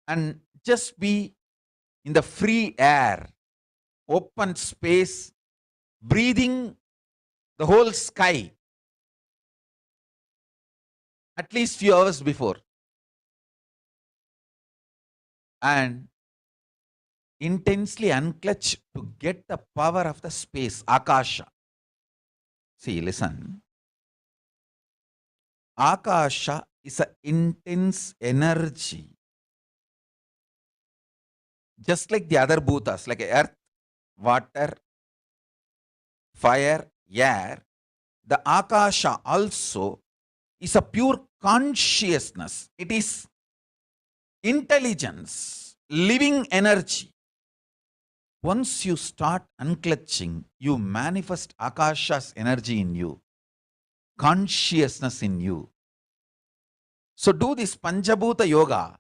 and just be in the free air, open space, breathing the whole sky at least few hours before, and intensely unclutch to get the power of the space, Akasha. See, listen. Akasha is an intense energy, just like the other bhutas, like earth, water, fire, air. The Akasha also is a pure consciousness. It is intelligence, living energy. Once you start unclutching, you manifest Akasha's energy in you, consciousness in you. So do this Panchabhuta Yoga.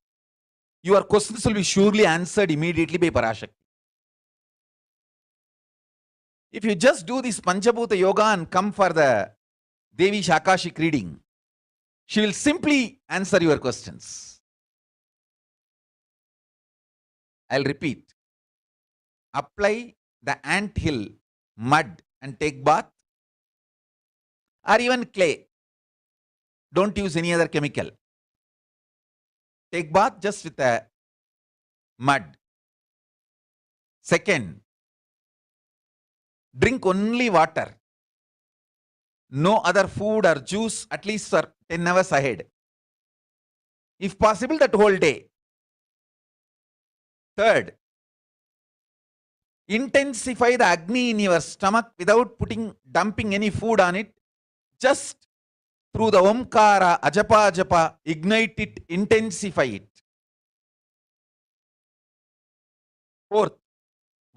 Your questions will be surely answered immediately by Parashakti. If you just do this Panchabhuta Yoga and come for the Devi Akashic reading, she will simply answer your questions. I'll repeat. Apply the ant hill mud and take bath, or even clay. Don't use any other chemical. Take bath just with a mud. Second, drink only water. No other food or juice at least for 10 hours ahead. If possible, that whole day. Third, intensify the Agni in your stomach without dumping any food on it. Just through the Omkara, Ajapa, Japa, ignite it, intensify it. Fourth,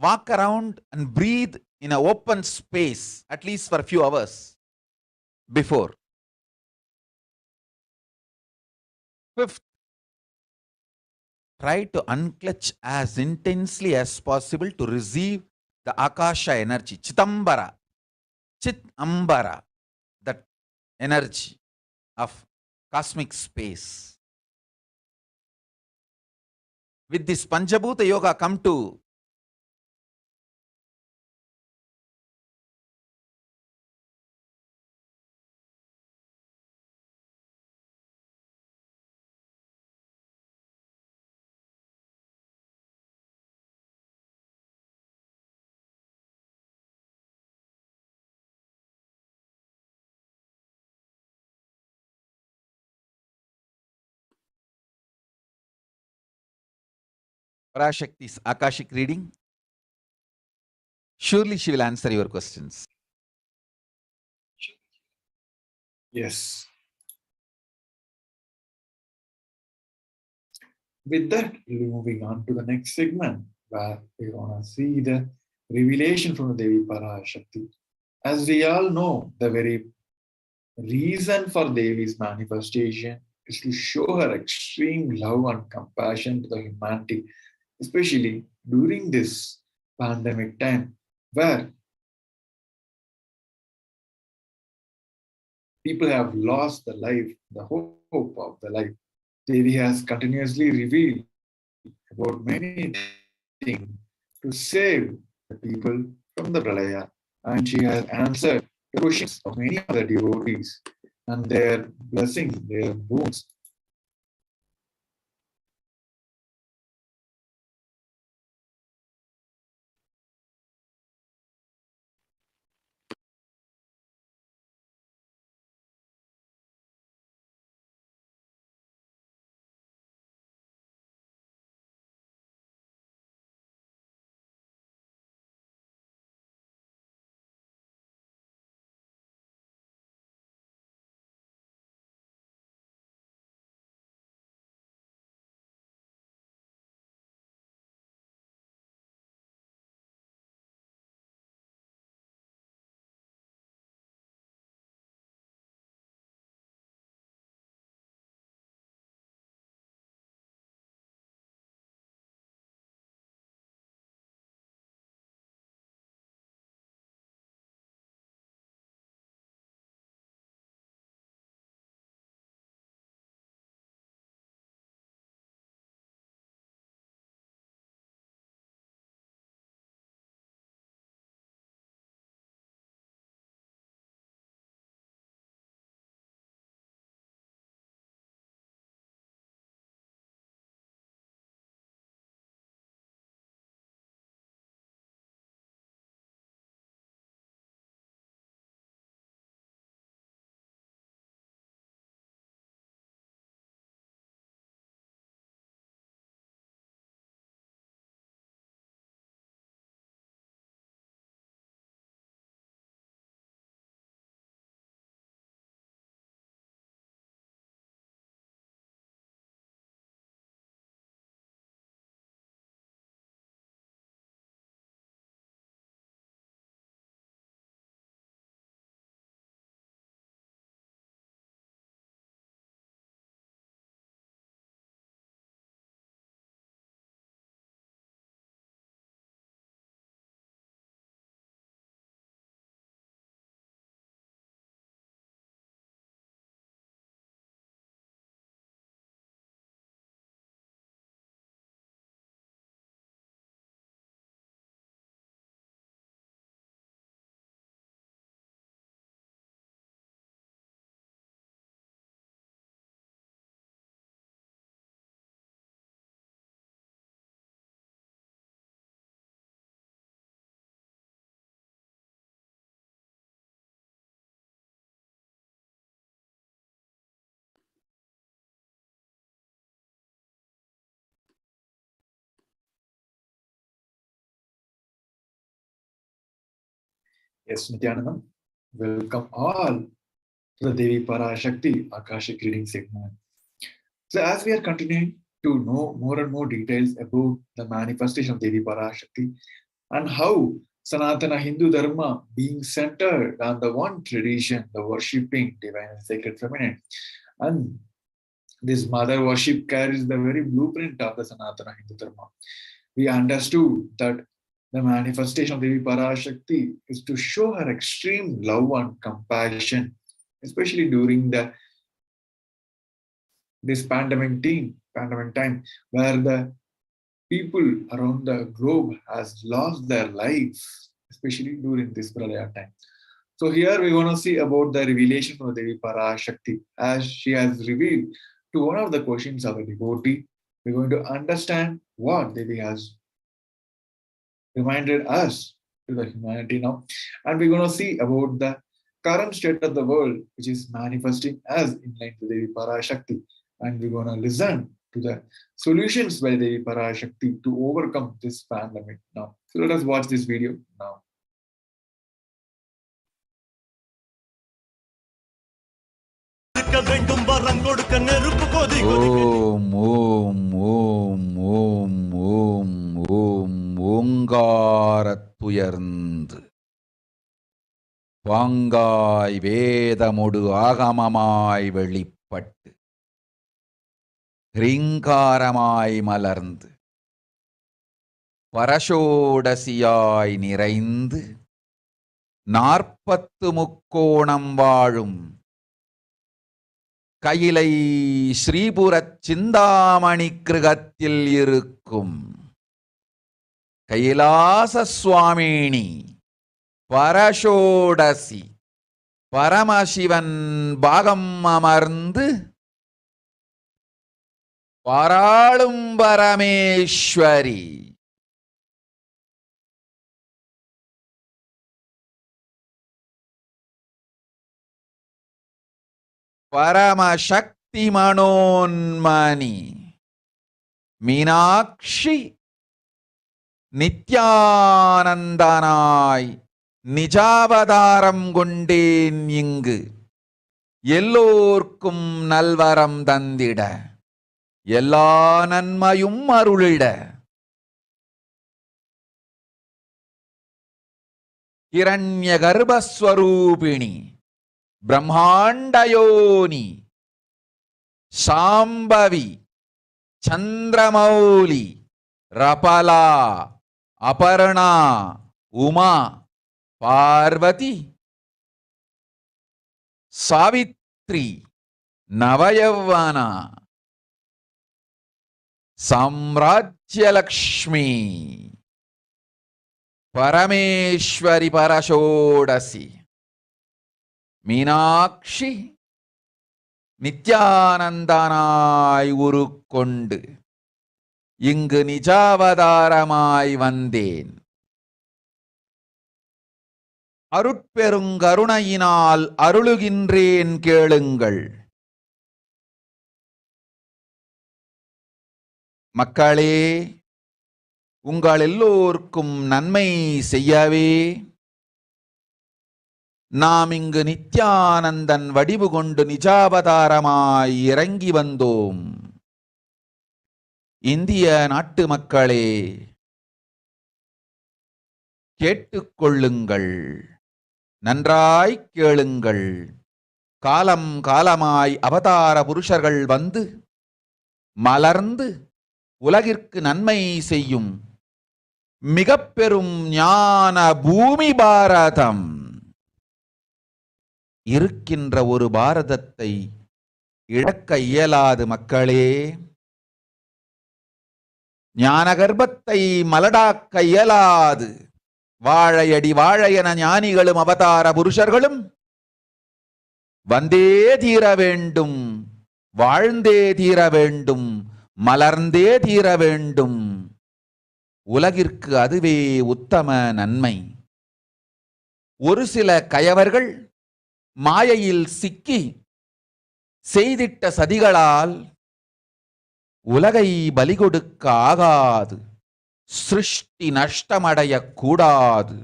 walk around and breathe in an open space at least for a few hours before. Fifth, try to unclutch as intensely as possible to receive the Akasha energy, Chitambara, that energy of cosmic space. With this Panchabhuta Yoga, come to Parashakti's Akashic reading. Surely she will answer your questions. Yes. With that, we'll be moving on to the next segment where we're going to see the revelation from the Devi Parashakti. As we all know, the very reason for Devi's manifestation is to show her extreme love and compassion to the humanity, especially during this pandemic time where people have lost the life, the hope of the life. Devi has continuously revealed about many things to save the people from the Pralaya, and she has answered the questions of many of the devotees and their blessings, their boons. Yes, Nithyananda. Welcome all to the Devi Parashakti Akashic reading segment. So, as we are continuing to know more and more details about the manifestation of Devi Parashakti and how Sanatana Hindu Dharma being centered on the one tradition, the worshipping divine and sacred feminine, and this mother worship carries the very blueprint of the Sanatana Hindu Dharma. We understood that the manifestation of Devi Parashakti is to show her extreme love and compassion, especially during this pandemic time, where the people around the globe has lost their lives, especially during this pralaya time. So here we want to see about the revelation of Devi Parashakti as she has revealed to one of the questions of a devotee. We're going to understand what Devi has reminded us to the humanity now. And we're going to see about the current state of the world, which is manifesting as in line with Devi Parashakti. And we're going to listen to the solutions by Devi Parashakti to overcome this pandemic now. So let us watch this video now. ஓம் ஓம் ஓம் ஓம் ஓம் ஓம் ஓங்காரத்துயர்ந்து பாங்காய் வேதமொடு ஆகமமாய் வெளிப்பட்டு ஹ்ரீங்காரமாய் மலர்ந்து பரஷோடசியாய் நிறைந்து 40 முக்கோணம் வாழும் கையிலை ஸ்ரீபுரச் சிந்தாமணி கிருகத்தில் இருக்கும் கைலாச சுவாமினி பரஷோடசி பரமசிவன் பாகம் அமர்ந்து பாராளும் பரமேஸ்வரி பரமசக்தி மனோன்மணி மீனாட்சி நித்யானந்தனாய் நிஜாவதாரம் கொண்டேன் இங்கு எல்லோர்க்கும் நல்வரம் தந்திட எல்லா நன்மையும் அருளிட ஹிரண்ய கர்ப்பஸ்வரூபிணி பிரம்மாண்டயோனி சாம்பவி சந்திரமௌலி ரபலா அபர்ணா உமா பார்வதி சாவித்ரி நவயவனா சாம்ராஜ்யலக்ஷ்மி பரமேஸ்வரி பரஷோடசி மீனாட்சி நித்யானந்தனாய் உருக்கொண்டு இங்கு நிஜாவதாரமாய் வந்தேன். அருட்பெருங்கருணையினால் அருளுகின்றேன் கேளுங்கள். மக்களே, உங்கள் எல்லோருக்கும் நன்மை செய்யவே நாம் இங்கு நித்யானந்தன் வடிவு கொண்டு நிஜாவதாரமாய் இறங்கி வந்தோம். இந்திய நாட்டு மக்களே, கேட்டுக்கொள்ளுங்கள், நன்றாய் கேளுங்கள். காலம் காலமாய் அவதார புருஷர்கள் வந்து மலர்ந்து உலகிற்கு நன்மை செய்யும் மிக பெரும் ஞான பூமி பாரதம் இருக்கின்ற ஒரு பாரதத்தை இழக்க இயலாது. மக்களே, ஞான கர்ப்பத்தை மலடாக்க இயலாது. வாழையடி வாழையென ஞானிகளும் அவதார புருஷர்களும் வந்தே தீர வேண்டும், வாழ்ந்தே தீர வேண்டும், மலர்ந்தே தீர வேண்டும். உலகிற்கு அதுவே உத்தம நன்மை. ஒரு சில கயவர்கள் மாயையில் சிக்கி செய்திட்ட சதிகளால் உலகை பலி கொடுக்க ஆகாது. சிருஷ்டி நஷ்டமடைய கூடாது.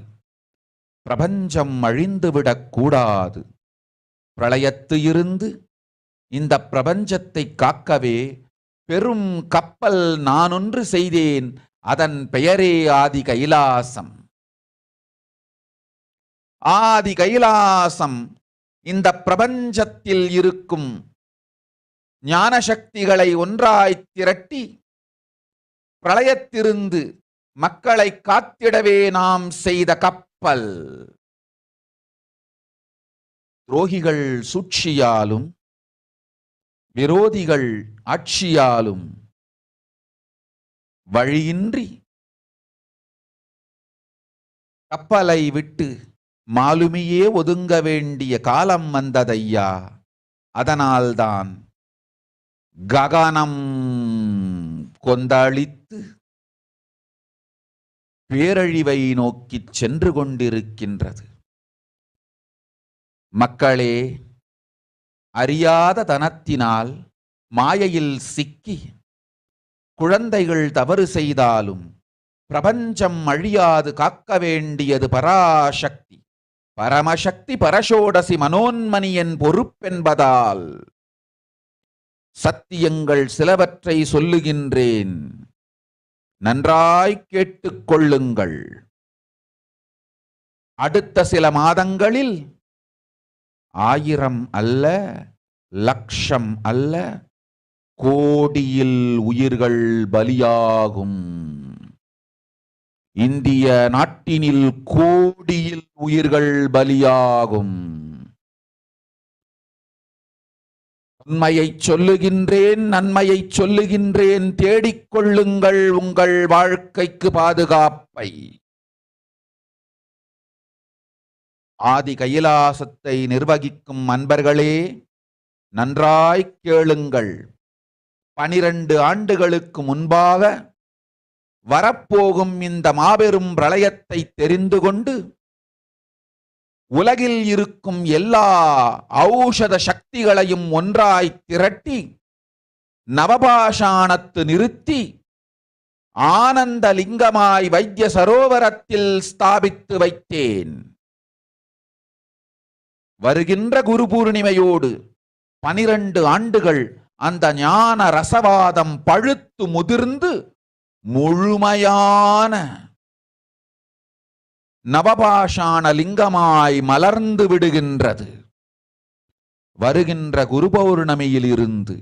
பிரபஞ்சம் அழிந்துவிடக் கூடாது. பிரளயத்து இருந்து இந்த பிரபஞ்சத்தை காக்கவே பெரும் கப்பல் நானொன்று செய்தேன், அதன் பெயரே ஆதி கைலாசம். ஆதி கைலாசம் இந்த பிரபஞ்சத்தில் இருக்கும் ஞான சக்திகளை ஒன்றாய் திரட்டி பிரளயத்திலிருந்து மக்களை காத்திடவே நாம் செய்த கப்பல். துரோகிகள் சூழ்ச்சியாலும் விரோதிகள் ஆட்சியாலும் வழியின்றி கப்பலை விட்டு மாலுமியே ஒதுங்க வேண்டிய காலம் வந்ததையா. அதனால்தான் ககனம் கொந்தளித்து பேரழிவை நோக்கிச் சென்று கொண்டிருக்கின்றது. மக்களே, அறியாத தனத்தினால் மாயையில் சிக்கி குழந்தைகள் தவறு செய்தாலும் பிரபஞ்சம் அழியாது காக்க வேண்டியது பராசக்தி. பரமசக்தி பரஷோடசி மனோன்மணியன் பொறுப்பென்பதால் சத்தியங்கள் சிலவற்றை சொல்லுகின்றேன், நன்றாய் கேட்டுக் கொள்ளுங்கள். அடுத்த சில மாதங்களில் 1000 அல்ல, லட்சம் அல்ல, கோடியில் உயிர்கள் பலியாகும். இந்திய நாட்டினில் கோடியில் உயிர்கள் பலியாகும். உண்மையை சொல்லுகின்றேன், நன்மையை சொல்லுகின்றேன், தேடிக்கொள்ளுங்கள் உங்கள் வாழ்க்கைக்கு பாதுகாப்பை. ஆதி கைலாசத்தை நிர்வகிக்கும் அன்பர்களே, நன்றாய் கேளுங்கள். 12 ஆண்டுகளுக்கு முன்பாக வரப்போகும் இந்த மாபெரும் பிரளயத்தை தெரிந்து கொண்டு உலகில் இருக்கும் எல்லா ஔஷத சக்திகளையும் ஒன்றாய் திரட்டி நவபாஷாணத்து நிறுத்தி ஆனந்த லிங்கமாய் வைத்திய சரோவரத்தில் ஸ்தாபித்து வைத்தேன். வருகின்ற குரு பூர்ணிமையோடு 12 ஆண்டுகள் அந்த ஞான ரசவாதம் பழுத்து முதிர்ந்து முழுமையான நவபாஷாண லிங்கமாய் மலர்ந்து விடுகின்றது. வருகின்ற குரு பௌர்ணமியில் இருந்து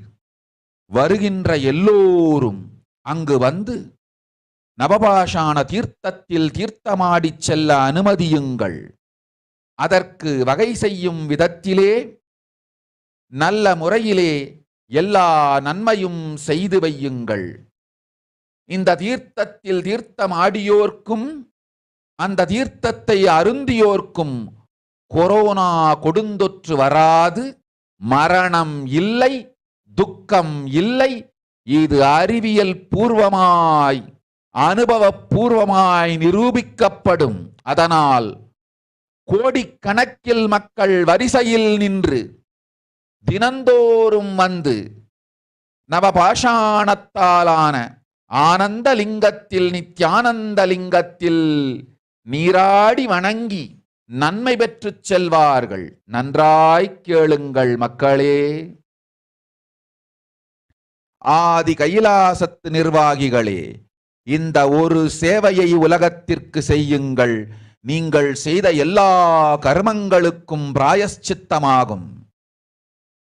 வருகின்ற எல்லோரும் அங்கு வந்து நவபாஷாண தீர்த்தத்தில் தீர்த்தமாடிச் செல்ல அனுமதியுங்கள். அதற்கு வகை செய்யும் விதத்திலே நல்ல முறையிலே எல்லா நன்மையும் செய்து வையுங்கள். இந்த தீர்த்தத்தில் தீர்த்தமாடியோர்க்கும் அந்த தீர்த்தத்தை அருந்தியோர்க்கும் கொரோனா கொடுந்தொற்று வராது, மரணம் இல்லை, துக்கம் இல்லை. இது அறிவியல் பூர்வமாய் அனுபவபூர்வமாய் நிரூபிக்கப்படும். அதனால் கோடிக்கணக்கில் மக்கள் வரிசையில் நின்று தினந்தோறும் வந்து நவபாஷாணத்தாலான ஆனந்த லிங்கத்தில் நித்யானந்த லிங்கத்தில் நீராடி வணங்கி நன்மை பெற்றுச் செல்வார்கள். நன்றாய் கேளுங்கள் மக்களே. ஆதி கைலாசத்து நிர்வாகிகளே, இந்த ஒரு சேவையை உலகத்திற்கு செய்யுங்கள். நீங்கள் செய்த எல்லா கர்மங்களுக்கும் பிராயஷ்சித்தமாகும்.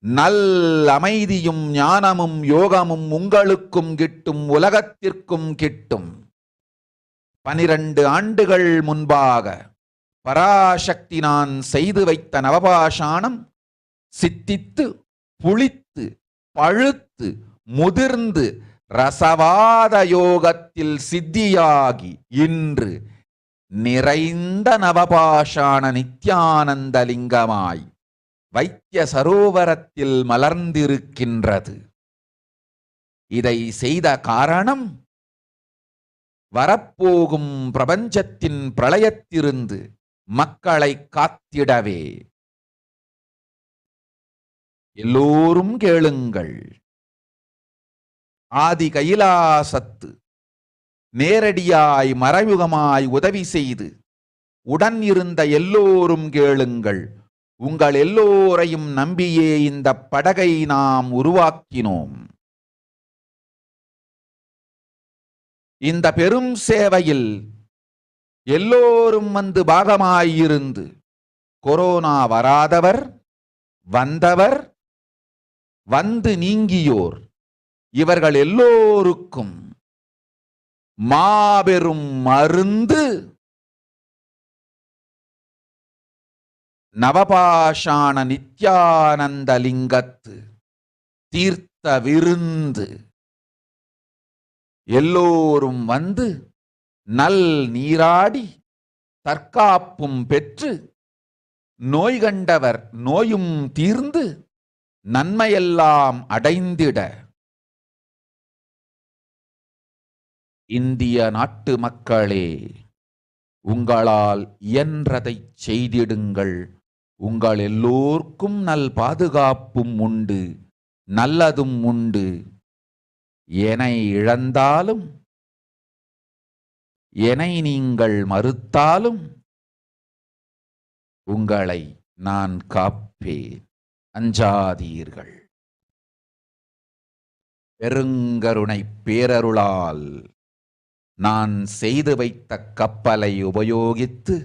நல் அமைதியும் ஞானமும் யோகமும் உங்களுக்கும் கிட்டும், உலகத்திற்கும் கிட்டும். 12 ஆண்டுகள் முன்பாக பராசக்தி நான் செய்து வைத்த நவபாஷாணம் சித்தித்து புளித்து பழுத்து முதிர்ந்து ரசவாத யோகத்தில் சித்தியாகி இன்று நிறைந்த நவபாஷாண நித்யானந்த லிங்கமாய் வைத்திய சரோவரத்தில் மலர்ந்திருக்கின்றது. இதை செய்த காரணம் வரப்போகும் பிரபஞ்சத்தின் பிரளயத்திலிருந்து மக்களை காத்திடவே. எல்லோரும் கேளுங்கள். ஆதி கைலாசத்து நேரடியாய் மறைமுகமாய் உதவி செய்து உடன் இருந்த எல்லோரும் கேளுங்கள். உங்கள் எல்லோரையும் நம்பியே இந்த படகை நாம் உருவாக்கினோம். இந்த பெரும் சேவையில் எல்லோரும் வந்து பாகமாயிருந்து கொரோனா வராதவர், வந்தவர், வந்து நீங்கியோர் இவர்கள் எல்லோருக்கும் மாபெரும் மருந்து நவபாஷாண நித்யானந்த லிங்கத்து தீர்த்த விருந்து. எல்லோரும் வந்து நல் நீராடி தற்காப்பும் பெற்று நோய் கண்டவர் நோயும் தீர்ந்து நன்மையெல்லாம் அடைந்திட இந்திய நாட்டு மக்களே, உங்களால் இயன்றதைச் செய்திடுங்கள். உங்கள் எல்லோர்க்கும் நல் பாதுகாப்பும் உண்டு, நல்லதும் உண்டு. என்னை இழந்தாலும் என்னை நீங்கள் மறுத்தாலும் உங்களை நான் காப்பேன். அஞ்சாதீர்கள். பெருங்கருணை பேரருளால் நான் செய்து வைத்த கப்பலை உபயோகித்து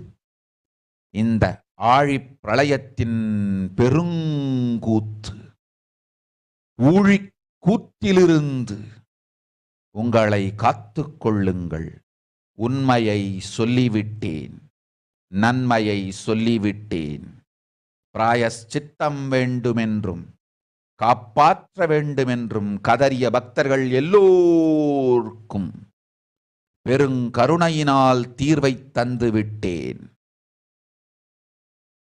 இந்த ஆழிப் பிரளயத்தின் பெருங்கூத்து ஊழிக் கூத்திலிருந்து உங்களை காத்துக் கொள்ளுங்கள். உண்மையை சொல்லிவிட்டேன், நன்மையை சொல்லிவிட்டேன். பிராயஷ்சித்தம் வேண்டுமென்றும் காப்பாற்ற வேண்டுமென்றும் கதறிய பக்தர்கள் எல்லோருக்கும் பெருங்கருணையினால் தீர்வை தந்து விட்டேன்.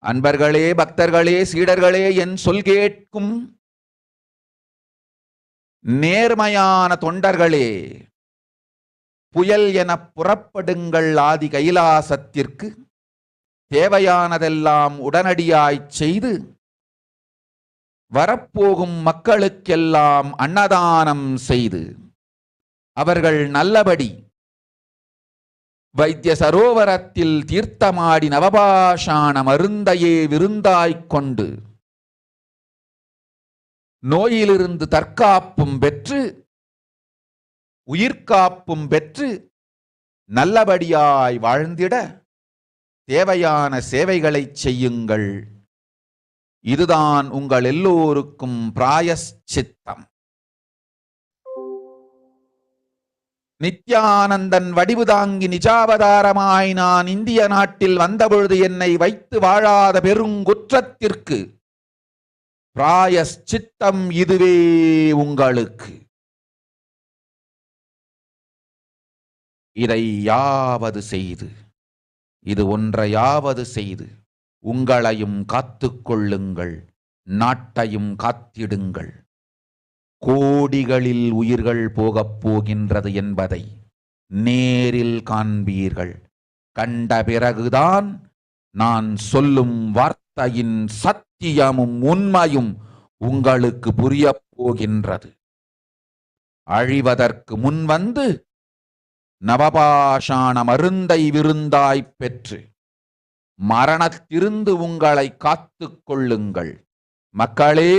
அன்பர்களே, பக்தர்களே, சீடர்களே, என் சொல் கேட்கும் நேர்மையான தொண்டர்களே, புயல் என புறப்படுங்கள் ஆதி கைலாசத்திற்கு. தேவையானதெல்லாம் உடனடியாய்ச் செய்து வரப்போகும் மக்களுக்கெல்லாம் அன்னதானம் செய்து அவர்கள் நல்லபடி வைத்திய சரோவரத்தில் தீர்த்தமாடி நவபாஷாண மருந்தையே விருந்தாய்க் கொண்டு நோயிலிருந்து தற்காப்பும் பெற்று உயிர்காப்பும் பெற்று நல்லபடியாய் வாழ்ந்திட தேவையான சேவைகளை செய்யுங்கள். இதுதான் உங்கள் எல்லோருக்கும் பிராயஷ்சித்தம். நித்யானந்தன் வடிவு தாங்கி நிஜாவதாரமாய் நான் இந்திய நாட்டில் வந்தபொழுது என்னை வைத்து வாழாத பெருங்குற்றத்திற்கு பிராயஷ்சித்தம் இதுவே உங்களுக்கு. இதை யாவது செய்து, இது ஒன்றையாவது செய்து உங்களையும் காத்துக்கொள்ளுங்கள், நாட்டையும் காத்திடுங்கள். கோடிகளில் உயிர்கள் போகப் போகின்றது என்பதை நேரில் காண்பீர்கள். கண்ட பிறகுதான் நான் சொல்லும் வார்த்தையின் சத்தியமும் உண்மையும் உங்களுக்கு புரியப் போகின்றது. அழிவதற்கு முன் வந்து நவபாஷாண மருந்தை விருந்தாய்ப் பெற்று மரணத்திலிருந்து உங்களை காத்துக் கொள்ளுங்கள். மக்களே,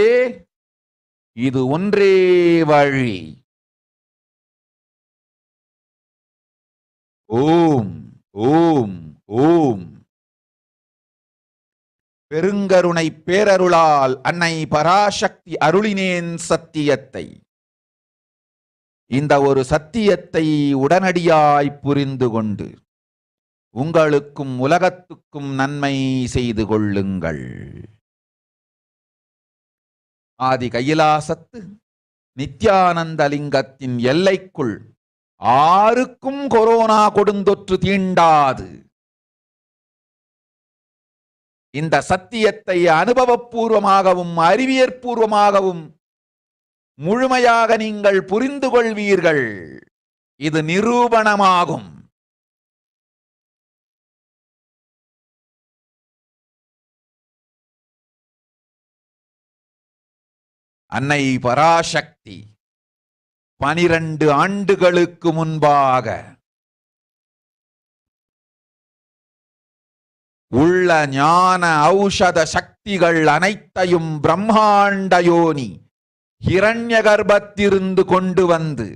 இது ஒன்றே வழி. ஓம் ஓம் ஓம். பெருங்கருணை பேரருளால் அன்னை பராசக்தி அருளினேன் சத்தியத்தை. இந்த ஒரு சத்தியத்தை உடனடியாய் புரிந்து கொண்டு உங்களுக்கும் உலகத்துக்கும் நன்மை செய்து கொள்ளுங்கள். ஆதி கைலாசத்து நித்யானந்த லிங்கத்தின் எல்லைக்குள் ஆருக்கும் கொரோனா கொடுந்தொற்று தீண்டாது. இந்த சத்தியத்தை அனுபவபூர்வமாகவும் அறிவியற்பூர்வமாகவும் முழுமையாக நீங்கள் புரிந்து கொள்வீர்கள். இது நிரூபணமாகும். அன்னை பராசக்தி 12 ஆண்டுகளுக்கு முன்பாக உள்ள ஞான ஔஷத சக்திகள் அனைத்தையும் பிரம்மாண்ட யோனி ஹிரண்ய கர்ப்பத்திலிருந்து கொண்டு வந்து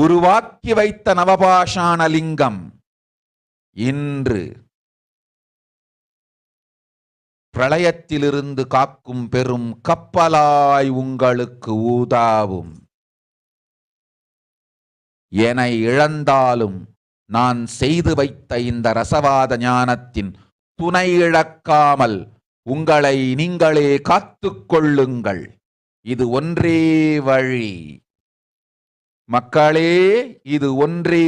உருவாக்கி வைத்த நவபாஷாண லிங்கம் இன்று பிரளயத்திலிருந்து காக்கும் பெரும் கப்பலாய் உங்களுக்கு ஊதாவும். என இழந்தாலும் நான் செய்து வைத்த இந்த ரசவாத ஞானத்தின் துணை இழக்காமல் உங்களை நீங்களே காத்துக் கொள்ளுங்கள். இது ஒன்றே வழி மக்களே, இது ஒன்றே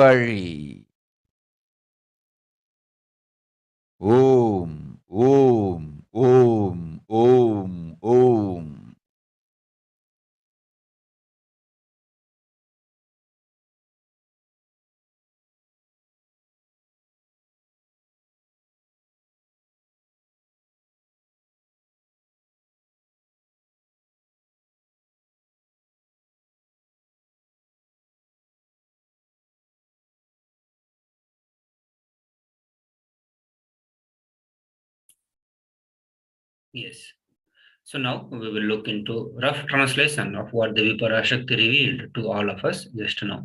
வழி. ஓம் ஓம் ஓம் ஓம் ஓம். Yes. So now we will look into rough translation of what Devi Parashakti revealed to all of us just now.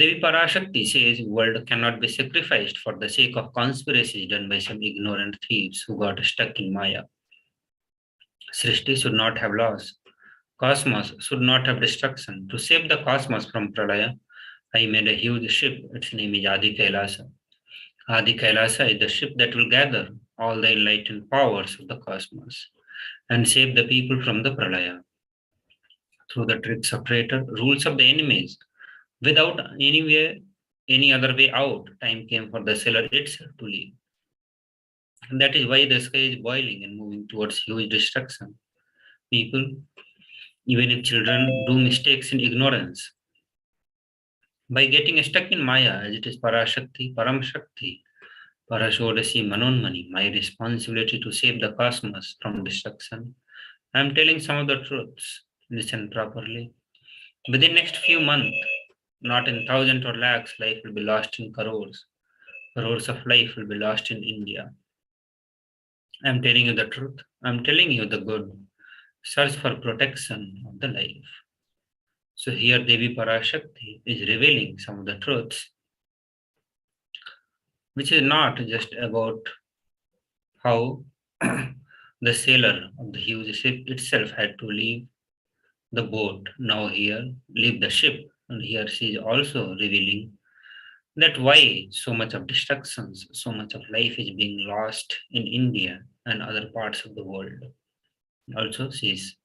Devi Parashakti says world cannot be sacrificed for the sake of conspiracies done by some ignorant thieves who got stuck in Maya. Srishti should not have loss. Cosmos should not have destruction. To save the cosmos from Pralaya, I made a huge ship. Its name is Adi KAILASA. Adi KAILASA is the ship that will gather all the enlightened powers of the cosmos and save the people from the Pralaya. Through the tricks of traitor, rules of the enemies, without any other way out, time came for the sailor itself to leave. And that is why the sky is boiling and moving towards huge destruction. People, even if children, do mistakes in ignorance. By getting stuck in Maya, as it is Parashakti, Paramashivoham, Parashodasi Manonmani, my responsibility to save the cosmos from destruction. I am telling some of the truths. Listen properly. Within next few months, not in thousands or lakhs, life will be lost in crores. Crores of life will be lost in India. I am telling you the truth. I am telling you the good. Search for protection of the life. So here Devi Parashakti is revealing some of the truths, which is not just about how the sailor of the huge ship itself had to leave the boat. Now here, leave the ship. And here she is also revealing that why so much of destructions, so much of life is being lost in India and other parts of the world. Also, she is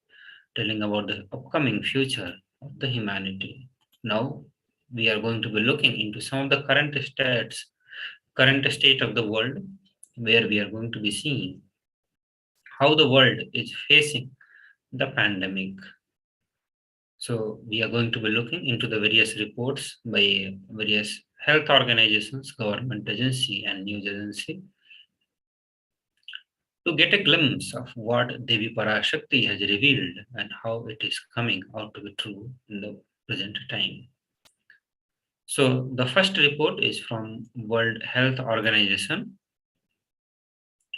telling about the upcoming future of the humanity. Now, we are going to be looking into some of the current state of the world, where we are going to be seeing how the world is facing the pandemic. So we are going to be looking into the various reports by various health organizations, government agency and news agency to get a glimpse of what Devi Parashakti has revealed and how it is coming out to be true in the present time. So the first report is from World Health Organization.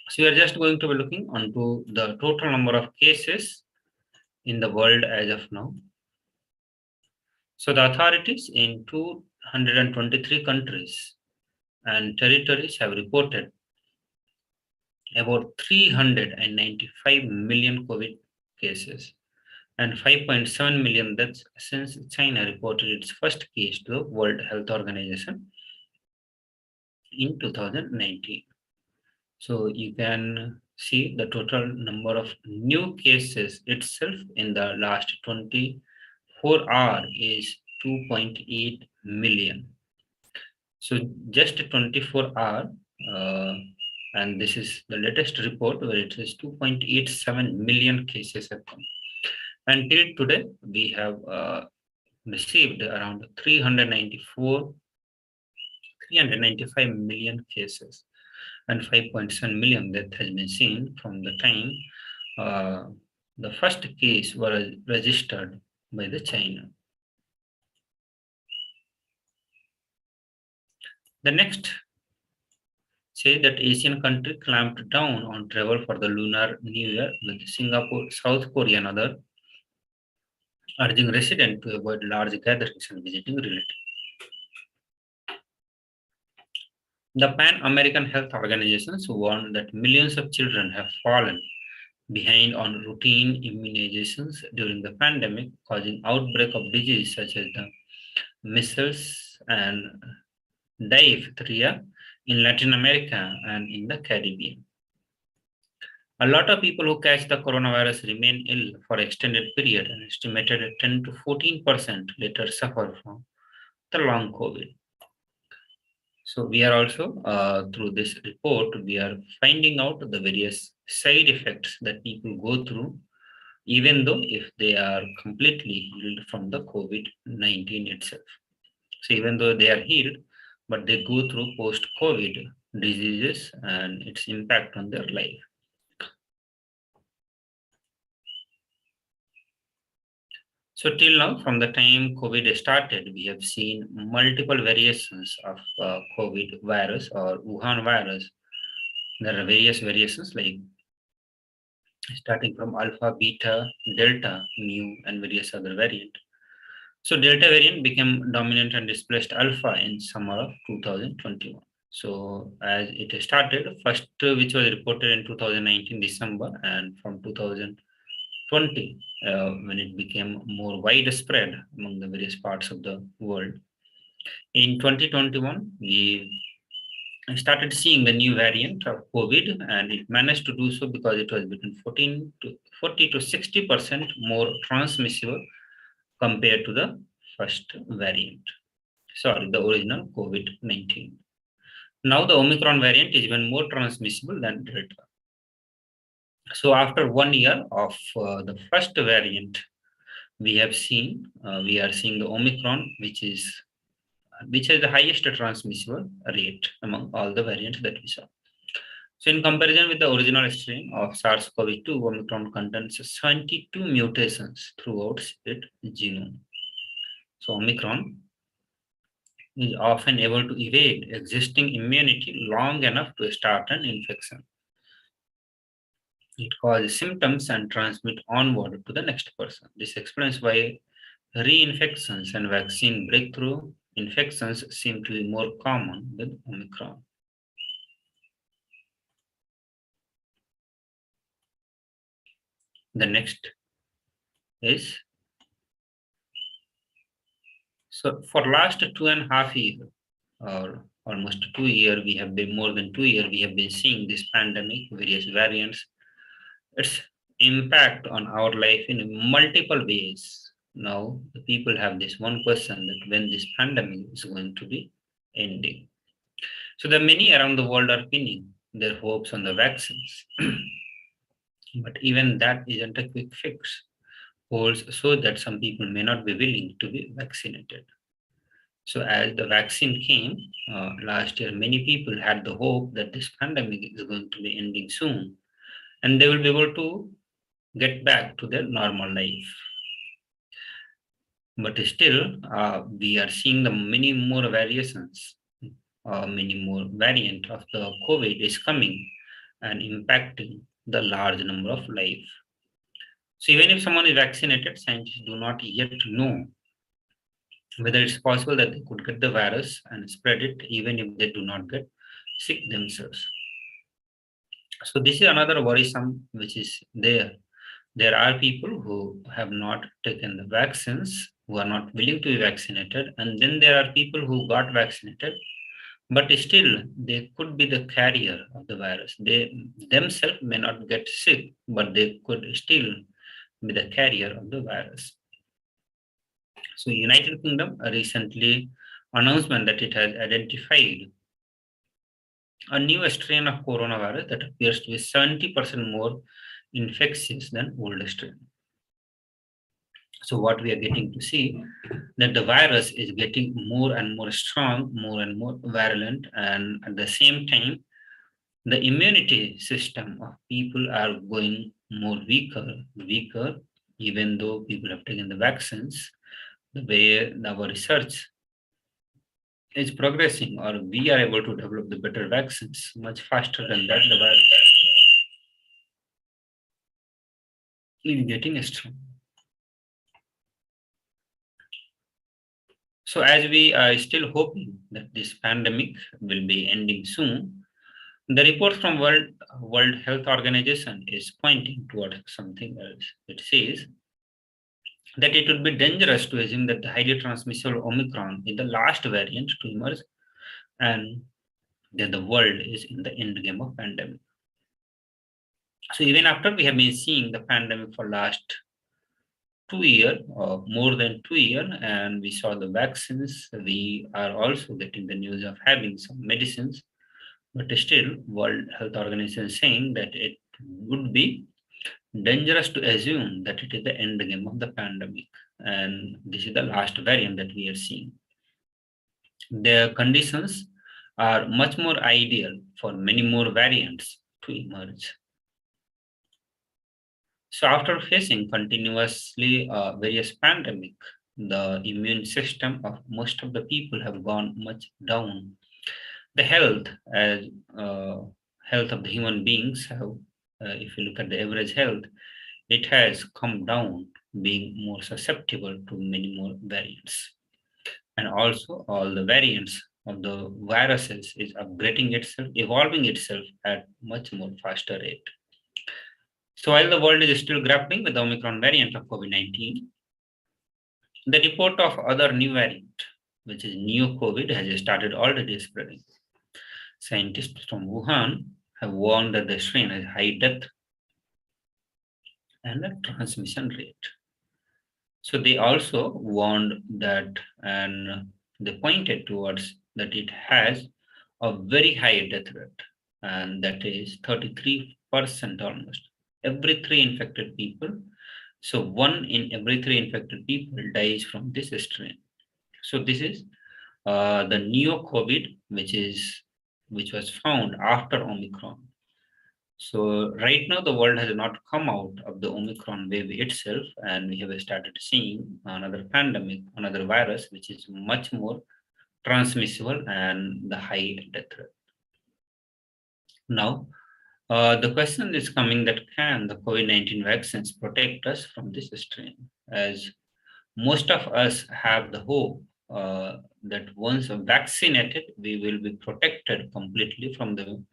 So we are just going to be looking onto the total number of cases in the world as of now. So the authorities in 223 countries and territories have reported about 395 million COVID cases and 5.7 million deaths since China reported its first case to the World Health Organization in 2019. So you can see the total number of new cases itself in the last 24 hours is 2.8 million. So just 24 hours, and this is the latest report where it says 2.87 million cases have come. Until today, we have received around 395 million cases and 5.7 million that has been seen from the time the first case was registered by the China. The next say that Asian country clamped down on travel for the Lunar New Year, with Singapore, South Korea and other urging residents to avoid large gatherings and visiting relatives. The Pan-American Health Organizations warned that millions of children have fallen behind on routine immunizations during the pandemic, causing outbreak of disease such as the measles and diphtheria in Latin America and in the Caribbean. A lot of people who catch the coronavirus remain ill for extended period, and estimated 10 to 14% later suffer from the long COVID. So we are also, through this report, we are finding out the various side effects that people go through, even though if they are completely healed from the COVID-19 itself. So even though they are healed, but they go through post-COVID diseases and its impact on their life. So till now, from the time COVID started, we have seen multiple variations of COVID virus or Wuhan virus. There are various variations like starting from alpha, beta, delta, mu, and various other variants. So delta variant became dominant and displaced alpha in summer of 2021. So as it started, first which was reported in 2019 December, and from 2020 when it became more widespread among the various parts of the world. In 2021, we started seeing the new variant of COVID, and it managed to do so because it was between 40 to 60% more transmissible compared to the first variant. Sorry, the original COVID-19. Now the Omicron variant is even more transmissible than Delta. So after 1 year of the first variant, we are seeing the Omicron, which has the highest transmissible rate among all the variants that we saw. So in comparison with the original strain of SARS-CoV-2, Omicron contains 72 mutations throughout its genome. So Omicron is often able to evade existing immunity long enough to start an infection. It causes symptoms and transmit onward to the next person. This explains why reinfections and vaccine breakthrough infections seem to be more common with Omicron. The next is, so for last 2.5 years, or almost 2 years, we have been more than 2 years, we have been seeing this pandemic, various variants, its impact on our life in multiple ways. Now the people have this one question that when this pandemic is going to be ending. So the many around the world are pinning their hopes on the vaccines. But even that isn't a quick fix, holds so that some people may not be willing to be vaccinated. So as the vaccine came last year, many people had the hope that this pandemic is going to be ending soon, and they will be able to get back to their normal life. But still, we are seeing the many more variations, many more variant of the COVID is coming and impacting the large number of life. So even if someone is vaccinated, scientists do not yet know whether it's possible that they could get the virus and spread it even if they do not get sick themselves. So this is another worrisome which is there. There are people who have not taken the vaccines, who are not willing to be vaccinated, and then there are people who got vaccinated, but still they could be the carrier of the virus. They themselves may not get sick, but they could still be the carrier of the virus. So United Kingdom recently announcement that it has identified a new strain of coronavirus that appears to be 70% more infectious than old strain. So what we are getting to see that the virus is getting more and more strong, more and more virulent, and at the same time, the immunity system of people are going more weaker, even though people have taken the vaccines. The way our research is progressing, or we are able to develop the better vaccines much faster than that, the virus is getting strong. So as we are still hoping that this pandemic will be ending soon, the report from World Health Organization is pointing towards something else. It says that it would be dangerous to assume that the highly transmissible Omicron is the last variant to emerge and that the world is in the end game of pandemic. So even after we have been seeing the pandemic for last 2 years or more than 2 years, and we saw the vaccines, we are also getting the news of having some medicines, but still World Health Organization is saying that it would be dangerous to assume that it is the end game of the pandemic, and this is the last variant that we are seeing. The conditions are much more ideal for many more variants to emerge. So after facing continuously various pandemic, the immune system of most of the people have gone much down. The health of the human beings have, if you look at the average health, it has come down, being more susceptible to many more variants. And also all the variants of the viruses is upgrading itself, evolving itself at much more faster rate. So while the world is still grappling with the Omicron variant of COVID-19, the report of other new variant, which is new COVID, has started already spreading. Scientists from Wuhan have warned that the strain has high death and a transmission rate. So they also warned that, and they pointed towards that it has a very high death rate, and that is 33% almost. Every 3 infected people, so 1 in every 3 infected people dies from this strain. So this is the neo COVID, which was found after Omicron. So right now the world has not come out of the Omicron wave itself, and we have started seeing another pandemic, another virus, which is much more transmissible and the high death rate. Now, the question is coming that can the COVID-19 vaccines protect us from this strain? As most of us have the hope that once vaccinated, we will be protected completely from the,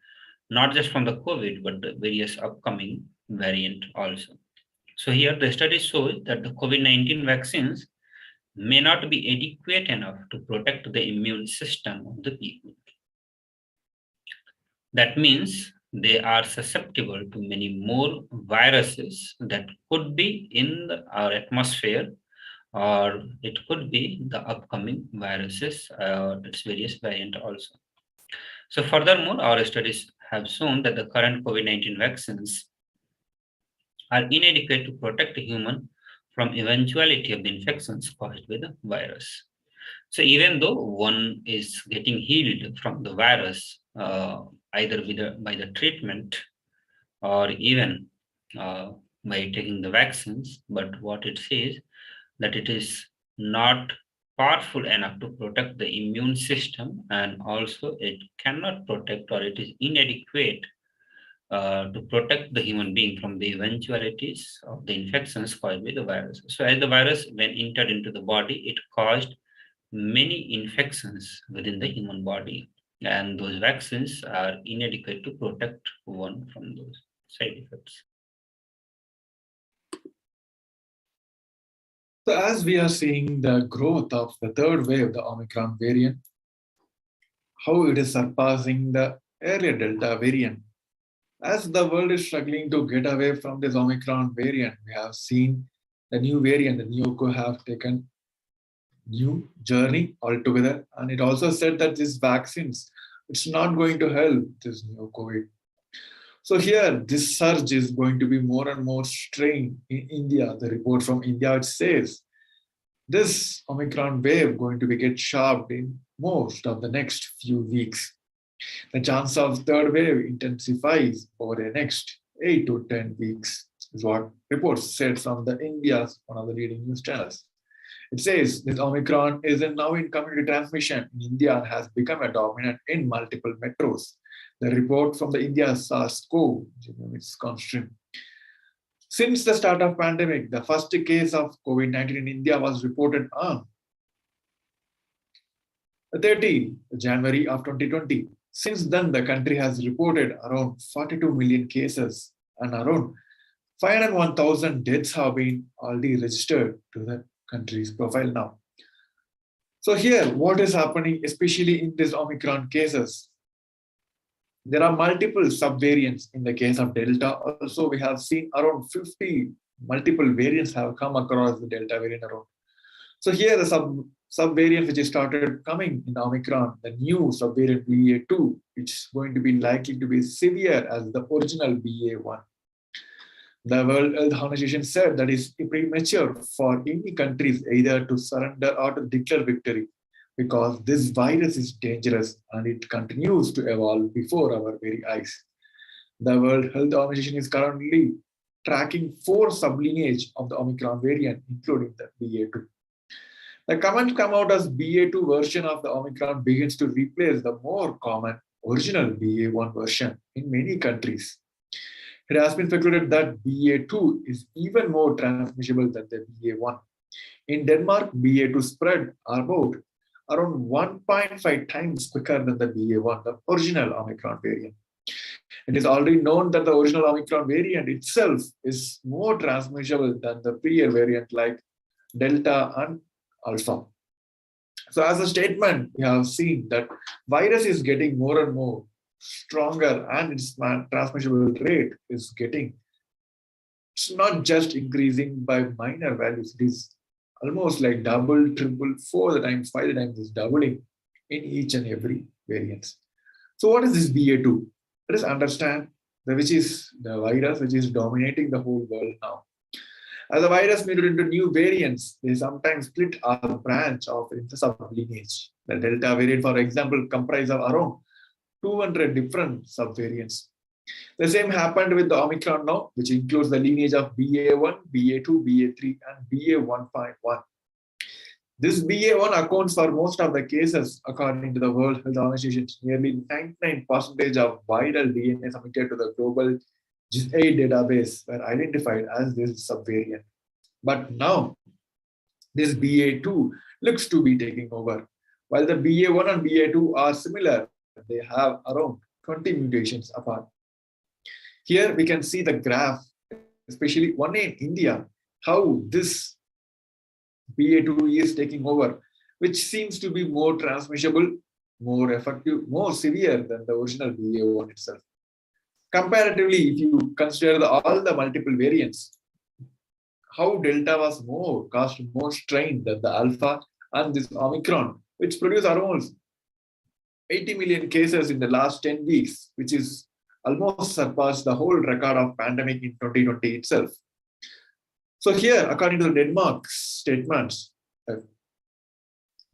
not just from the COVID, but the various upcoming variant also. So here the study shows that the COVID-19 vaccines may not be adequate enough to protect the immune system of the people. That means they are susceptible to many more viruses that could be in our atmosphere, or it could be the upcoming viruses or its various variant also. So furthermore, our studies have shown that the current COVID-19 vaccines are inadequate to protect the human from eventuality of the infections caused by the virus. So even though one is getting healed from the virus, either by the treatment or even by taking the vaccines, but what it says that it is not powerful enough to protect the immune system, and also it cannot protect, or it is inadequate to protect the human being from the eventualities of the infections caused by the virus. So as the virus, when entered into the body, it caused many infections within the human body, and those vaccines are inadequate to protect one from those side effects. So as we are seeing the growth of the third wave, the Omicron variant, how it is surpassing the earlier Delta variant. As the world is struggling to get away from this Omicron variant, we have seen the new variant, the Neo have taken new journey altogether. And it also said that these vaccines, it's not going to help this new COVID. So here, this surge is going to be more and more strained in India. The report from India, it says this Omicron wave going to be get sharp in most of the next few weeks. The chance of third wave intensifies over the next 8 to 10 weeks, is what reports said from the India's one of the leading news channels. It says this Omicron is now in community transmission in India and has become a dominant in multiple metros. The report from the India SARS-CoV is constant. Since the start of pandemic, the first case of COVID-19 in India was reported on 30 January of 2020. Since then, the country has reported around 42 million cases and around 501,000 deaths have been already registered to the country's profile now. So here, what is happening, especially in these Omicron cases? There are multiple subvariants in the case of Delta. Also, we have seen around 50 multiple variants have come across the Delta variant around. So here, the subvariant which is started coming in Omicron, the new subvariant BA2, which is going to be likely to be severe as the original BA1. The World Health Organization said that it's premature for any countries either to surrender or to declare victory because this virus is dangerous and it continues to evolve before our very eyes. The World Health Organization is currently tracking 4 sublineage of the Omicron variant, including the BA2. The comments come out as BA2 version of the Omicron begins to replace the more common original BA1 version in many countries. It has been speculated that BA2 is even more transmissible than the BA1. In Denmark, BA2 spread about around 1.5 times quicker than the BA1, the original Omicron variant. It is already known that the original Omicron variant itself is more transmissible than the prior variant like Delta and Alpha. So as a statement, we have seen that virus is getting more and more stronger and its transmissible rate is getting, it's not just increasing by minor values, it is almost like double, triple, 4 times, 5 times is doubling in each and every variant. So what is this BA2? Let us understand which is the virus which is dominating the whole world now. As the virus mutated into new variants, they sometimes split or branch off into sublineage. The Delta variant, for example, comprises of around 200 different subvariants. The same happened with the Omicron now, which includes the lineage of BA1, BA2, BA3, and BA1.1. This BA1 accounts for most of the cases, according to the World Health Organization. Nearly 99% of viral DNA submitted to the global GISAID database were identified as this subvariant. But now, this BA2 looks to be taking over. While the BA1 and BA2 are similar, they have around 20 mutations apart. Here we can see the graph, especially one in India, how this BA2 is taking over, which seems to be more transmissible, more effective, more severe than the original BA1 itself. Comparatively, if you consider all the multiple variants, how Delta was caused more strain than the Alpha and this Omicron, which produced around 80 million cases in the last 10 weeks, which is almost surpassed the whole record of pandemic in 2020 itself. So here, according to Denmark's statements,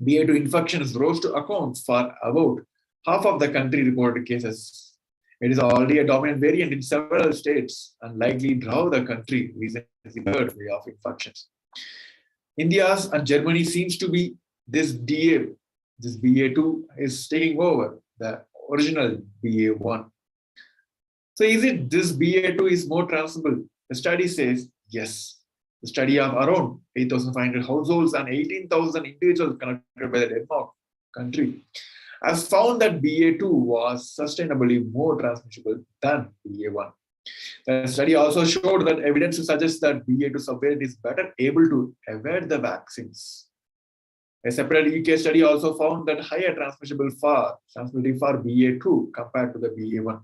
BA2 infections rose to account for about half of the country reported cases. It is already a dominant variant in several states and likely drove the country recently third way of infections. India's and Germany seems to be this BA2 is taking over the original BA1. So is it this BA2 is more transmissible? The study says yes. The study of around 8,500 households and 18,000 individuals connected by the Denmark country has found that BA2 was sustainably more transmissible than BA1. The study also showed that evidence suggests that BA2 subvariant is better able to evade the vaccines. A separate UK study also found that higher transmissibility for BA2 compared to the BA1.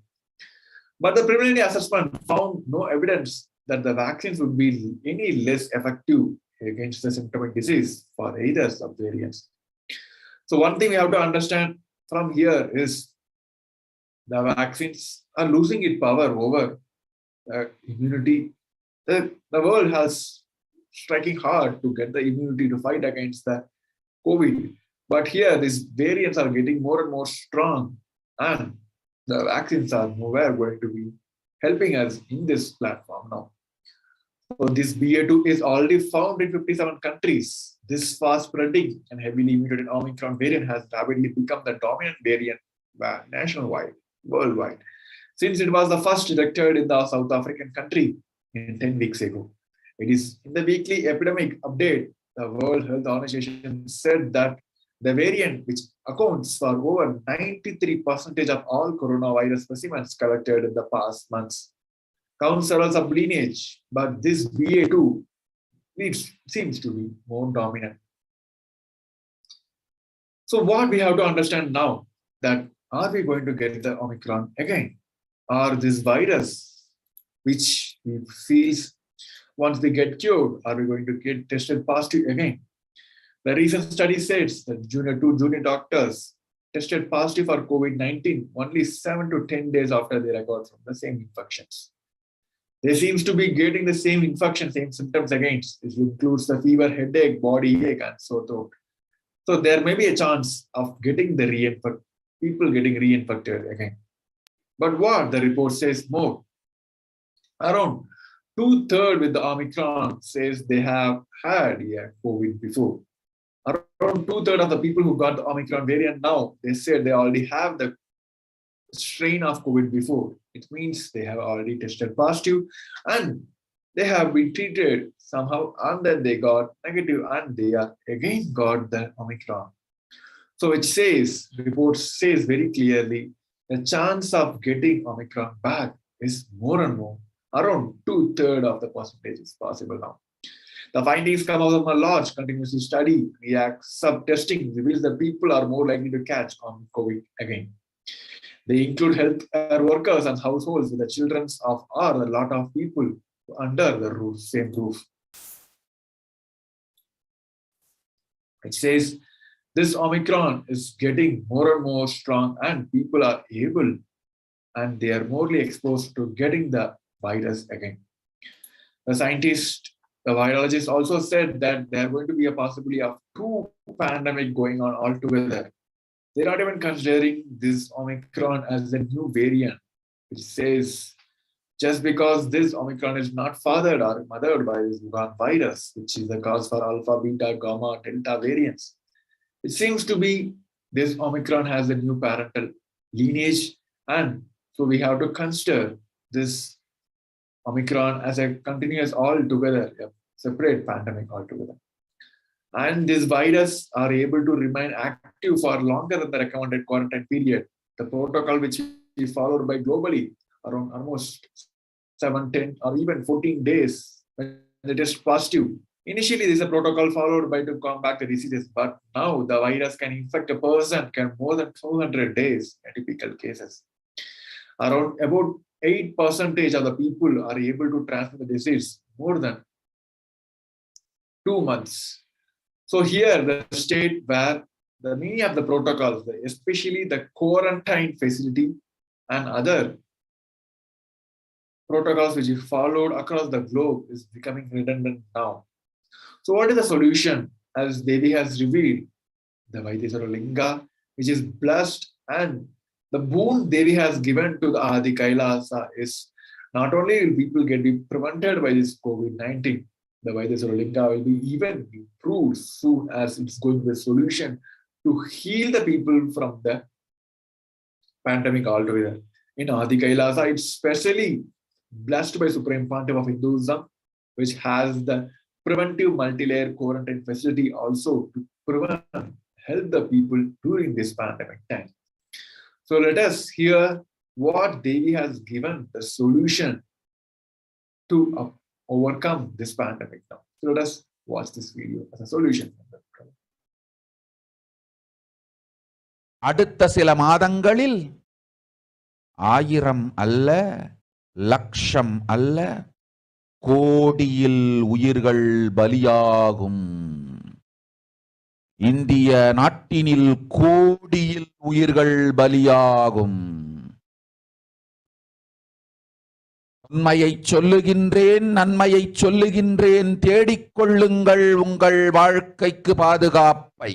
But the preliminary assessment found no evidence that the vaccines would be any less effective against the symptomatic disease for either subvariants. So one thing we have to understand from here is the vaccines are losing its power over immunity. The world has striking hard to get the immunity to fight against the COVID. But here, these variants are getting more and more strong, and the vaccines are nowhere going to be helping us in this platform now. So this BA2 is already found in 57 countries. this fast spreading and heavily mutated Omicron variant has rapidly become the dominant variant nationwide, worldwide, since it was the first detected in the South African country 10 weeks ago. It is in the weekly epidemic update, the World Health Organization said that the variant, which accounts for over 93% of all coronavirus specimens collected in the past months, counts several sublineage, but this BA2 seems to be more dominant. So what we have to understand now, that are we going to get the Omicron again? Or this virus, which we feels once we get cured, are we going to get tested positive again? The recent study says that two junior doctors tested positive for COVID-19 only 7 to 10 days after they recovered from the same infections. They seems to be getting the same infection, same symptoms again. This includes the fever, headache, body ache, and sore throat. So there may be a chance of getting the people getting reinfected again. But what the report says more, around 2/3 with the Omicron says they have had COVID before. Around 2/3 of the people who got the Omicron variant now, they said they already have the strain of COVID before. It means they have already tested positive and they have been treated somehow and then they got negative and they are again got the Omicron. So it says, report says very clearly, the chance of getting Omicron back is more and more. Around 2/3 of the percentage is possible now. The findings come out of a large continuous study, sub-testing reveals that people are more likely to catch on COVID again. They include healthcare workers and households with the children of a lot of people under the same roof. It says this Omicron is getting more and more strong and people are able and they are morely exposed to getting the virus again. The virologists also said that there are going to be a possibility of 2 pandemics going on altogether. They're not even considering this Omicron as a new variant. It says just because this Omicron is not fathered or mothered by this Wuhan virus, which is the cause for alpha, beta, gamma, delta variants, it seems to be this Omicron has a new parental lineage, and so we have to consider this Omicron as a continuous altogether, a separate pandemic altogether. And this virus are able to remain active for longer than the recommended quarantine period. The protocol which is followed by globally around almost 7, 10, or even 14 days when they test positive. Initially, this is a protocol followed by to combat the diseases, but now the virus can infect a person more than 200 days in typical cases. Around about 8% of the people are able to transmit the disease more than 2 months. So here, the state where the many of the protocols, especially the quarantine facility and other protocols which is followed across the globe, is becoming redundant now. So what is the solution? As Devi has revealed, the Vaideswara Linga, which is blessed, and the boon Devi has given to the Adi KAILASA is not only will people get prevented by this COVID-19, the Vaideswara Linga will be even improved soon as it's going to be a solution to heal the people from the pandemic altogether. In Adi KAILASA, it's specially blessed by Supreme Pontiff of Hinduism, which has the preventive multi-layer quarantine facility also to help the people during this pandemic time. So let us hear what Devi has given the solution to overcome this pandemic now. So let us watch this video as a solution. அடுத்த சில மாதங்களில் 1000 அல்ல, லட்சம் அல்ல, கோடியில் உயிர்கள் பலியாகும். இந்திய நாட்டினில் கோடியில் உயிர்கள் பலியாகும். உண்மையை சொல்லுகின்றேன், நன்மையை சொல்லுகின்றேன், தேடிக்கொள்ளுங்கள் உங்கள் வாழ்க்கைக்கு பாதுகாப்பை.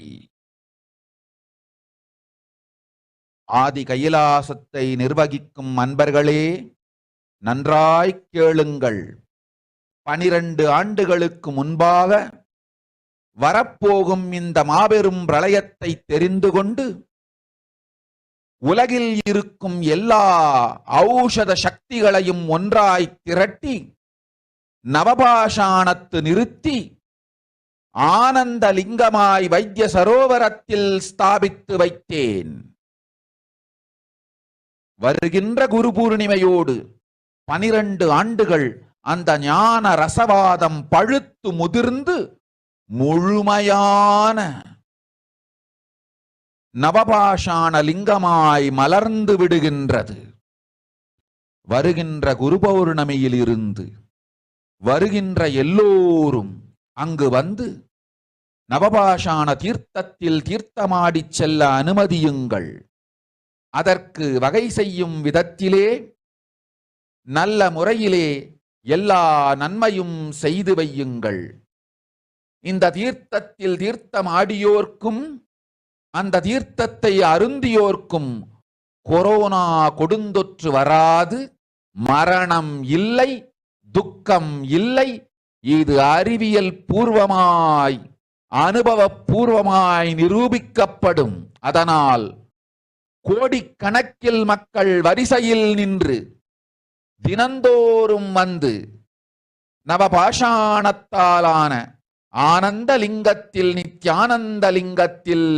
ஆதி கைலாசத்தை நிர்வகிக்கும் அன்பர்களே, நன்றாய் கேளுங்கள். 12 ஆண்டுகளுக்கு முன்பாக வரப்போகும் இந்த மாபெரும் பிரளயத்தை தெரிந்து கொண்டு உலகில் இருக்கும் எல்லா ஔஷத சக்திகளையும் ஒன்றாய் திரட்டி நவபாஷாணத்து நிறுத்தி ஆனந்த லிங்கமாய் வைத்திய சரோவரத்தில் ஸ்தாபித்து வைத்தேன். வருகின்ற குரு பூர்ணிமையோடு 12 ஆண்டுகள் அந்த ஞான ரசவாதம் பழுத்து முதிர்ந்து முழுமையான நவபாஷாண லிங்கமாய் மலர்ந்து விடுகின்றது. வருகின்ற குரு பௌர்ணமியில் இருந்து வருகின்ற எல்லோரும் அங்கு வந்து நவபாஷாண தீர்த்தத்தில் தீர்த்தமாடிச் செல்ல அனுமதியுங்கள். அதற்கு வகை செய்யும் விதத்திலே நல்ல முறையிலே எல்லா நன்மையும் செய்து வையுங்கள். இந்த தீர்த்தத்தில் தீர்த்தமாடியோர்க்கும் அந்த தீர்த்தத்தை அருந்தியோர்க்கும் கொரோனா கொடுந்தொற்று வராது, மரணம் இல்லை, துக்கம் இல்லை. இது அறிவியல் பூர்வமாய் அனுபவ பூர்வமாய் நிரூபிக்கப்படும். அதனால் கோடிக்கணக்கில் மக்கள் வரிசையில் நின்று தினந்தோறும் வந்து நவபாஷாணத்தாலான ஆனந்த லிங்கத்தில் நித்யானந்த லிங்கத்தில்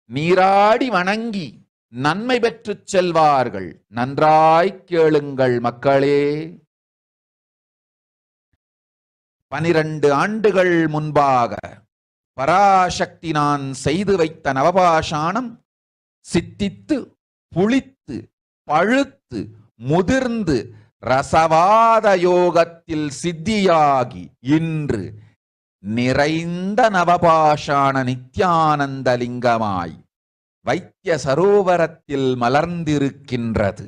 நீராடி வணங்கி நன்மை பெற்றுச் செல்வார்கள். நன்றாய் கேளுங்கள் மக்களே. 12 ஆண்டுகள் முன்பாக பராசக்தி நான் செய்து வைத்த நவபாஷாணம் சித்தித்து புளித்து பழுத்து முதிர்ந்து ரசவாத யோகத்தில் சித்தியாகி இன்று நிறைந்த நவபாஷாண நித்யானந்த லிங்கமாய் வைத்திய சரோவரத்தில் மலர்ந்திருக்கின்றது.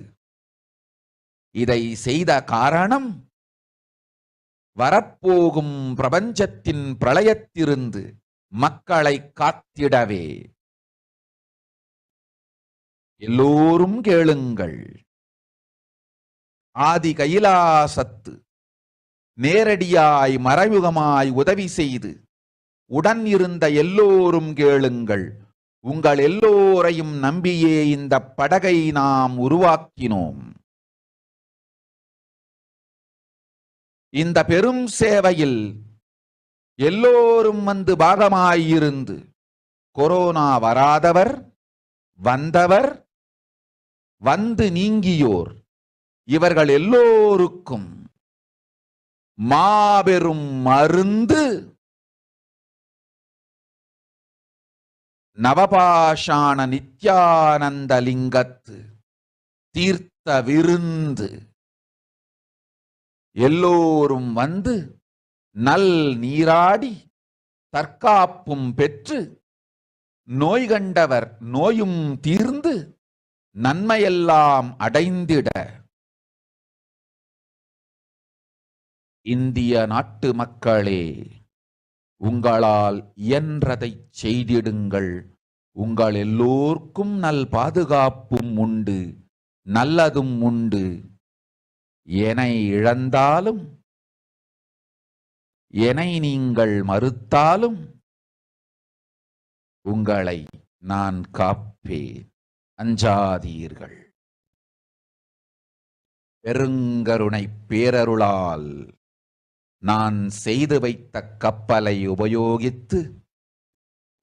இதை செய்த காரணம் வரப்போகும் பிரபஞ்சத்தின் பிரளயத்திலிருந்து மக்களை காத்திடவே. எல்லோரும் கேளுங்கள். ஆதி கைலாசத்து நேரடியாய் மறைமுகமாய் உதவி செய்து உடன் இருந்த எல்லோரும் கேளுங்கள். உங்கள் எல்லோரையும் நம்பியே இந்த படகை நாம் உருவாக்கினோம். இந்த பெரும் சேவையில் எல்லோரும் வந்து பாகமாயிருந்து கொரோனா வராதவர், வந்தவர், வந்து நீங்கியோர் இவர்கள் எல்லோருக்கும் மாபெரும் மருந்து நவபாஷாண நித்யானந்த லிங்கத்து தீர்த்த விருந்து. எல்லோரும் வந்து நல் நீராடி தற்காப்பும் பெற்று நோய் கண்டவர் நோயும் தீர்ந்து நன்மையெல்லாம் அடைந்திட இந்திய நாட்டு மக்களே, உங்களால் இயன்றதை செய்திடுங்கள். உங்கள் எல்லோர்க்கும் நல் பாதுகாப்பும் உண்டு, நல்லதும் உண்டு. என்னை இழந்தாலும் என்னை நீங்கள் மறுத்தாலும் உங்களை நான் காப்பேன். அஞ்சாதீர்கள். பெருங்கருணை பேரருளால் நான் செய்து வைத்த கப்பலை உபயோகித்து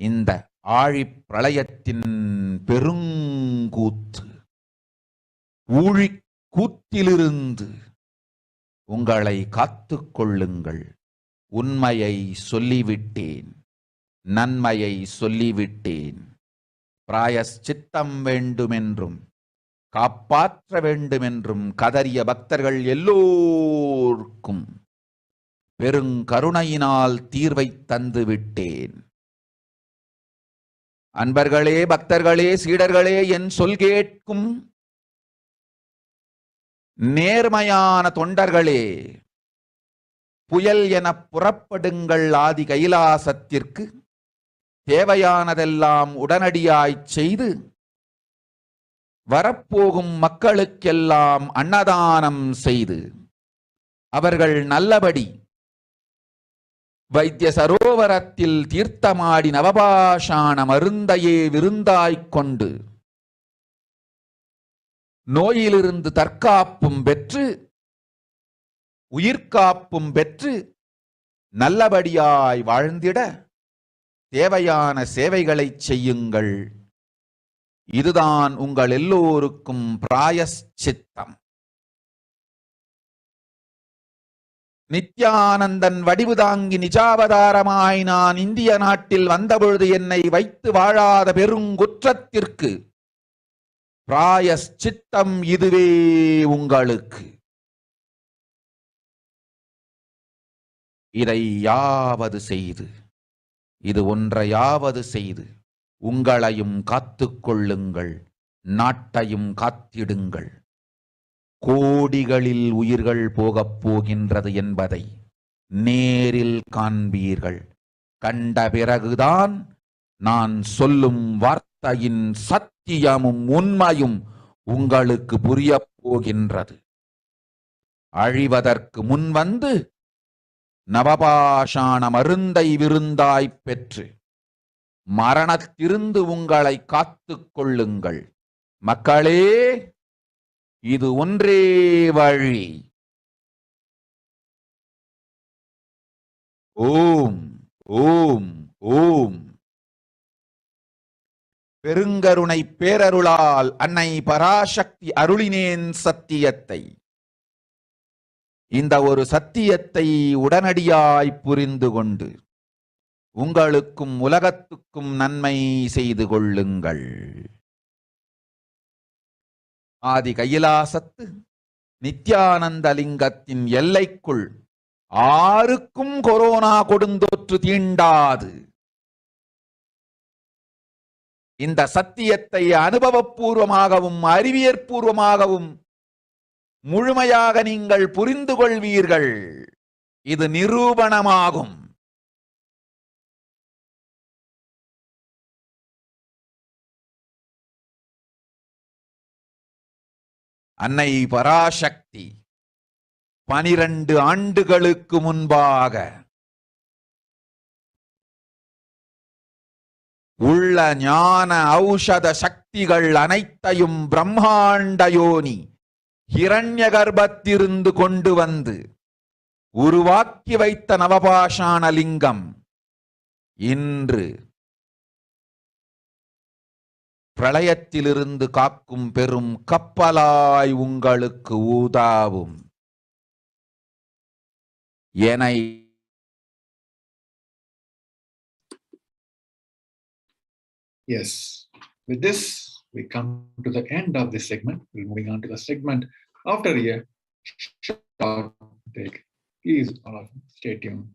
இந்த ஆழிப் பிரளயத்தின் பெருங்கூத்து ஊழிக் கூத்திலிருந்து உங்களை காத்துக் கொள்ளுங்கள். உண்மையை சொல்லிவிட்டேன், நன்மையை சொல்லிவிட்டேன். பிராயச்சித்தம் வேண்டுமென்றும் காப்பாற்ற வேண்டுமென்றும் கதறிய பக்தர்கள் எல்லோருக்கும் பெருங்கருணையினால் தீர்வை தந்து விட்டேன். அன்பர்களே, பக்தர்களே, சீடர்களே, என் சொல் கேட்கும் நேர்மையான தொண்டர்களே, புயல் என புறப்படுங்கள். ஆதி கைலாசத்திற்கு தேவையானதெல்லாம் உடனடியாய் செய்து வரப்போகும் மக்களுக்கெல்லாம் அன்னதானம் செய்து அவர்கள் நல்லபடி வைத்திய சரோவரத்தில் தீர்த்தமாடி நவபாஷாண மருந்தையே விருந்தாய்க் கொண்டு நோயிலிருந்து தற்காப்பும் பெற்று உயிர்காப்பும் பெற்று நல்லபடியாய் வாழ்ந்திட தேவையான சேவைகளை செய்யுங்கள். இதுதான் உங்கள் எல்லோருக்கும் பிராயஷ்சித்தம். நித்யானந்தன் வடிவு தாங்கி நிஜாவதாரமாய் நான் இந்திய நாட்டில் வந்தபொழுது என்னை வைத்து வாழாத பெருங்குற்றத்திற்கு பிராயஷ்சித்தம் இதுவே உங்களுக்கு. இதை யாவது செய்து, இது ஒன்றையாவது செய்து உங்களையும் காத்துக்கொள்ளுங்கள், நாட்டையும் காத்திடுங்கள். கோடிகளில் உயிர்கள் போகப் போகின்றது என்பதை நேரில் காண்பீர்கள். கண்ட பிறகுதான் நான் சொல்லும் வார்த்தையின் சத்தியமும் உண்மையும் உங்களுக்கு புரியப் போகின்றது. அழிவதற்கு முன் வந்து நவபாஷாண மருந்தை விருந்தாய்ப் பெற்று மரணத்திலிருந்து உங்களை காத்துக் கொள்ளுங்கள். மக்களே, இது ஒன்றே வழி. ஓம் ஓம் ஓம். பெருங்கருணை பேரருளால் அன்னை பராசக்தி அருளினேன் சத்தியத்தை. இந்த ஒரு சத்தியத்தை உடனடியாய் புரிந்து கொண்டு உங்களுக்கும் உலகத்துக்கும் நன்மை செய்து கொள்ளுங்கள். ஆதி கைலாசத்து நித்யானந்த லிங்கத்தின் எல்லைக்குள் ஆருக்கும் கொரோனா கொடுந்தொற்று தீண்டாது. இந்த சத்தியத்தை அனுபவபூர்வமாகவும் அறிவியற்பூர்வமாகவும் முழுமையாக நீங்கள் புரிந்து கொள்வீர்கள். இது நிரூபணமாகும். அன்னை பராசக்தி 12 ஆண்டுகளுக்கு முன்பாக உள்ள ஞான ஔஷத சக்திகள் அனைத்தையும் பிரம்மாண்ட யோனி ஹிரண்ய கர்ப்பத்திலிருந்து கொண்டு வந்து உருவாக்கி வைத்த நவபாஷாண லிங்கம் இன்று பிரளயத்திலிருந்து காக்கும் பெரும் கப்பலாய் உங்களுக்கு ஊதாவும். எனை Yes, with this we come to the end of this segment. We're moving on to the segment after a short break. Please all of you stay tuned.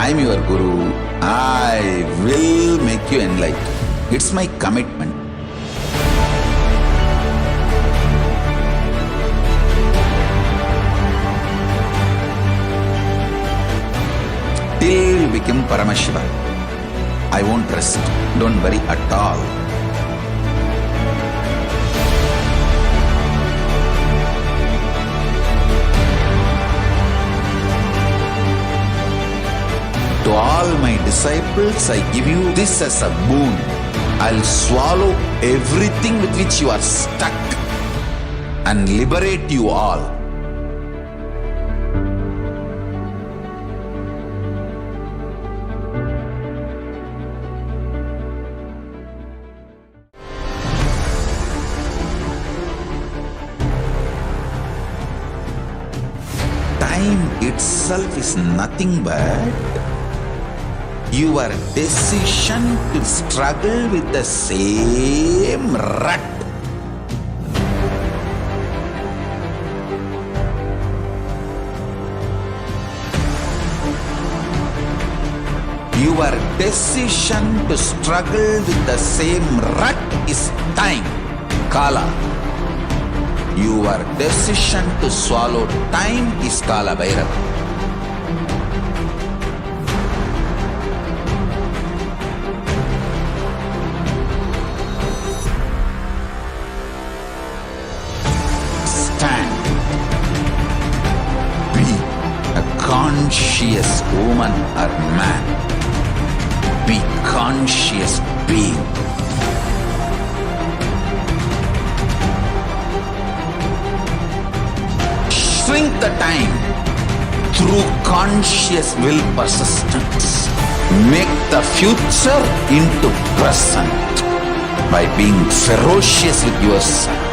I'm your Guru. I will make you enlightened. It's my commitment. Till you become Paramashiva, I won't rest. Don't worry at all. To all my disciples, I give you this as a boon. I'll swallow everything with which you are stuck and liberate you all. Time itself is nothing but your decision to struggle with the same rut. Your decision to struggle with the same rut is time, Kala. Your decision to swallow time is Kala Bhairava. Stand. Be a conscious woman or man. Be conscious being. Shrink the time through conscious will persistence. Make the future into present by being ferocious with yourself.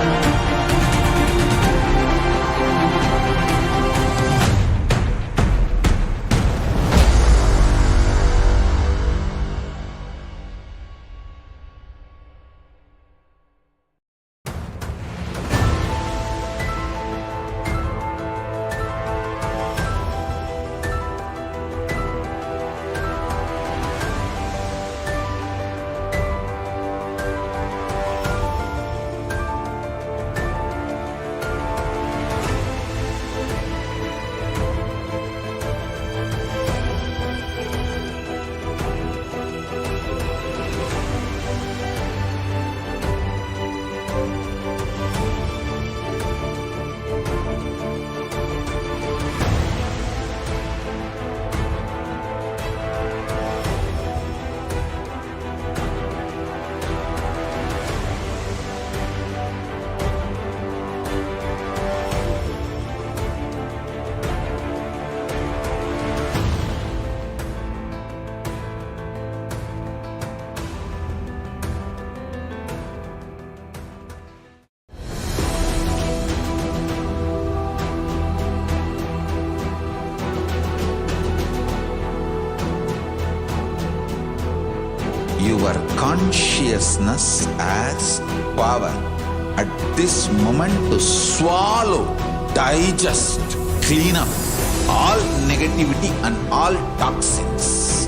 Your consciousness has power at this moment to swallow, digest, clean up all negativity and all toxins.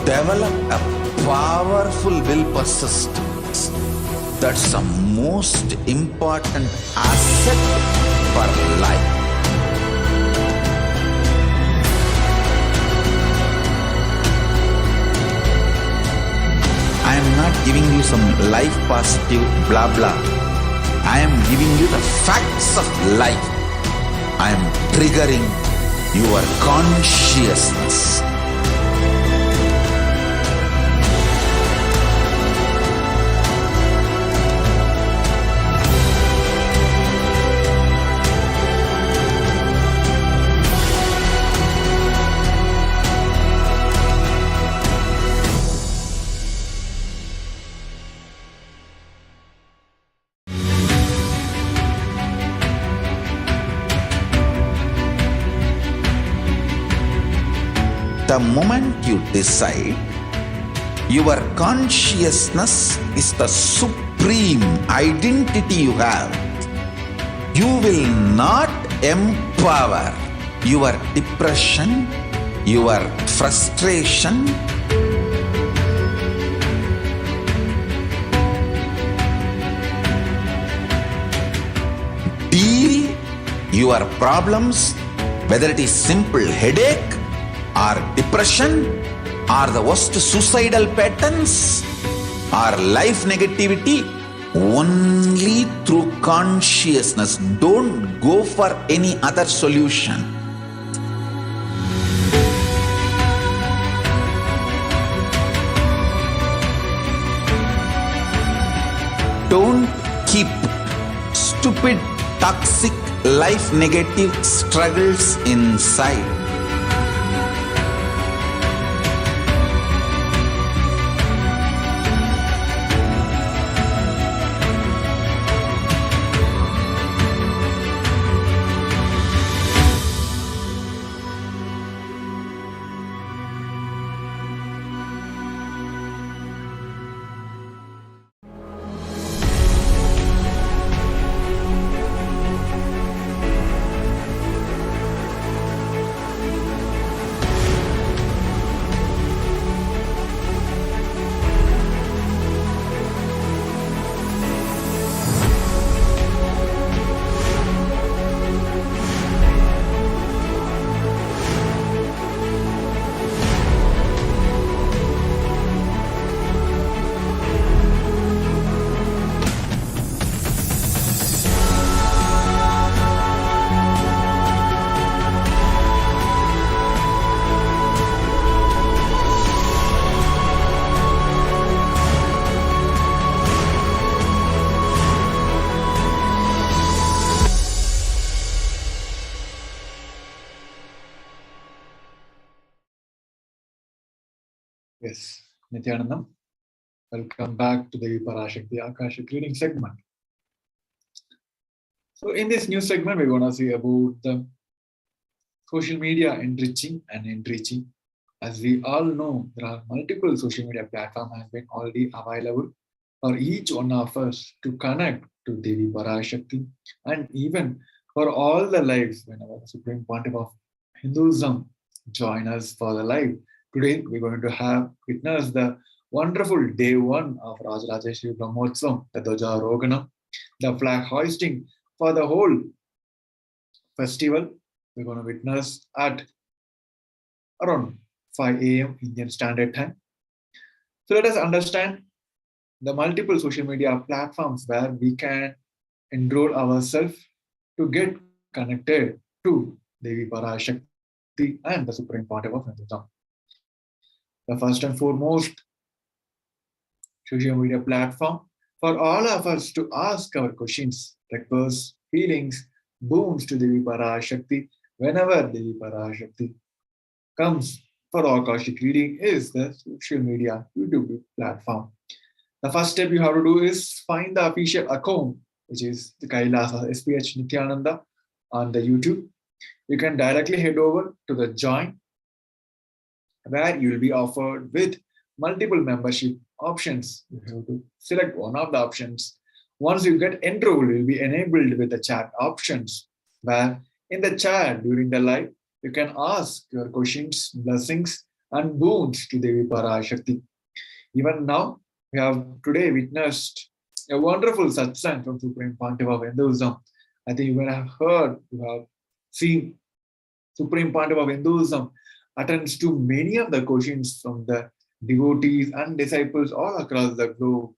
Develop a powerful will persistence. That's the most important asset for life. I am not giving you some life positive blah blah. I am giving you the facts of life. I am triggering your consciousness. The moment you decide, Your consciousness is the supreme identity you have. You will not empower your depression, your frustration, deal your problems, whether it is simple headache or depression or the worst suicidal patterns or life negativity, only through consciousness. Don't go for any other solution. Don't keep stupid, toxic, life negative struggles inside. Yes, Nithyanandam, welcome back to the Parashakti Akashic reading segment. So in this new segment, we're going to see about the social media enriching and enriching. As we all know, there are multiple social media platforms have been already available for each one of us to connect to Devi Parashakti, and even for all the lives whenever the Supreme Pontiff of Hinduism join us for the live. Today, we're going to have witnessed the wonderful day one of Rajarajeshri Brahmotsavam, the Dwaja Roganam, the flag hoisting for the whole festival. We're going to witness at around 5 a.m. Indian Standard Time. So let us understand the multiple social media platforms where we can enroll ourselves to get connected to Devi Parashakti and the Supreme Pontiff of Hinduism. The first and foremost social media platform for all of us to ask our questions, requests, healings, boons to Devi Parashakti whenever Devi Parashakti comes for Akashic reading is the social media YouTube platform. The first step you have to do is find the official account, which is the KAILASA HDH Nithyananda on the YouTube. You can directly head over to the join, where you will be offered with multiple membership options. You have to select one of the options. Once you get enrolled, you'll be enabled with the chat options, where in the chat during the live, you can ask your questions, blessings, and boons to Devi Parashakti. Even now, we have today witnessed a wonderful satsang from Supreme Pontiff of Hinduism. I think you may have heard, you have seen Supreme Pontiff of Hinduism attends to many of the questions from the devotees and disciples all across the globe.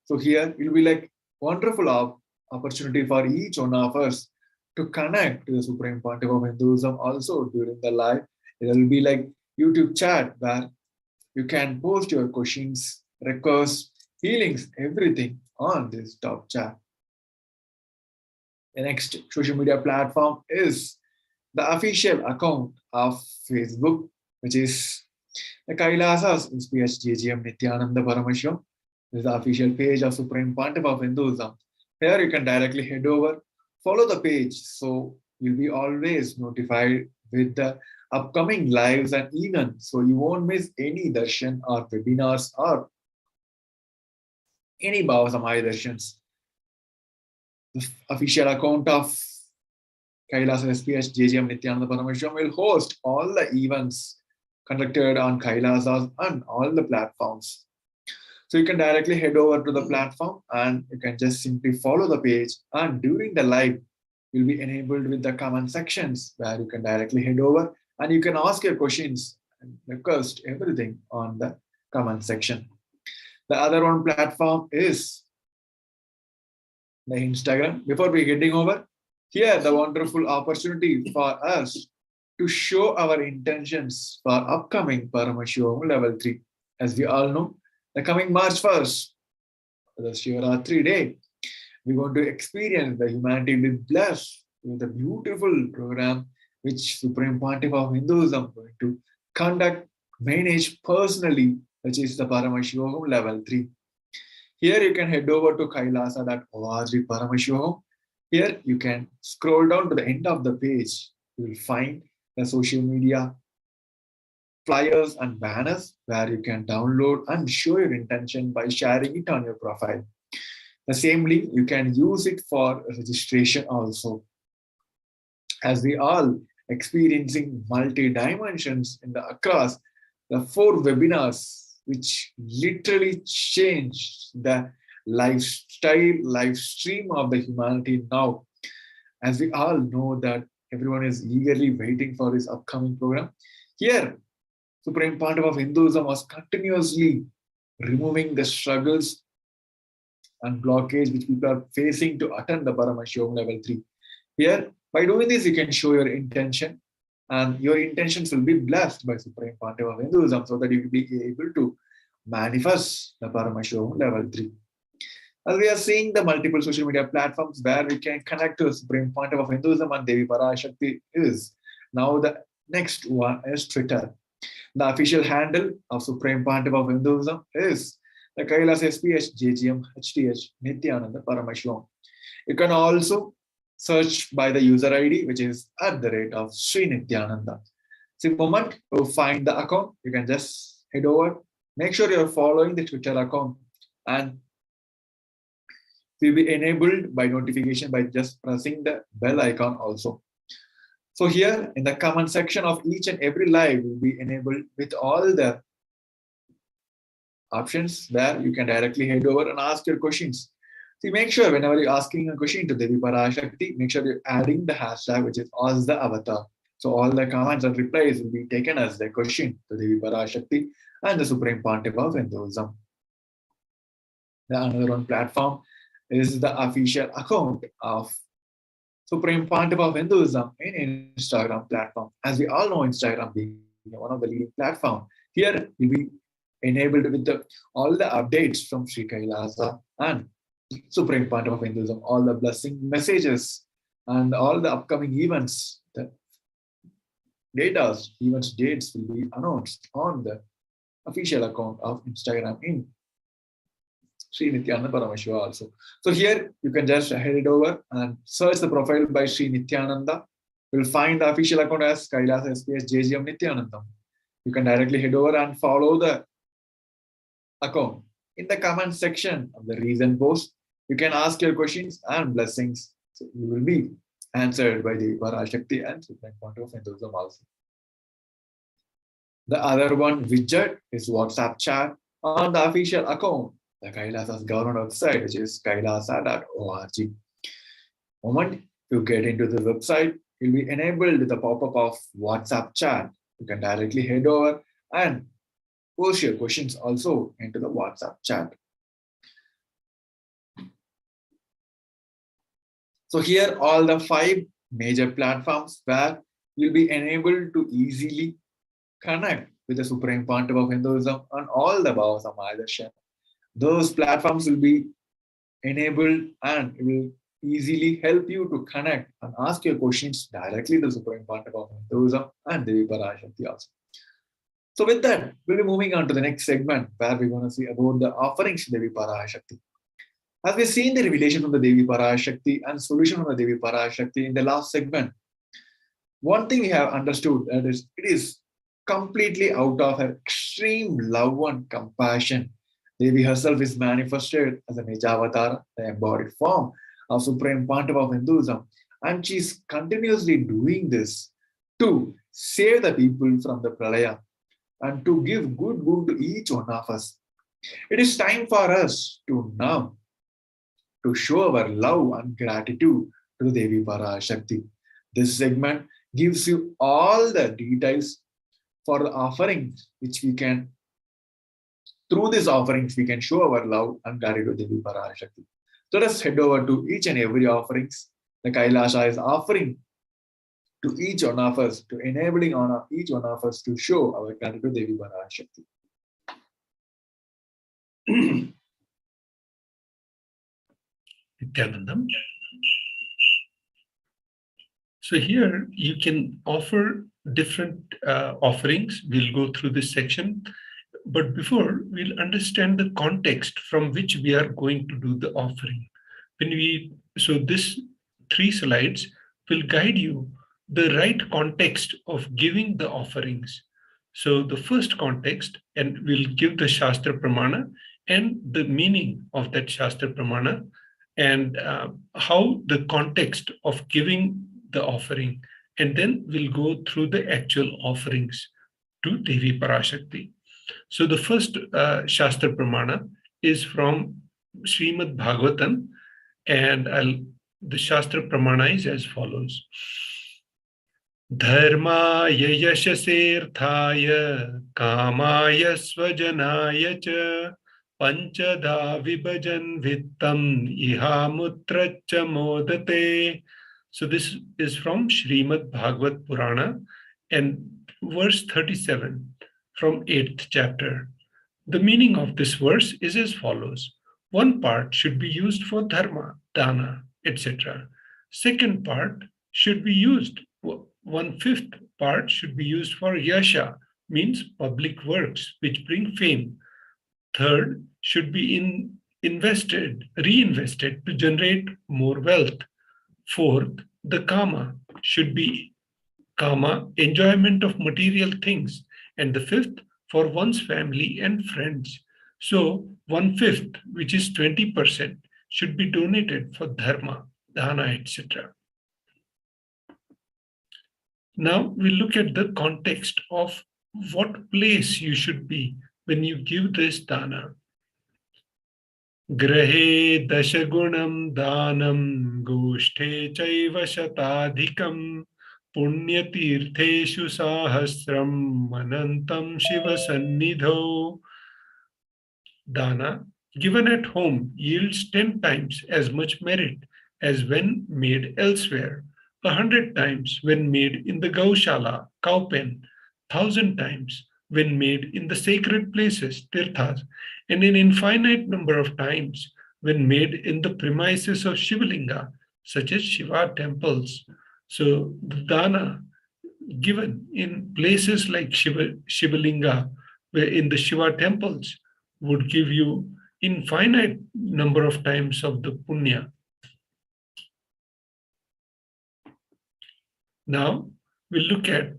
So here it will be like wonderful opportunity for each one of us to connect to the Supreme Pontiff of Hinduism also during the live. It will be like YouTube chat where you can post your questions, requests, healings, everything on this top chat. The next social media platform is the official account of Facebook, which is the KAILASA's HDH Nithyananda Paramashivam. This is the official page of Supreme Pontiff of Hinduism. Here you can directly head over, follow the page, so you'll be always notified with the upcoming lives and events. So you won't miss any darshan or webinars or any Bhava Samaya darshans. The official account of KAILASA HDH Nithyananda Paramashivam will host all the events conducted on KAILASAs and all the platforms. So you can directly head over to the platform and you can just simply follow the page, and during the live, you'll be enabled with the comment sections where you can directly head over and you can ask your questions and request everything on the comment section. The other one platform is the Instagram. Before we getting over, here the wonderful opportunity for us to show our intentions for upcoming Paramashivoham level 3. As we all know, the coming March 1st, the Shivaratri day, we're going to experience the humanity will be blessed with a beautiful program which Supreme Pontiff of Hinduism is going to conduct, manage personally, which is the Paramashivoham level 3. Here you can head over to kailasa.org Paramashivoham. Here you can scroll down to the end of the page. You will find the social media flyers and banners where you can download and show your intention by sharing it on your profile. The same link, you can use it for registration also. As we all experiencing multi-dimensions in the across the 4 webinars, which literally changed the lifestyle, live stream of the humanity now. As we all know that everyone is eagerly waiting for this upcoming program. Here, Supreme Pontiff of Hinduism was continuously removing the struggles and blockage which people are facing to attend the Paramashivoham level 3. Here, by doing this, you can show your intention, and your intentions will be blessed by Supreme Pontiff of Hinduism so that you will be able to manifest the Paramashivoham level 3. As we are seeing the multiple social media platforms where we can connect to the Supreme Pontiff of Hinduism and Devi Parashakti is. Now the next one is Twitter. The official handle of Supreme Pontiff of Hinduism is the KAILASA SPH HDH Nithyananda Paramashivam. You can also search by the user ID, which is @ Sri Nithyananda. So the moment you find the account, you can just head over. Make sure you're following the Twitter account, and will be enabled by notification by just pressing the bell icon also. So here in the comment section of each and every live will be enabled with all the options where you can directly head over and ask your questions. See, make sure whenever you're asking a question to Devi Parashakti, make sure you're adding the hashtag which is Ask the Avatar. So all the comments and replies will be taken as the question to Devi Parashakti and the Supreme Pontiff of Hinduism. The another one platform is the official account of Supreme Pontiff of Hinduism in Instagram platform. As we all know, Instagram being one of the leading platforms, here you'll be enabled with all the updates from Sri KAILASA and Supreme Pontiff of Hinduism, all the blessing messages and all the upcoming events. The events dates will be announced on the official account of Instagram in Sri Nithyananda Paramashivam also. So here you can just head over and search the profile by Sri Nithyananda. You'll find the official account as KAILASA SPH Nithyanandam. You can directly head over and follow the account. In the comment section of the recent post, you can ask your questions and blessings. So you will be answered by the Parashakti and Supreme Pontiff of Hinduism also. The other one widget is WhatsApp chat on the official account, the KAILASA's government website, which is kailasa.org. Moment you get into the website, you'll be enabled with the pop-up of WhatsApp chat. You can directly head over and post your questions also into the WhatsApp chat. So here all the 5 major platforms where you'll be enabled to easily connect with the Supreme Pontiff of Hinduism and all the Bhava Samaya. Those platforms will be enabled and it will easily help you to connect and ask your questions directly to the Supreme Pontiff of Hinduism and Devi Parashakti also. So with that, we'll be moving on to the next segment where we're going to see about the offerings to Devi Parashakti. As we've seen the revelation from the Devi Parashakti and solution from the Devi Parashakti in the last segment, One thing we have understood that is it is completely out of her extreme love and compassion. Devi herself is manifested as a Nijavatar, the embodied form of Supreme Pantava of Hinduism, and she is continuously doing this to save the people from the Pralaya and to give good to each one of us. It is time for us to now to show our love and gratitude to Devi Parashakti. This segment gives you all the details for the offerings which we can, through these offerings, we can show our love and gratitude to Devi Parashakti. So let's head over to each and every offerings. The KAILASA is offering to each one of us, to enabling on each one of us to show our gratitude to Devi Parashakti. Nithyanandam. So here you can offer different offerings. We'll go through this section. But before, we'll understand the context from which we are going to do the offering. So this 3 slides will guide you the right context of giving the offerings. So the first context, and we'll give the Shastra Pramana and the meaning of that Shastra Pramana, and how the context of giving the offering, and then we'll go through the actual offerings to Devi Parashakti. So the first Shastra Pramana is from Srimad Bhagavatam, and the Shastra Pramana is as follows. Dharmaya yashasirthaya kamaya svajanaya cha panchada vibhajan vittam ihamutracha modate. So this is from Srimad Bhagavat Purana and verse 37 from 8th chapter. The meaning of this verse is as follows. One part should be used for dharma, dana, etc. Second part should be used, 1/5 part should be used for yasha, means public works which bring fame. Third should be reinvested to generate more wealth. Fourth, the kama should be enjoyment of material things. And the 5th, for one's family and friends. So 1/5, which is 20%, should be donated for dharma, dana, etc. Now we look at the context of what place you should be when you give this dana. Grahe dashagunam danam goshthe chaiva shatadhikam punyatirtheshu sahasram manantam shiva sannidho. Dana given at home yields 10 times as much merit as when made elsewhere, 100 times when made in the Gaushala, cow pen, 1,000 times when made in the sacred places, tirthas, and an infinite number of times when made in the premises of Shivalinga, such as Shiva temples. So the dana given in places like Shivalinga, where in the Shiva temples, would give you infinite number of times of the punya. Now we'll look at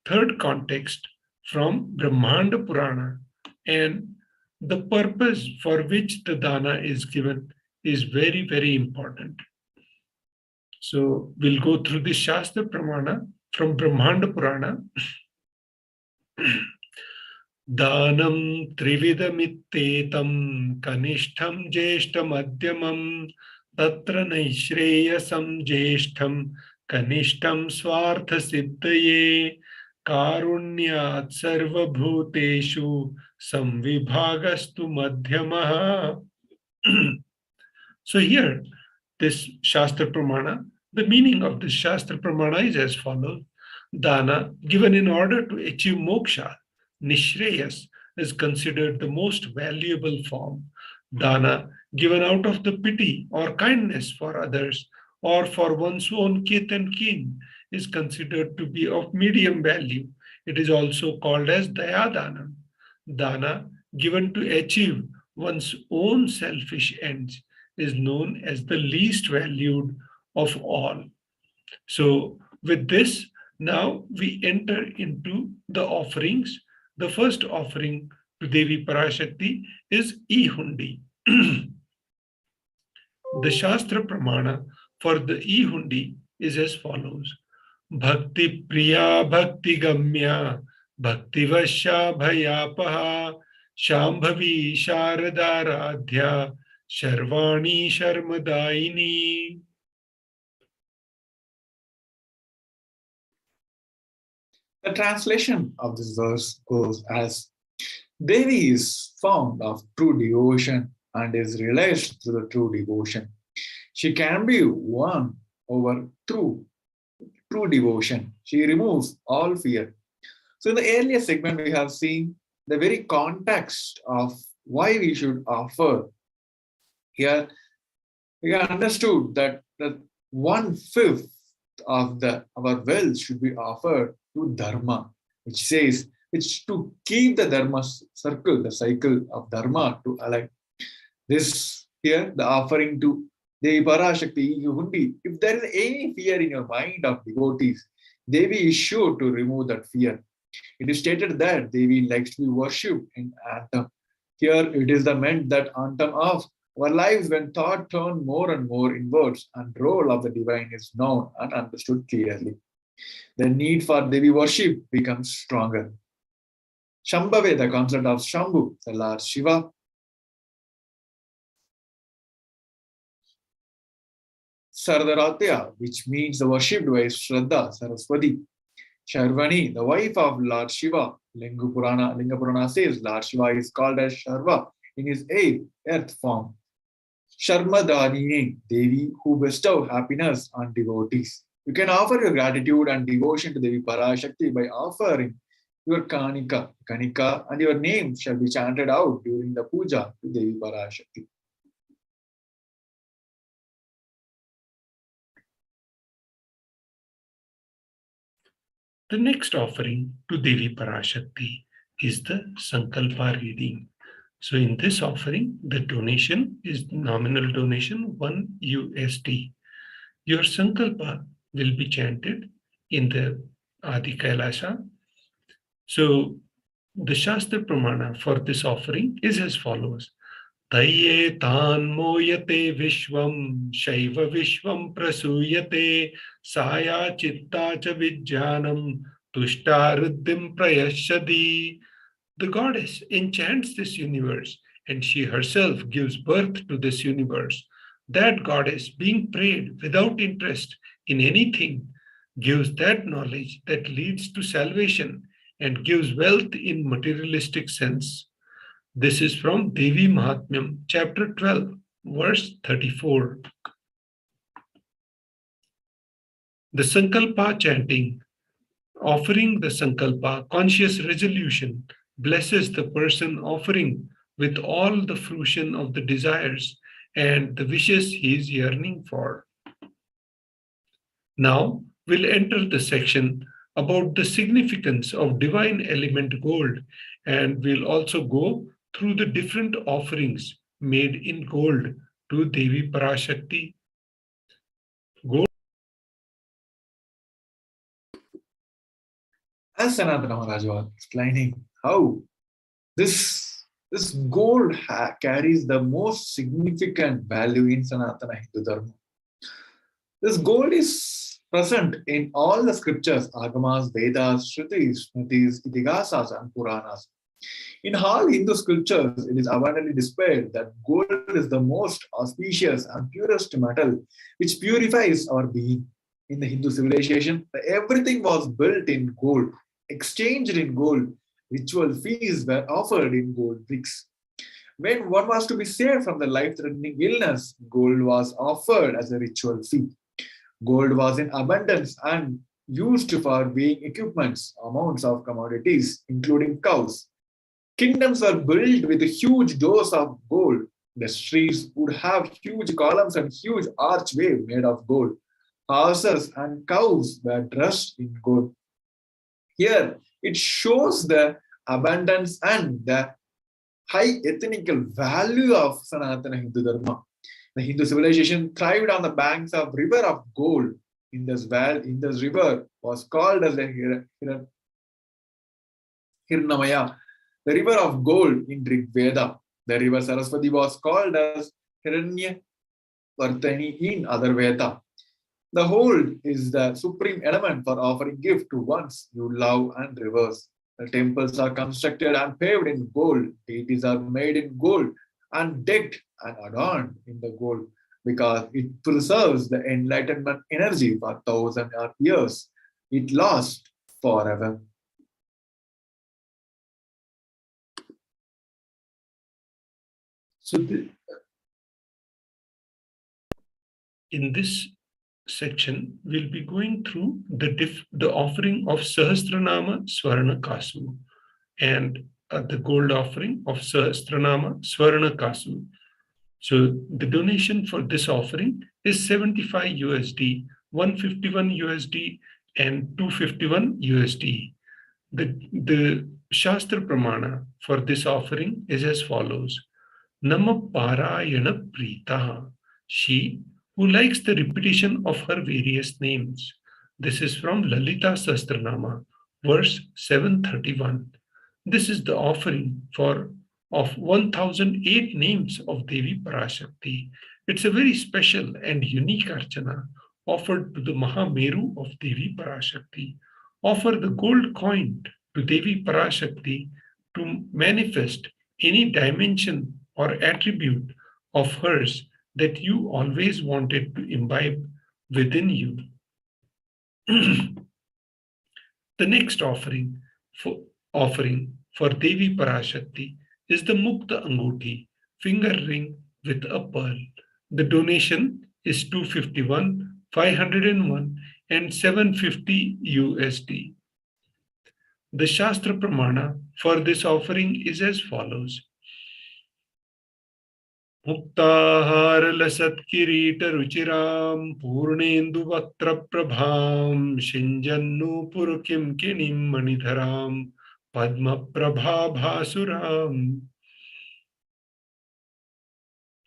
third context from Brahmanda Purana, and the purpose for which the dana is given is very, very important. So we'll go through the Shastra Pramana from Brahmanda Purana. Danam trividamitetam kanishtham jeshtam madhyamam tatra naishreyasam jeshtam kanishtham swartha siddhaye karunyat sarva bhuteshu samvibhagastu madhyamaha. So here, this Shastra Pramana, the meaning of this Shastra Pramana is as follows. Dana given in order to achieve moksha, Nishreyas, is considered the most valuable form. Dana given out of the pity or kindness for others or for one's own kith and kin is considered to be of medium value. It is also called as Dayadana. Dana given to achieve one's own selfish ends is known as the least valued of all. So with this, Now we enter into the offerings. The first offering to Devi Parashakti is E-Hundi. The Shastra Pramana for the E-Hundi is as follows. Bhakti Priya Bhakti Gamya Bhakti Vasya Bhayapaha Shambhavi Sharadaradhya Sharvani Sharmadaini. The translation of this verse goes as Devi is fond of true devotion and is realized through the true devotion. She can be won over through true devotion. She removes all fear. So in the earlier segment, we have seen the very context of why we should offer. Here, we have understood that 1/5 of our wealth should be offered to Dharma, which to keep the Dharma circle, the cycle of Dharma to align. This here, the offering to Devi Parashakti Hundi. If there is any fear in your mind of devotees, Devi is sure to remove that fear. It is stated that Devi likes to be worshipped in anthem. Here it is the meant that anthem of our lives when thought turn more and more inwards and role of the divine is known and understood clearly. The need for Devi worship becomes stronger. Shambhave, the concept of Shambhu, the Lord Shiva. Sardaratya, which means the worshipped by Shraddha, Saraswati. Sharvani, the wife of Lord Shiva. Linga Purana says Lord Shiva is called as Sharva in his earth form. Sharmadani, Devi who bestow happiness on devotees. You can offer your gratitude and devotion to Devi Parashakti by offering your Kanika, and your name shall be chanted out during the puja to Devi Parashakti. The next offering to Devi Parashakti is the Sankalpa reading. So in this offering, the donation is nominal donation 1 USD. Your Sankalpa will be chanted in the Adi KAILASA. So the Shastra Pramana for this offering is as follows. Tayye tan moyate vishvam shaiva vishvam prasuyate saya chitta cha vijjanam tushta riddhim prayashadi. The goddess enchants this universe and she herself gives birth to this universe. That goddess, being prayed without interest in anything, gives that knowledge that leads to salvation and gives wealth in materialistic sense. This is from Devi Mahatmyam, chapter 12, verse 34. The Sankalpa chanting, offering the Sankalpa, conscious resolution, blesses the person offering with all the fruition of the desires and the wishes he is yearning for. Now we'll enter the section about the significance of divine element gold, and we'll also go through the different offerings made in gold to Devi Parashakti. Gold. As Sanatana Maharaj was explaining how this gold carries the most significant value in Sanatana Hindu Dharma. This gold is present in all the scriptures, Agamas, Vedas, Shrutis, Smritis, Itigasas, and Puranas. In all Hindu scriptures, it is abundantly displayed that gold is the most auspicious and purest metal which purifies our being. In the Hindu civilization, everything was built in gold, exchanged in gold. Ritual feasts were offered in gold bricks. When one was to be saved from the life-threatening illness, gold was offered as a ritual fee. Gold was in abundance and used for weighing equipments, amounts of commodities, including cows. Kingdoms were built with a huge dose of gold. The streets would have huge columns and huge archway made of gold. Horses and cows were dressed in gold. Here, it shows the abundance and the high ethnical value of Sanatana Hindu Dharma. The Hindu civilization thrived on the banks of river of gold. in this river was called as the Hirnamaya, the river of gold in Rig Veda. The river Saraswati was called as Hiranya Vardhani in other Veda. The whole is the supreme element for offering gift to ones you love and reverse. The temples are constructed and paved in gold. Deities are made in gold and decked and adorned in the gold because it preserves the enlightenment energy for thousands of years. It lasts forever. So in this section, we'll be going through the offering of Sahasranama Swarna Kasu and the gold offering of Sahasranama Swarna Kasu. So the donation for this offering is 75 USD, 151 USD, and 251 USD. The Shastra Pramana for this offering is as follows. Nama Parayana Prita, she who likes the repetition of her various names. This is from Lalita Sahasranama, verse 731. This is the offering of 1008 names of Devi Parashakti. It's a very special and unique archana offered to the Mahameru of Devi Parashakti. Offer the gold coin to Devi Parashakti to manifest any dimension or attribute of hers that you always wanted to imbibe within you. The next offering for Devi Parashakti is the Mukta Anguti, finger ring with a pearl. The donation is 251, 501, and 750 USD. The Shastra Pramana for this offering is as follows. Muktahar lasat kirita ruchiram purnendu vaktra prabham shinjannu purkim kinim manidharam padma prabha bhasuram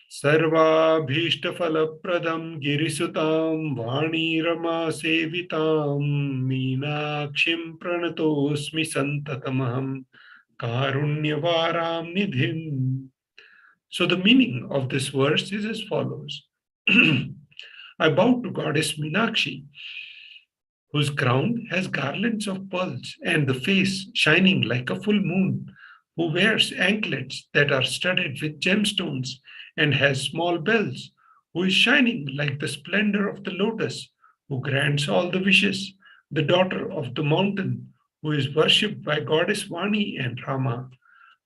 sarvabhishtafalapradam girisutam vani rama sevitam meenakshim pranatosmi santatamaham karunyavaram nidhim. So the meaning of this verse is as follows. I bow to Goddess Meenakshi, whose crown has garlands of pearls and the face shining like a full moon, who wears anklets that are studded with gemstones and has small bells, who is shining like the splendor of the lotus, who grants all the wishes, the daughter of the mountain, who is worshipped by Goddess Vani and Rama.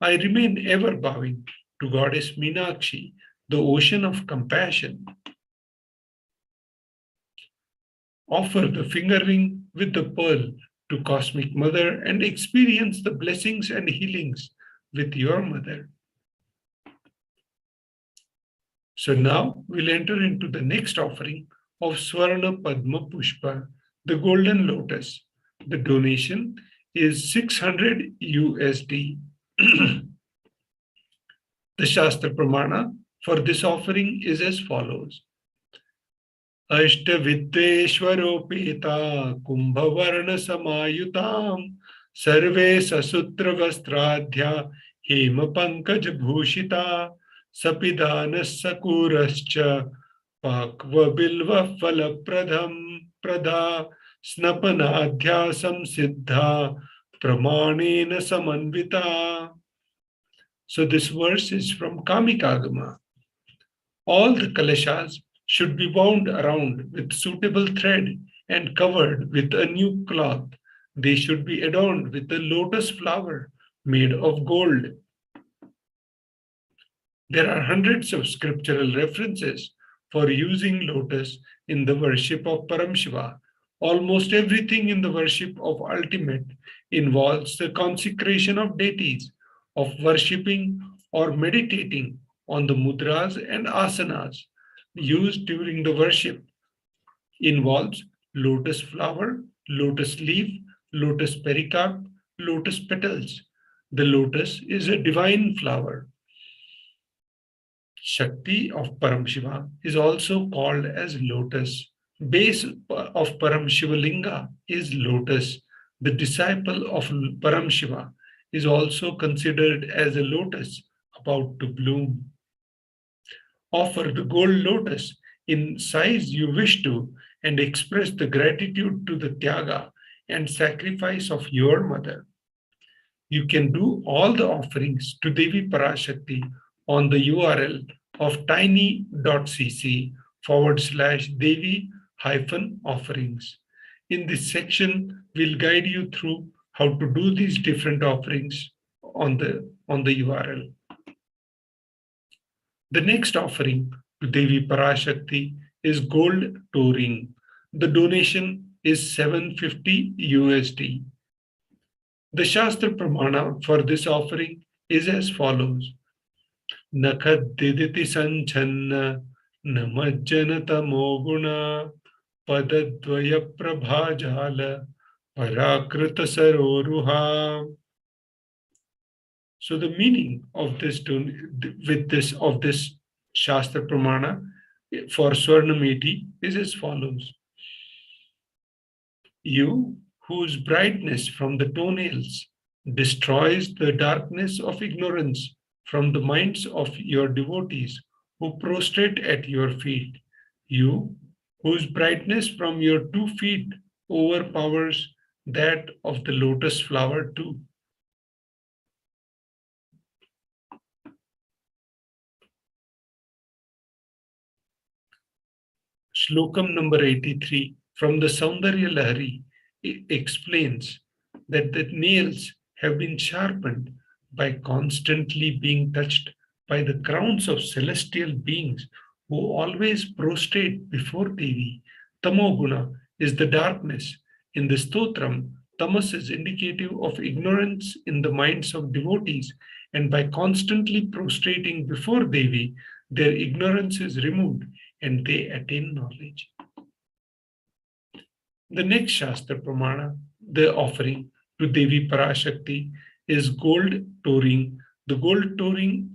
I remain ever bowing to Goddess Meenakshi, the ocean of compassion. Offer the finger ring with the pearl to Cosmic Mother and experience the blessings and healings with your mother. So now we'll enter into the next offering of Swarna Padma Pushpa, the golden lotus. The donation is 600 USD. The Shastra Pramana for this offering is as follows. Ashtaviddeshwaropeta kumbhavarna samayutam sarve sasutra vastradhya hema pankaj bhushita sapidanas sakurascha pakva bilva falapradham prada snapanadhya samsiddha pramanena samanvita. So this verse is from Kamikagama. All the kalashas should be wound around with suitable thread and covered with a new cloth. They should be adorned with a lotus flower made of gold. There are hundreds of scriptural references for using lotus in the worship of Paramashiva. Almost everything in the worship of Ultimate involves the consecration of deities, of worshipping or meditating on the mudras and asanas used during the worship. Involves lotus flower, lotus leaf, lotus pericarp, lotus petals. The lotus is a divine flower. Shakti of Paramashiva is also called as lotus. Base of Paramashivolinga is lotus. The disciple of Paramashiva is also considered as a lotus about to bloom. Offer the gold lotus in size you wish to and express the gratitude to the Tyaga and sacrifice of your mother. You can do all the offerings to Devi Parashakti on the URL of tiny.cc/Devi-offerings. In this section, we'll guide you through how to do these different offerings on the URL. The next offering to Devi Parashakti is gold touring. The donation is 750 USD. The Shastra Pramana for this offering is as follows. Nakhadiditi sanchanna namajjana moguna padadvaya prabhajala parakrita saroruha. So the meaning of this Shastra Pramana for Swarnameti is as follows. You whose brightness from the toenails destroys the darkness of ignorance from the minds of your devotees who prostrate at your feet. You whose brightness from your 2 feet overpowers that of the lotus flower too. Shlokam number 83 from the Saundarya Lahari explains that the nails have been sharpened by constantly being touched by the crowns of celestial beings who always prostrate before Devi. Tamoguna is the darkness. In the stotram, tamas is indicative of ignorance in the minds of devotees, and by constantly prostrating before Devi, their ignorance is removed and they attain knowledge. The next Shastra Pramana, the offering to Devi Parashakti, is gold touring. The gold touring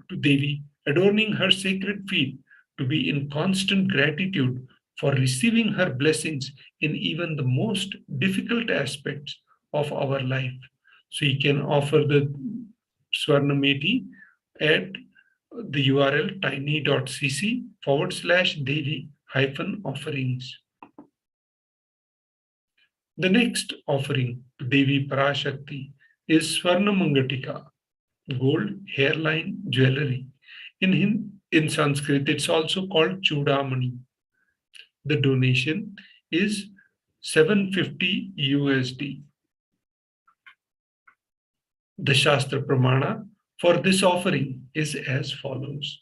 to Devi, adorning her sacred feet to be in constant gratitude for receiving her blessings in even the most difficult aspects of our life. So you can offer the Swarnameti at the URL tiny.cc/Devi-offerings. The next offering to Devi Parashakti is Swarna Mangatika, gold hairline jewelry. In Sanskrit, it's also called Chudamani. The donation is 750 USD. The Shastra Pramana for this offering is as follows.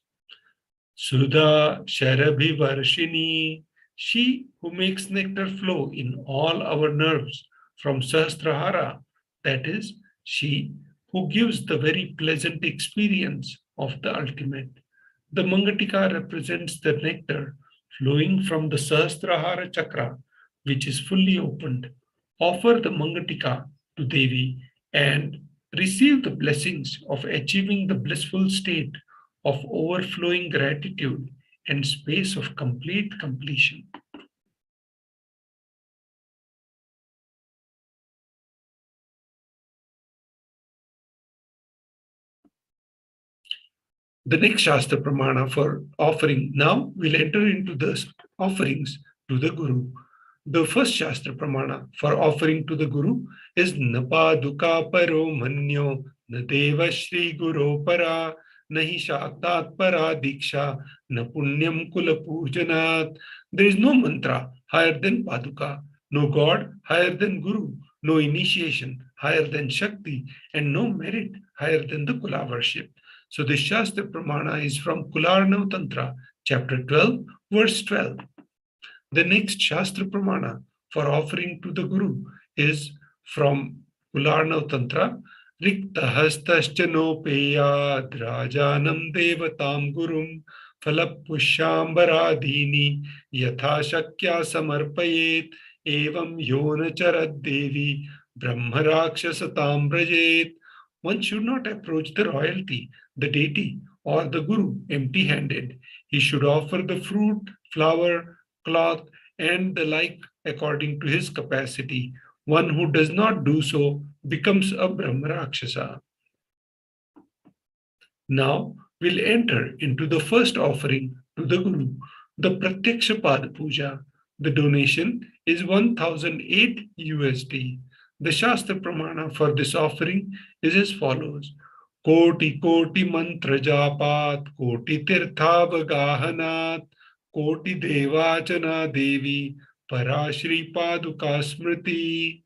Sudha Sharabhi Varshini, she who makes nectar flow in all our nerves from Sahasrahara, that is, she who gives the very pleasant experience of the ultimate. The Mangatika represents the nectar flowing from the Sahasrahara chakra, which is fully opened. Offer the Mangatika to Devi and receive the blessings of achieving the blissful state of overflowing gratitude and space of complete completion. The next Shastra Pramana for offering, now we'll enter into the offerings to the Guru. The first Shastra Pramana for offering to the Guru is Napaduka Paro Manyo Nadeva Shri Guru Para Nahi Shaktat Para Diksha Napunyam Kula Pujanat. There is no mantra higher than Paduka, no God higher than Guru, no initiation higher than Shakti, and no merit higher than the Kula worship. So the Shastra Pramana is from Kularnav Tantra, chapter 12, verse 12. The next Shastra Pramana for offering to the Guru is from Kularnav Tantra, Rikta Hastascha Peyad Rajanam Devatam Gurum Phalapushambharadini Yatha Shakya Samarpayet Evam Yona Charad Devi Brahmarakshasatam Brajet. One should not approach the royalty, the deity, or the Guru empty-handed. He should offer the fruit, flower, cloth, and the like according to his capacity. One who does not do so becomes a Brahma Rakshasa. Now we'll enter into the first offering to the Guru, the Pratyaksha Pada Puja. The donation is 1008 USD. The Shastra Pramana for this offering is as follows. Koti Koti Mantra Japat, Koti Tirthabagahanat, Koti Devachana Devi, Parashri Paduka Smriti.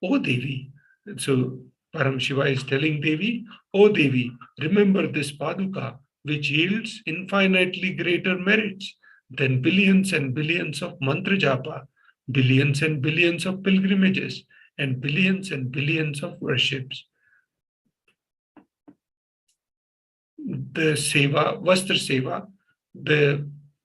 O Devi. So Paramashiva is telling Devi, O Devi, remember this Paduka, which yields infinitely greater merits than billions and billions of mantra japa, billions and billions of pilgrimages, and billions of worships. The Seva, Vastra Seva,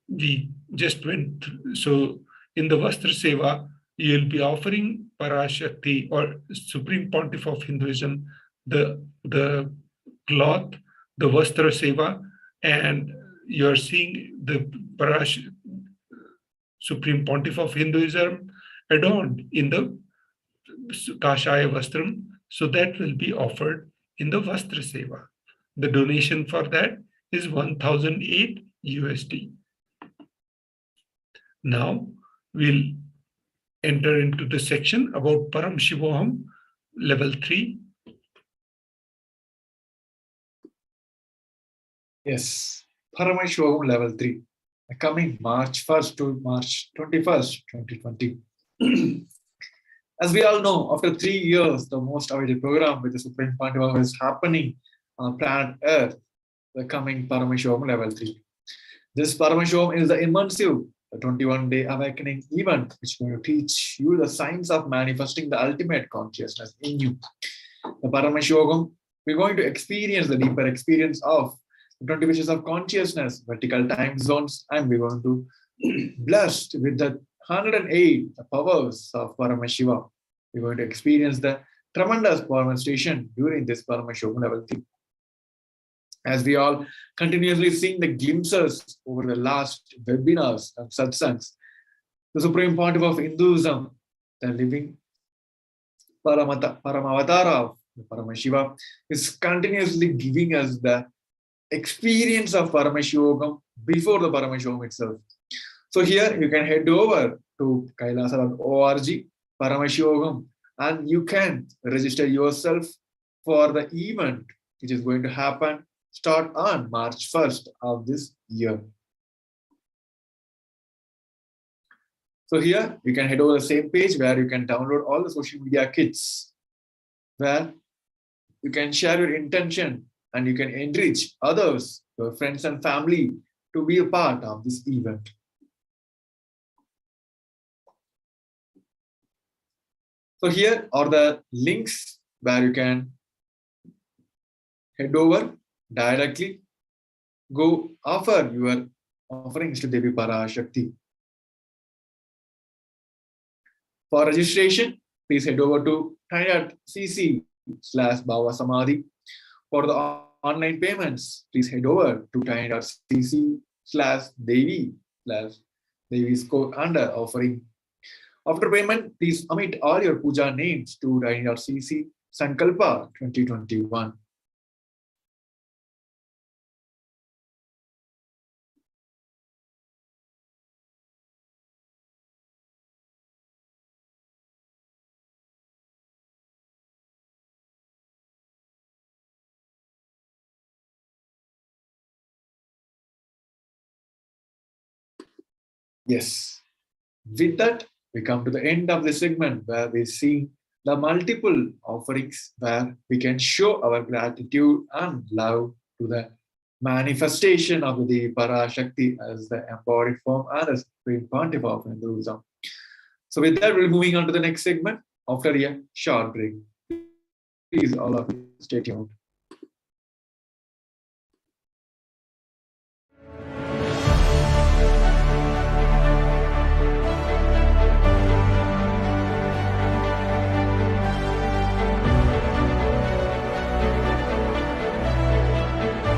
we just went through. So in the Vastra Seva, you'll be offering Parashakti or Supreme Pontiff of Hinduism, the cloth, the Vastra Seva, and you're seeing the Supreme Pontiff of Hinduism adorned in the Kashaya Vastram. So that will be offered in the Vastra Seva. The donation for that is 1008 USD. Now we'll enter into the section about Paramashivoham, level 3. Yes, Paramashivoham level 3, coming March 1st to March 21st, 2020. As we all know, after 3 years, the most awaited program with the Supreme Pontiff is happening on planet Earth, the coming Paramashivoham level 3. This Paramashivoham is the immersive 21-day awakening event, which is going to teach you the science of manifesting the ultimate consciousness in you. The Paramashivoham, we're going to experience the deeper experience of the 20 wishes of consciousness, vertical time zones, and we're going to be blessed with the 108 powers of Paramashiva. We're going to experience the tremendous power manifestation during this Paramashivoham level 3. As we all continuously seeing the glimpses over the last webinars and satsangs, the Supreme Pontiff of Hinduism, the living Paramavatara of Paramashiva, is continuously giving us the experience of Paramashivoham before the Paramashivoham itself. So here you can head over to KAILASA.org, Paramashivoham, and you can register yourself for the event which is going to happen start on March 1st of this year. So here you can head over the same page where you can download all the social media kits, where you can share your intention and you can enrich others, your friends and family, to be a part of this event. So here are the links where you can head over directly, go offer your offerings to Devi Parashakti. For registration, please head over to tiny.cc/Bhava-Samadhi. For the online payments, please head over to tiny.cc/Devi/Devi's offering. After payment, please omit all your puja names to tiny.cc Sankalpa 2021. Yes, with that, we come to the end of the segment where we see the multiple offerings where we can show our gratitude and love to the manifestation of the Devi Parashakti as the embodied form and the Supreme Pontiff of Hinduism. So with that, we're moving on to the next segment after a short break. Please, all of you, stay tuned.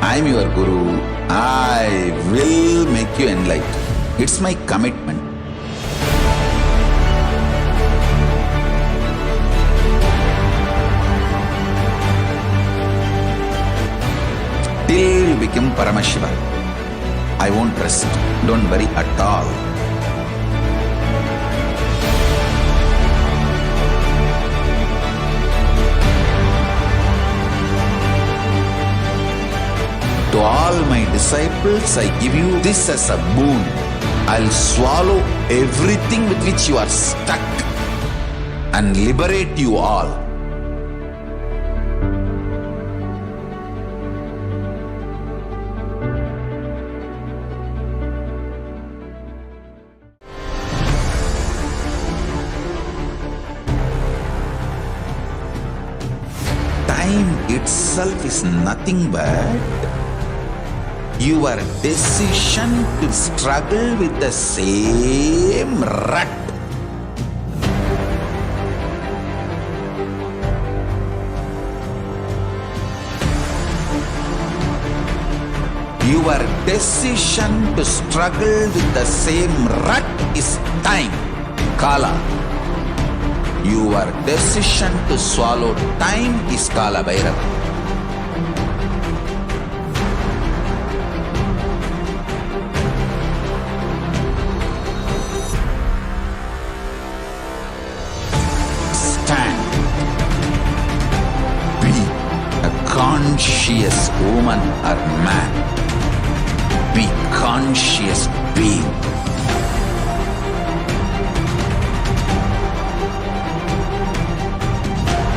I'm your Guru. I will make you enlightened. It's my commitment. till you become Paramashiva. I won't rest. Don't worry at all. To all my disciples, I give you this as a boon. I'll swallow everything with which you are stuck and liberate you all. Time itself is nothing but your decision to struggle with the same rut. Your decision to struggle with the same rut is time, Kala. Your decision to swallow time is Kala Bhairava. Conscious woman or man. Be conscious being.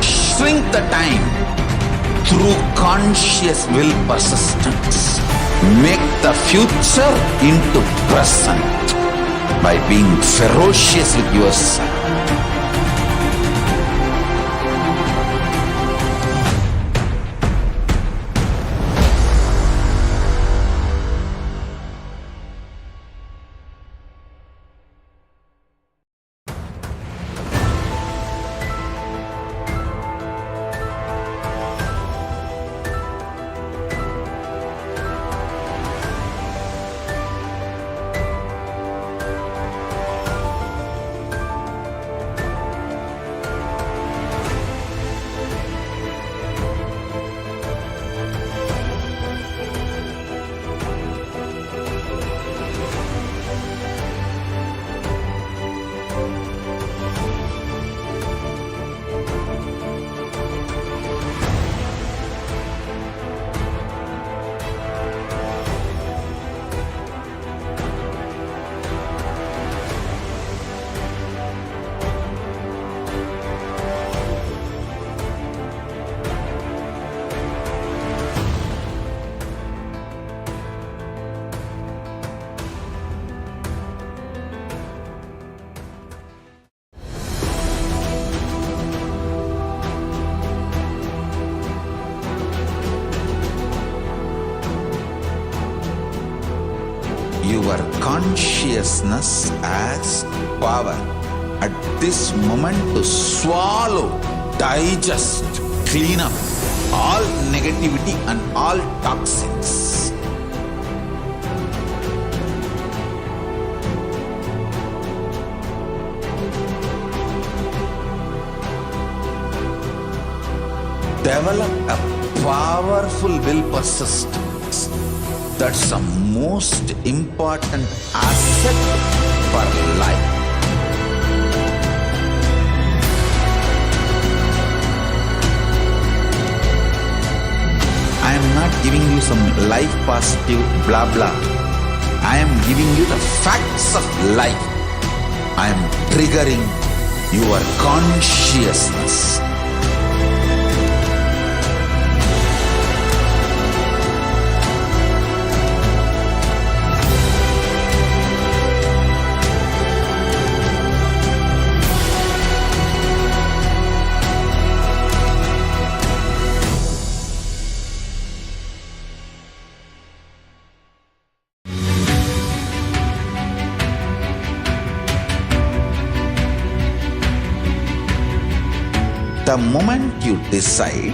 Shrink the time through conscious will persistence. Make the future into present by being ferocious with yourself. Your consciousness as power at this moment to swallow, digest, clean up all negativity and all toxins. Develop a powerful will persistence. That's the most important asset for life. I am not giving you some life positive blah blah. I am giving you the facts of life. I am triggering your consciousness. The moment you decide,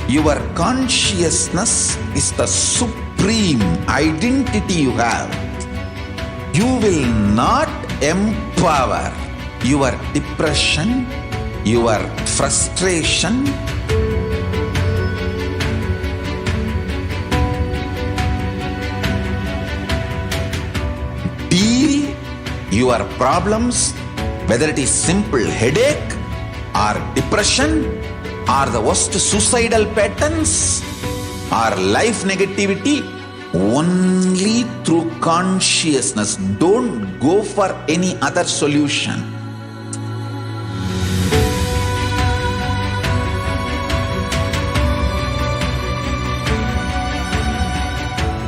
your consciousness is the supreme identity you have. You will not empower your depression, your frustration, your problems, whether it is simple headache or depression or the worst suicidal patterns or life negativity, only through consciousness. Don't go for any other solution.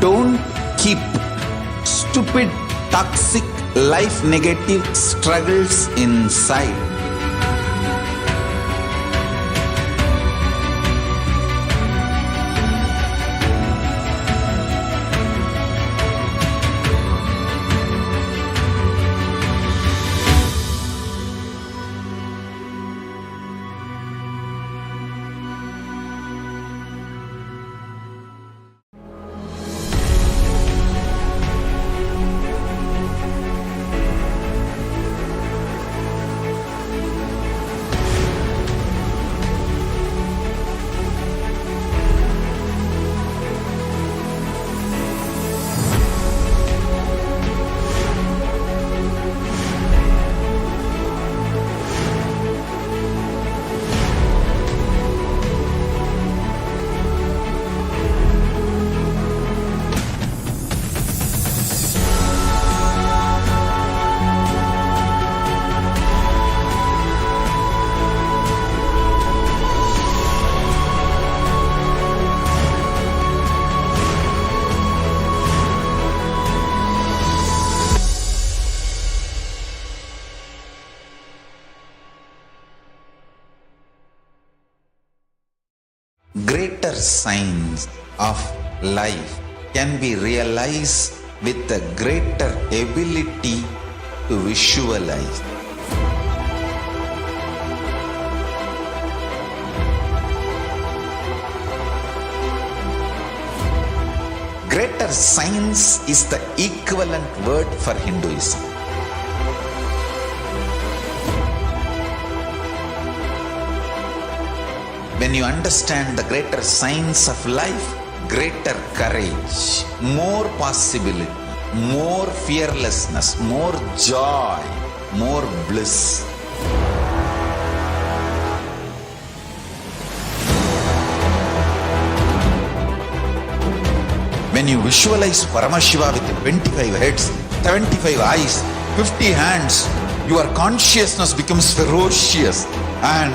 Don't keep stupid, toxic, life negative struggles inside. Greater signs of life can be realized with a greater ability to visualize. Greater science is the equivalent word for Hinduism. When you understand the greater science of life, greater courage, more possibility, more fearlessness, more joy, more bliss. When you visualize Paramashiva with 25 heads, 75 eyes, 50 hands, your consciousness becomes ferocious, and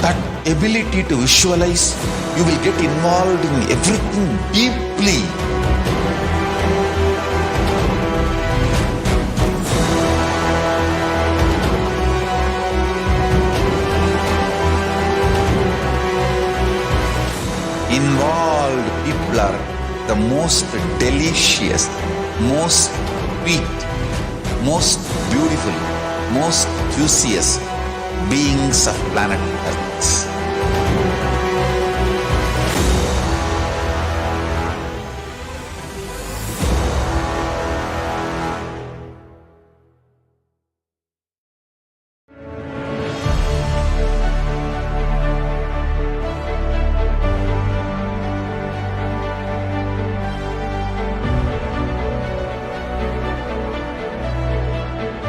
that ability to visualize, you will get involved in everything deeply. Involved people are the most delicious, most sweet, most beautiful, most juiciest beings of planet Earth.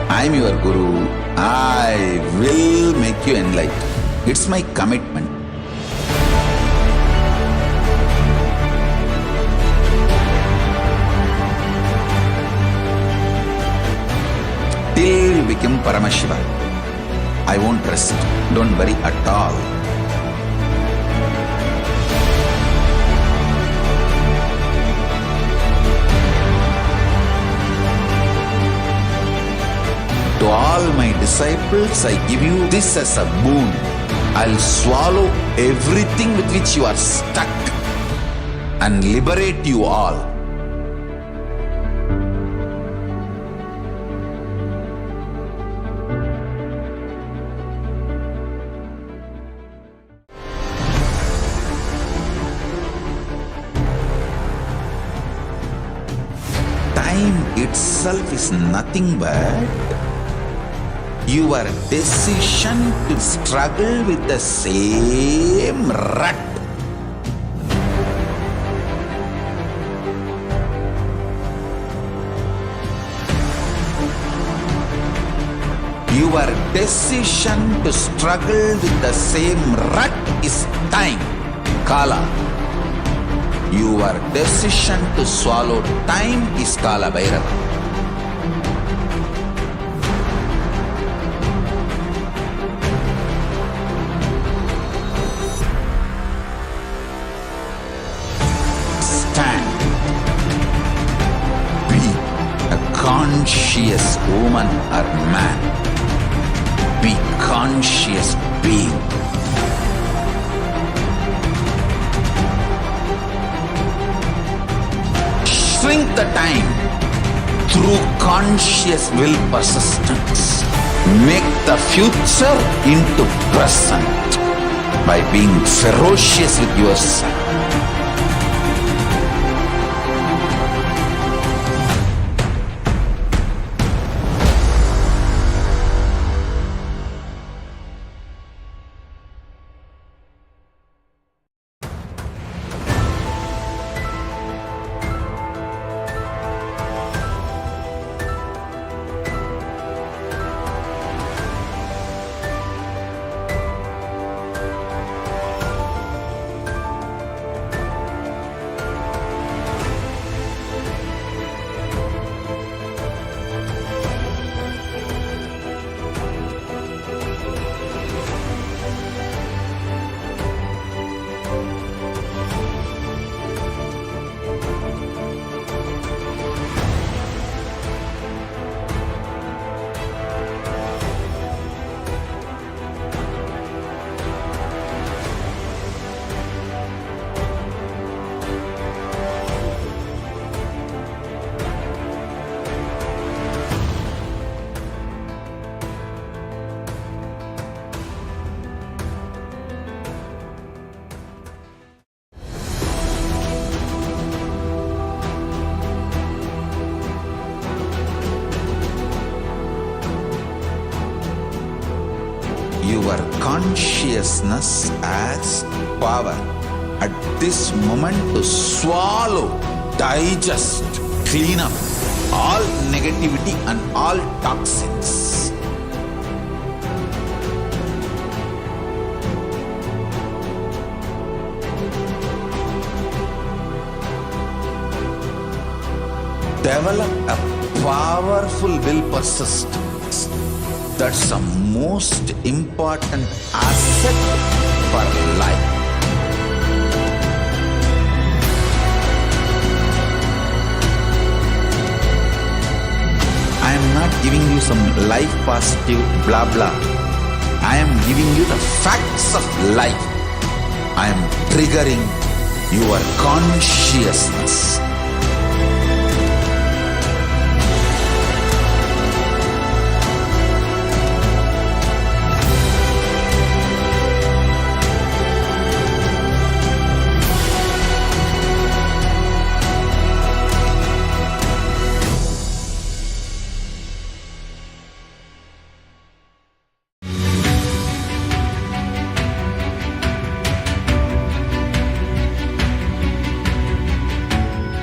I am your Guru. I will make you enlightened. It's my commitment. Till you become Paramashiva, I won't rest. Don't worry at all. To all my disciples, I give you this as a boon. I'll swallow everything with which you are stuck and liberate you all. Time itself is nothing but your decision to struggle with the same rut. Your decision to struggle with the same rut is time, Kala. Your decision to swallow time is Kala Bhairava. Stand. Be a conscious woman or man. Be conscious being. Shrink the time through conscious will persistence. Make the future into present by being ferocious with yourself. Your consciousness has power at this moment to swallow, digest, clean up all negativity and all toxins. Develop a powerful will persistence. That's the most important asset for life. I am not giving you some life positive blah blah. I am giving you the facts of life. I am triggering your consciousness.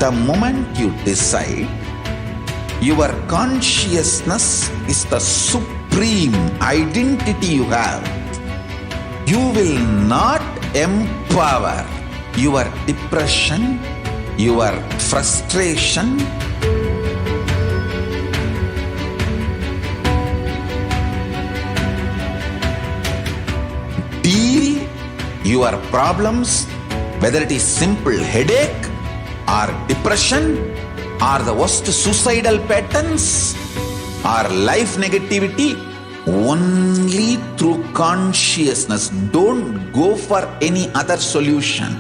The moment you decide, your consciousness is the supreme identity you have. You will not empower your depression, your frustration, deal your problems, whether it is simple headache or depression or the worst suicidal patterns or life negativity, only through consciousness. Don't go for any other solution.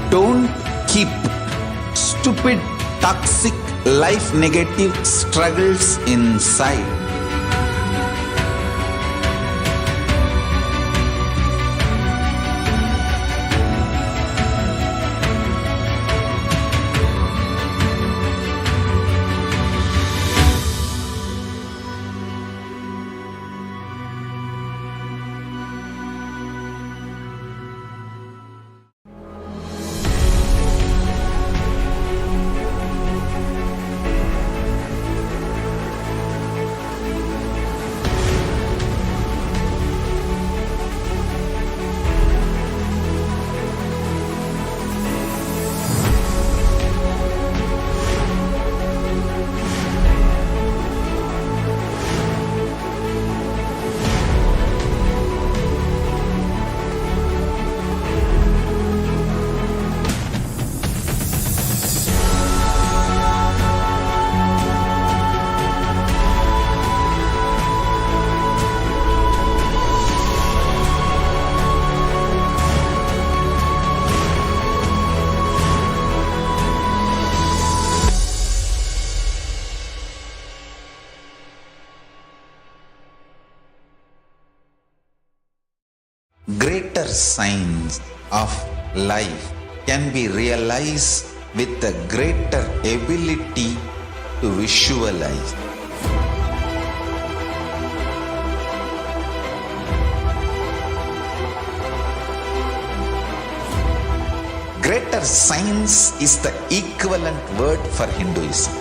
Don't keep stupid, toxic, life negative struggles inside. greater signs of life can be realized with a greater ability to visualize. Greater science is the equivalent word for Hinduism.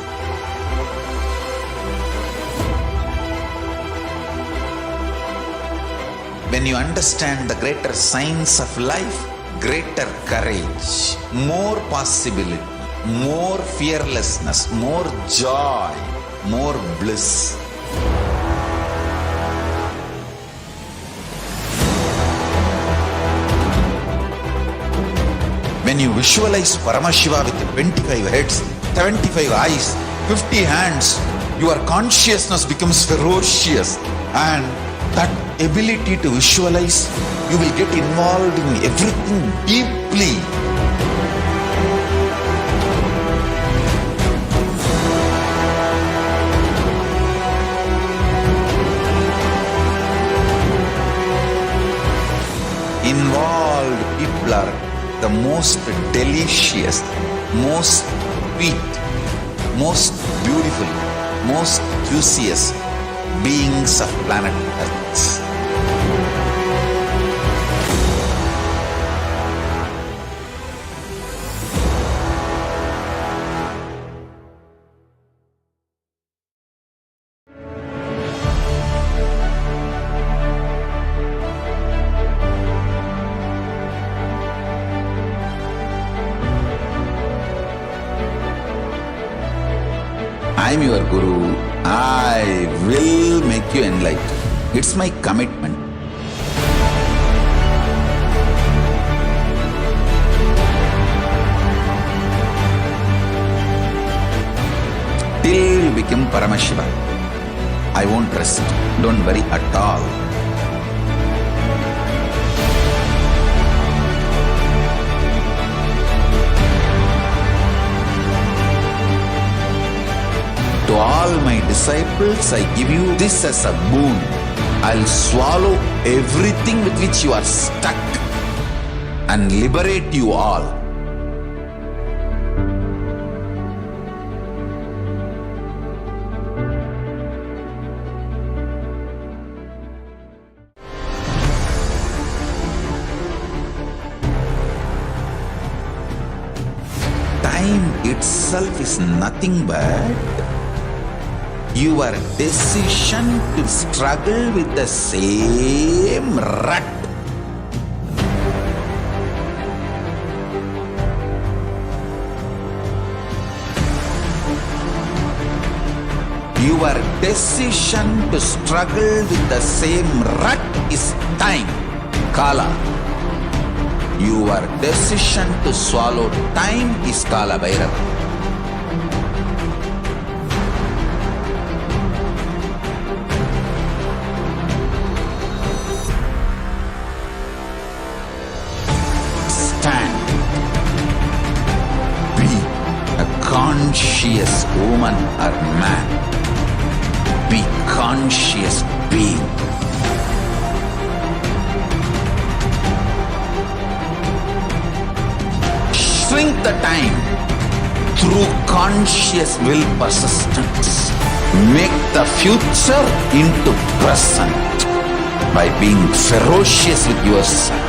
When you understand the greater science of life, greater courage, more possibility, more fearlessness, more joy, more bliss. When you visualize Paramashiva with 25 heads, 75 eyes, 50 hands, your consciousness becomes ferocious, and that ability to visualize, you will get involved in everything deeply. Involved people are the most delicious, most sweet, most beautiful, most juiciest beings of planet Earth. I am your Guru. I will make you enlightened. It's my commitment. Till you become Paramashiva, I won't rest. Don't worry at all. To all my disciples, I give you this as a boon. I'll swallow everything with which you are stuck and liberate you all. Time itself is nothing but your decision to struggle with the same rut. Your decision to struggle with the same rut is time, Kala. Your decision to swallow time is Kala Bhairava. Conscious woman or man, be conscious being. Shrink the time through conscious will persistence. Make the future into present by being ferocious with yourself.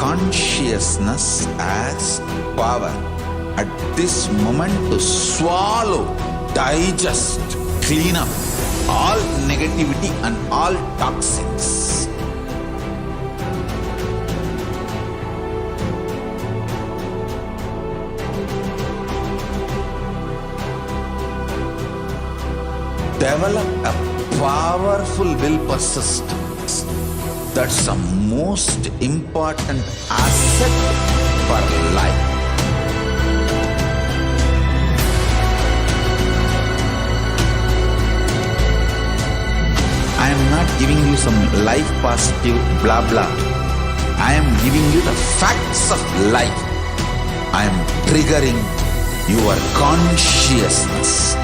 consciousness as power at this moment to swallow, digest, clean up all negativity and all toxins. Develop a powerful will persistence. That's the most important asset for life. I am not giving you some life positive blah blah. I am giving you the facts of life. I am triggering your consciousness.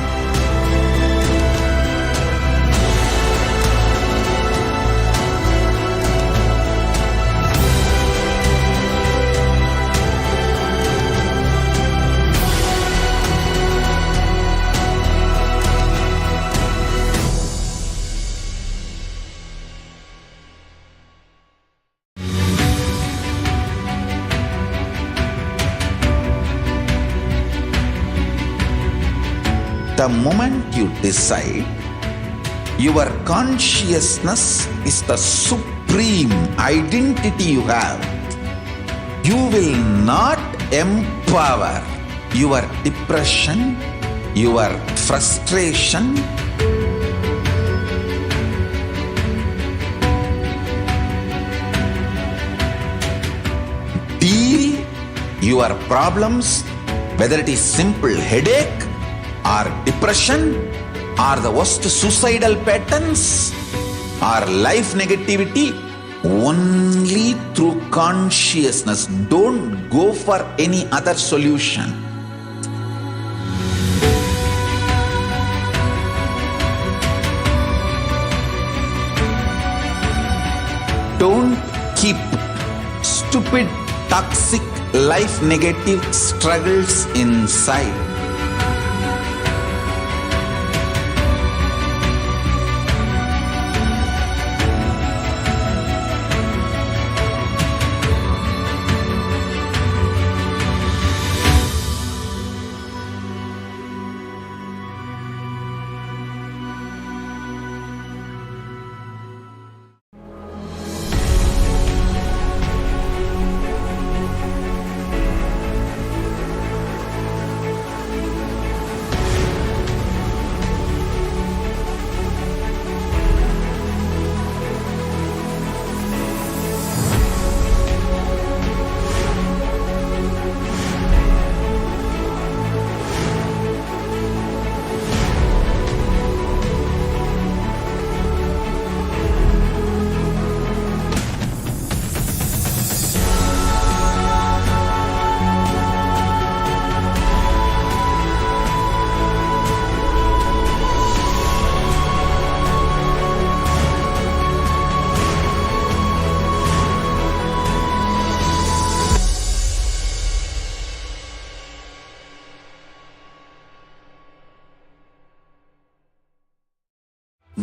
The moment you decide, your consciousness is the supreme identity you have. You will not empower your depression, your frustration, deal your problems, whether it is simple headache or depression or the worst suicidal patterns or life negativity, only through consciousness. Don't go for any other solution. Don't keep stupid, toxic, life negative struggles inside.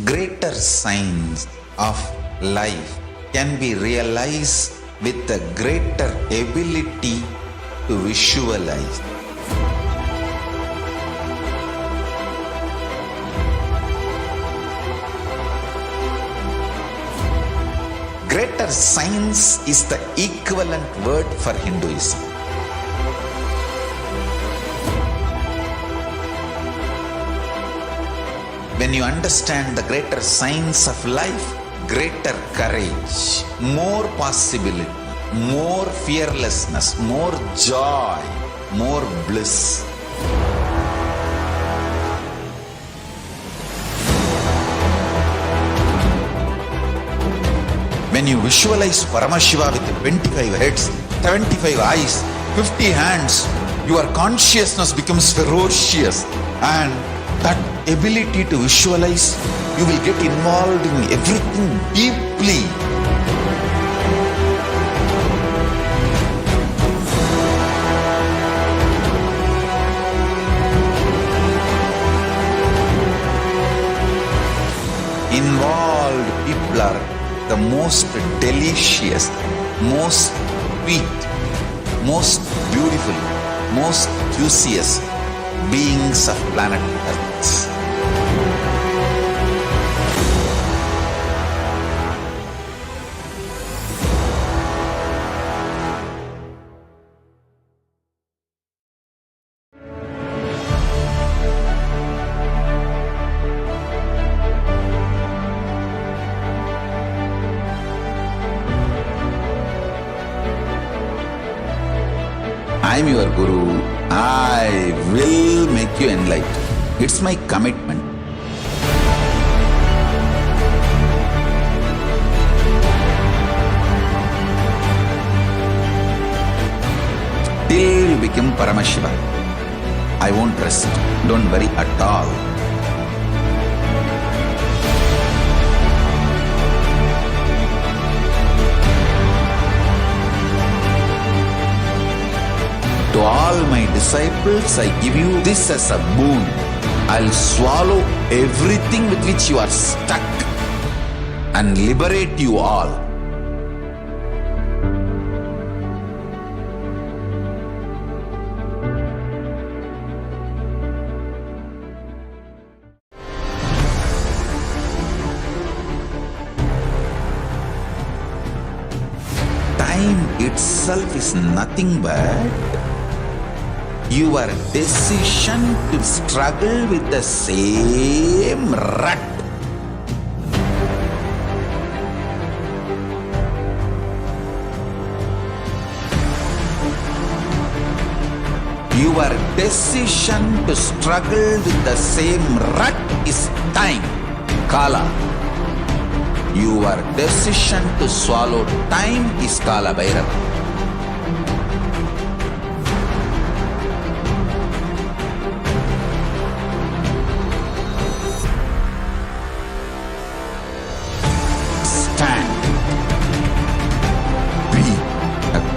Greater signs of life can be realized with a greater ability to visualize. Greater science is the equivalent word for Hinduism. When you understand the greater science of life, greater courage, more possibility, more fearlessness, more joy, more bliss. When you visualize Paramashiva with 25 heads, 75 eyes, 50 hands, your consciousness becomes ferocious, and that ability to visualize, you will get involved in everything deeply. Involved people are the most delicious, most sweet, most beautiful, most juiciest beings of planet Earth. I am your Guru. I will make you enlightened. It's my commitment. Till you become Paramashiva, I won't rest. Don't worry at all. To all my disciples, I give you this as a boon. I'll swallow everything with which you are stuck and liberate you all. Time itself is nothing but your decision to struggle with the same rut. Your decision to struggle with the same rut is time, Kala. Your decision to swallow time is Kala Bhairava.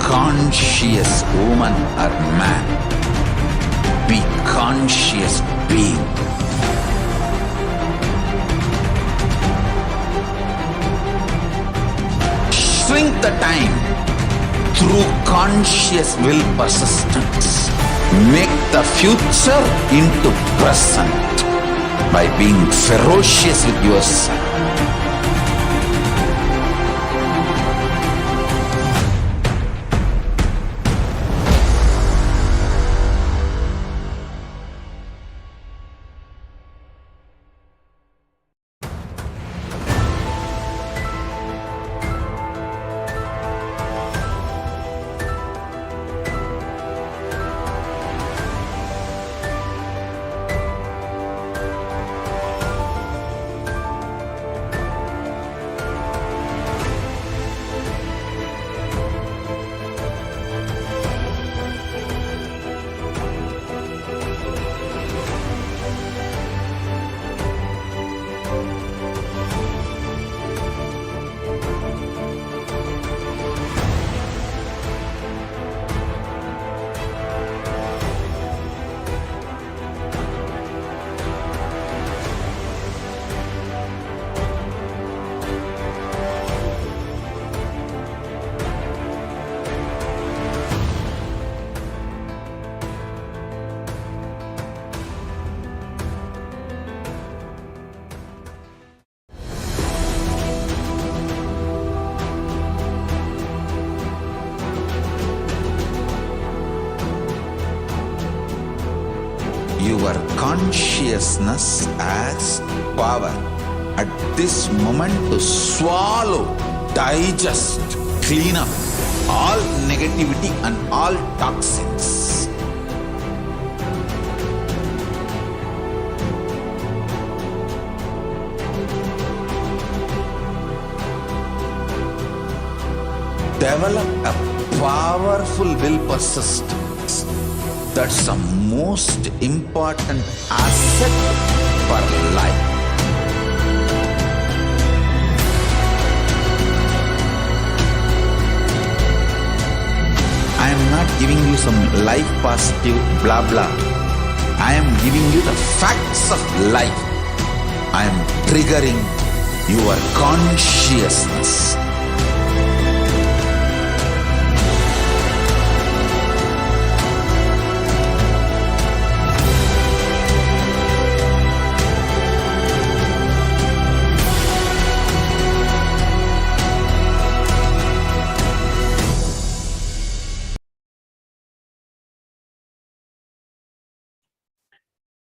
Conscious woman or man, be conscious being. Shrink the time through conscious will persistence. Make the future into present by being ferocious with yourself. Your consciousness has power at this moment to swallow, digest, clean up all negativity and all toxins. Develop a powerful will persistence. That's the most important asset for life. I am not giving you some life positive blah blah. I am giving you the facts of life. I am triggering your consciousness.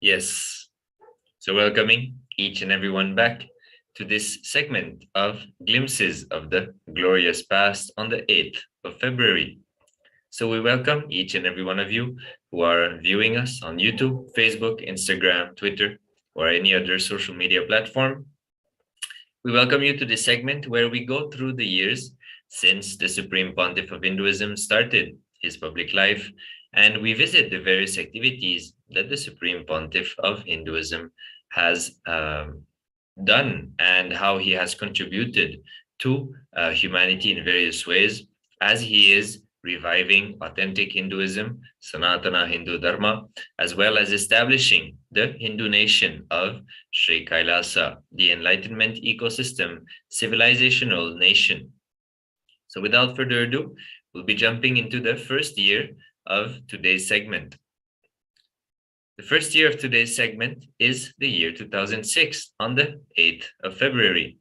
Yes. So welcoming each and everyone back to this segment of glimpses of the glorious past on the 8th of February. So we welcome each and every one of you who are viewing us on YouTube, Facebook, Instagram, Twitter, or any other social media platform. We welcome you to this segment where we go through the years since the Supreme Pontiff of Hinduism started his public life, and we visit the various activities that the Supreme Pontiff of Hinduism has done and how he has contributed to humanity in various ways as he is reviving authentic Hinduism, Sanatana Hindu Dharma, as well as establishing the Hindu nation of Sri KAILASA, the Enlightenment ecosystem civilizational nation. So without further ado, we'll be jumping into the first year of today's segment. The first year of today's segment is the year 2006 on the 8th of February.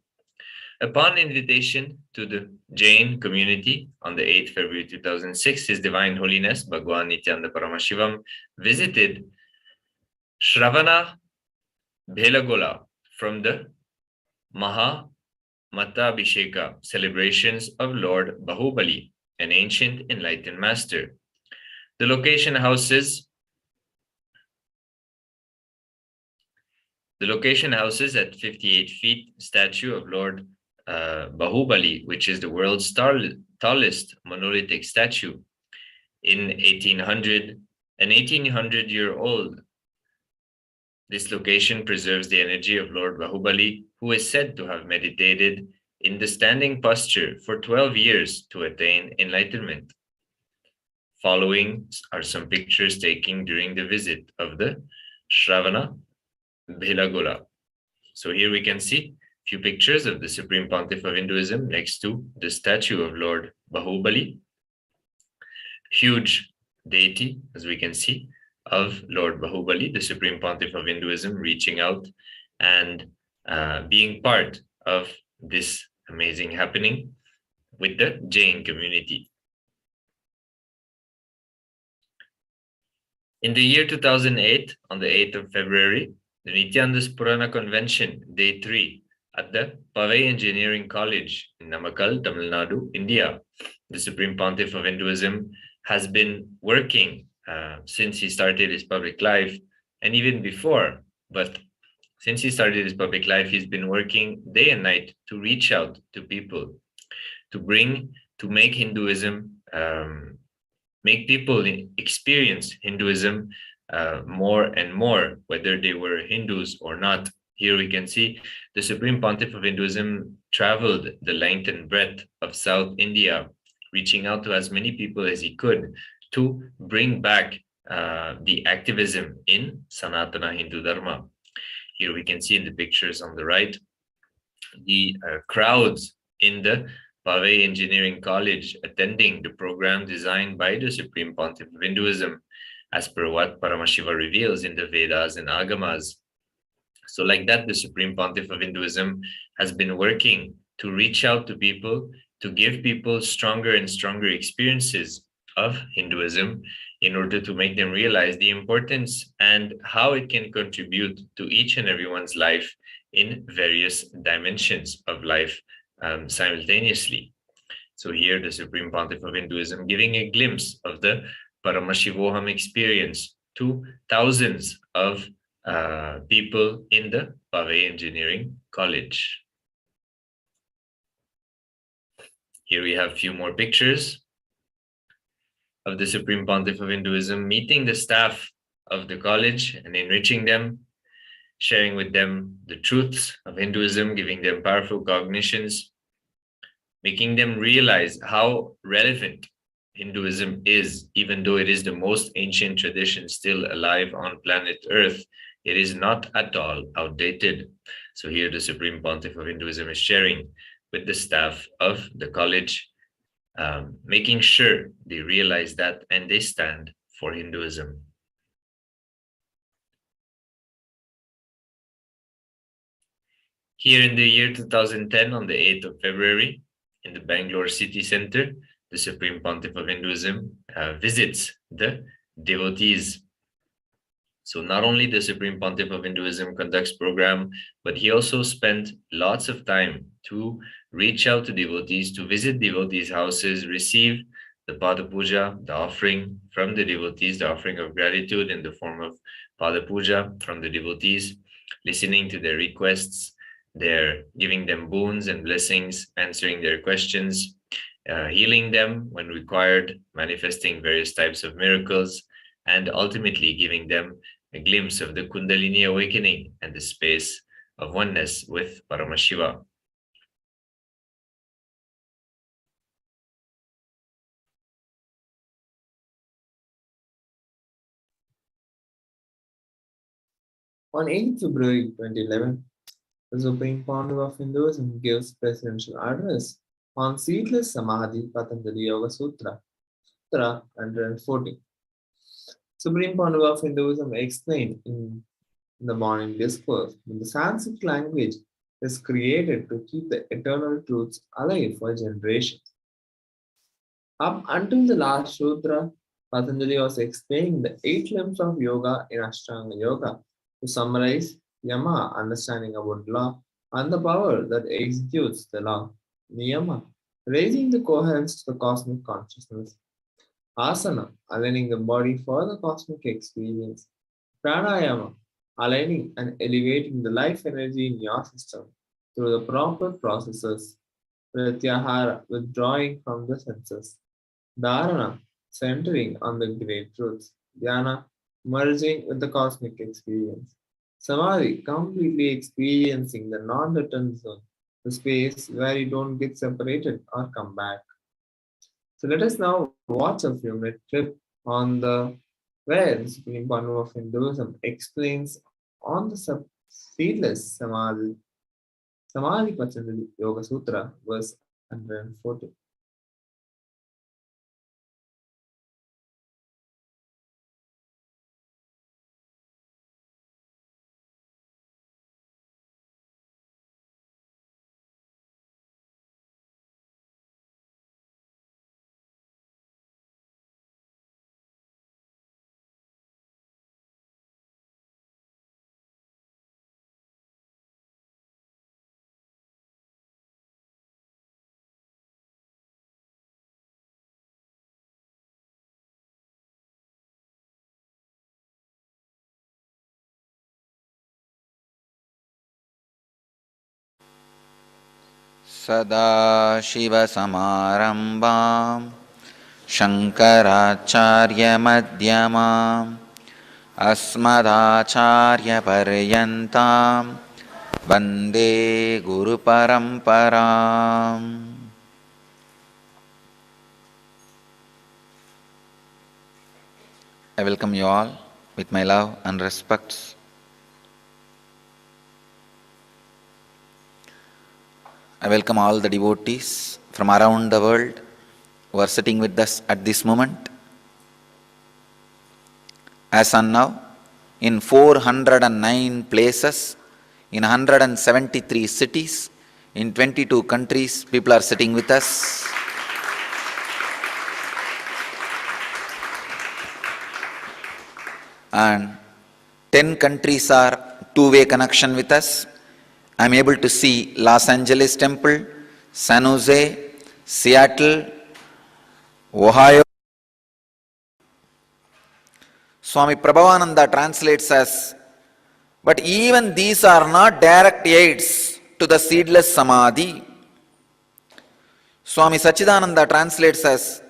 Upon invitation to the Jain community on the 8th February 2006, His Divine Holiness Bhagwan Nithyananda Paramashivam visited Shravana Belagola from the Maha Matabhisheka celebrations of Lord Bahubali, an ancient enlightened master. The location houses at 58 feet statue of Lord Bahubali, which is the world's tallest monolithic statue. An 1800-year-old, this location preserves the energy of Lord Bahubali, who is said to have meditated in the standing posture for 12 years to attain enlightenment. Following are some pictures taken during the visit of the Shravana Belagola. So here we can see a few pictures of the Supreme Pontiff of Hinduism next to the statue of Lord Bahubali. Huge deity, as we can see, of Lord Bahubali, the Supreme Pontiff of Hinduism, reaching out and being part of this amazing happening with the Jain community. In the year 2008, on the 8th of February, the Nithyananda's Purana Convention, Day 3, at the Pavai Engineering College in Namakkal, Tamil Nadu, India. The Supreme Pontiff of Hinduism has been working since he started his public life, and even before, but since he started his public life, he's been working day and night to reach out to people, to make Hinduism, make people experience Hinduism more and more, whether they were Hindus or not. Here we can see the Supreme Pontiff of Hinduism traveled the length and breadth of South India, reaching out to as many people as he could to bring back the activism in Sanatana Hindu Dharma. Here we can see in the pictures on the right, the crowds in the Pavai Engineering College attending the program designed by the Supreme Pontiff of Hinduism, as per what Paramashiva reveals in the Vedas and Agamas. So like that, the Supreme Pontiff of Hinduism has been working to reach out to people, to give people stronger and stronger experiences of Hinduism in order to make them realize the importance and how it can contribute to each and everyone's life in various dimensions of life simultaneously. So here the Supreme Pontiff of Hinduism giving a glimpse of the Paramashivoham experience to thousands of people in the Pavai Engineering College. Here we have a few more pictures of the Supreme Pontiff of Hinduism meeting the staff of the college and enriching them, sharing with them the truths of Hinduism, giving them powerful cognitions, making them realize how relevant Hinduism is, even though it is the most ancient tradition still alive on planet Earth. It is not at all outdated. So here the Supreme Pontiff of Hinduism is sharing with the staff of the college, making sure they realize that and they stand for Hinduism. Here in the year 2010, on the 8th of February, in the Bangalore city center, the Supreme Pontiff of Hinduism visits the devotees. So not only the Supreme Pontiff of Hinduism conducts program, but he also spent lots of time to reach out to devotees, to visit devotees' houses, receive the Pada Puja, the offering from the devotees, the offering of gratitude in the form of Pada Puja from the devotees, listening to their requests, their giving them boons and blessings, answering their questions, healing them when required, manifesting various types of miracles, and ultimately giving them a glimpse of the Kundalini awakening and the space of oneness with Paramashiva. On 8th February 2011, the Supreme Pontiff of Hinduism gives presidential address on seedless Samadhi Patanjali Yoga Sutra, Sutra 140. Supreme Pontiff of Hinduism explained in the morning discourse that the Sanskrit language is created to keep the eternal truths alive for generations. Up until the last sutra, Patanjali was explaining the 8 limbs of yoga in Ashtanga Yoga. To summarize, Yama, understanding about law, and the power that executes the law. Niyama, raising the coherence to the cosmic consciousness. Asana, aligning the body for the cosmic experience. Pranayama, aligning and elevating the life energy in your system through the proper processes. Pratyahara, withdrawing from the senses. Dharana, centering on the great truths. Dhyana, merging with the cosmic experience. Samadhi, completely experiencing the non-return zone, the space where you don't get separated or come back. So let us now watch a few-minute clip on the where the Supreme Pontiff of Hinduism explains on the seedless Samadhi, Samadhi Patanjali Yoga Sutra, verse 140. सदाशिवसमारम्भां शङ्कराचार्यमध्यमाम् अस्मदाचार्यपर्यन्तां वन्दे गुरुपरम्पराम्. I welcome you all with my love and respects. I welcome all the devotees from around the world who are sitting with us at this moment. As on now, in 409 places, in 173 cities, in 22 countries, people are sitting with us. And 10 countries are two-way connection with us. I am able to see Los Angeles Temple, San Jose, Seattle, Ohio. Swami Prabhavananda translates as, but even these are not direct aids to the seedless Samadhi. Swami Sachidananda translates as,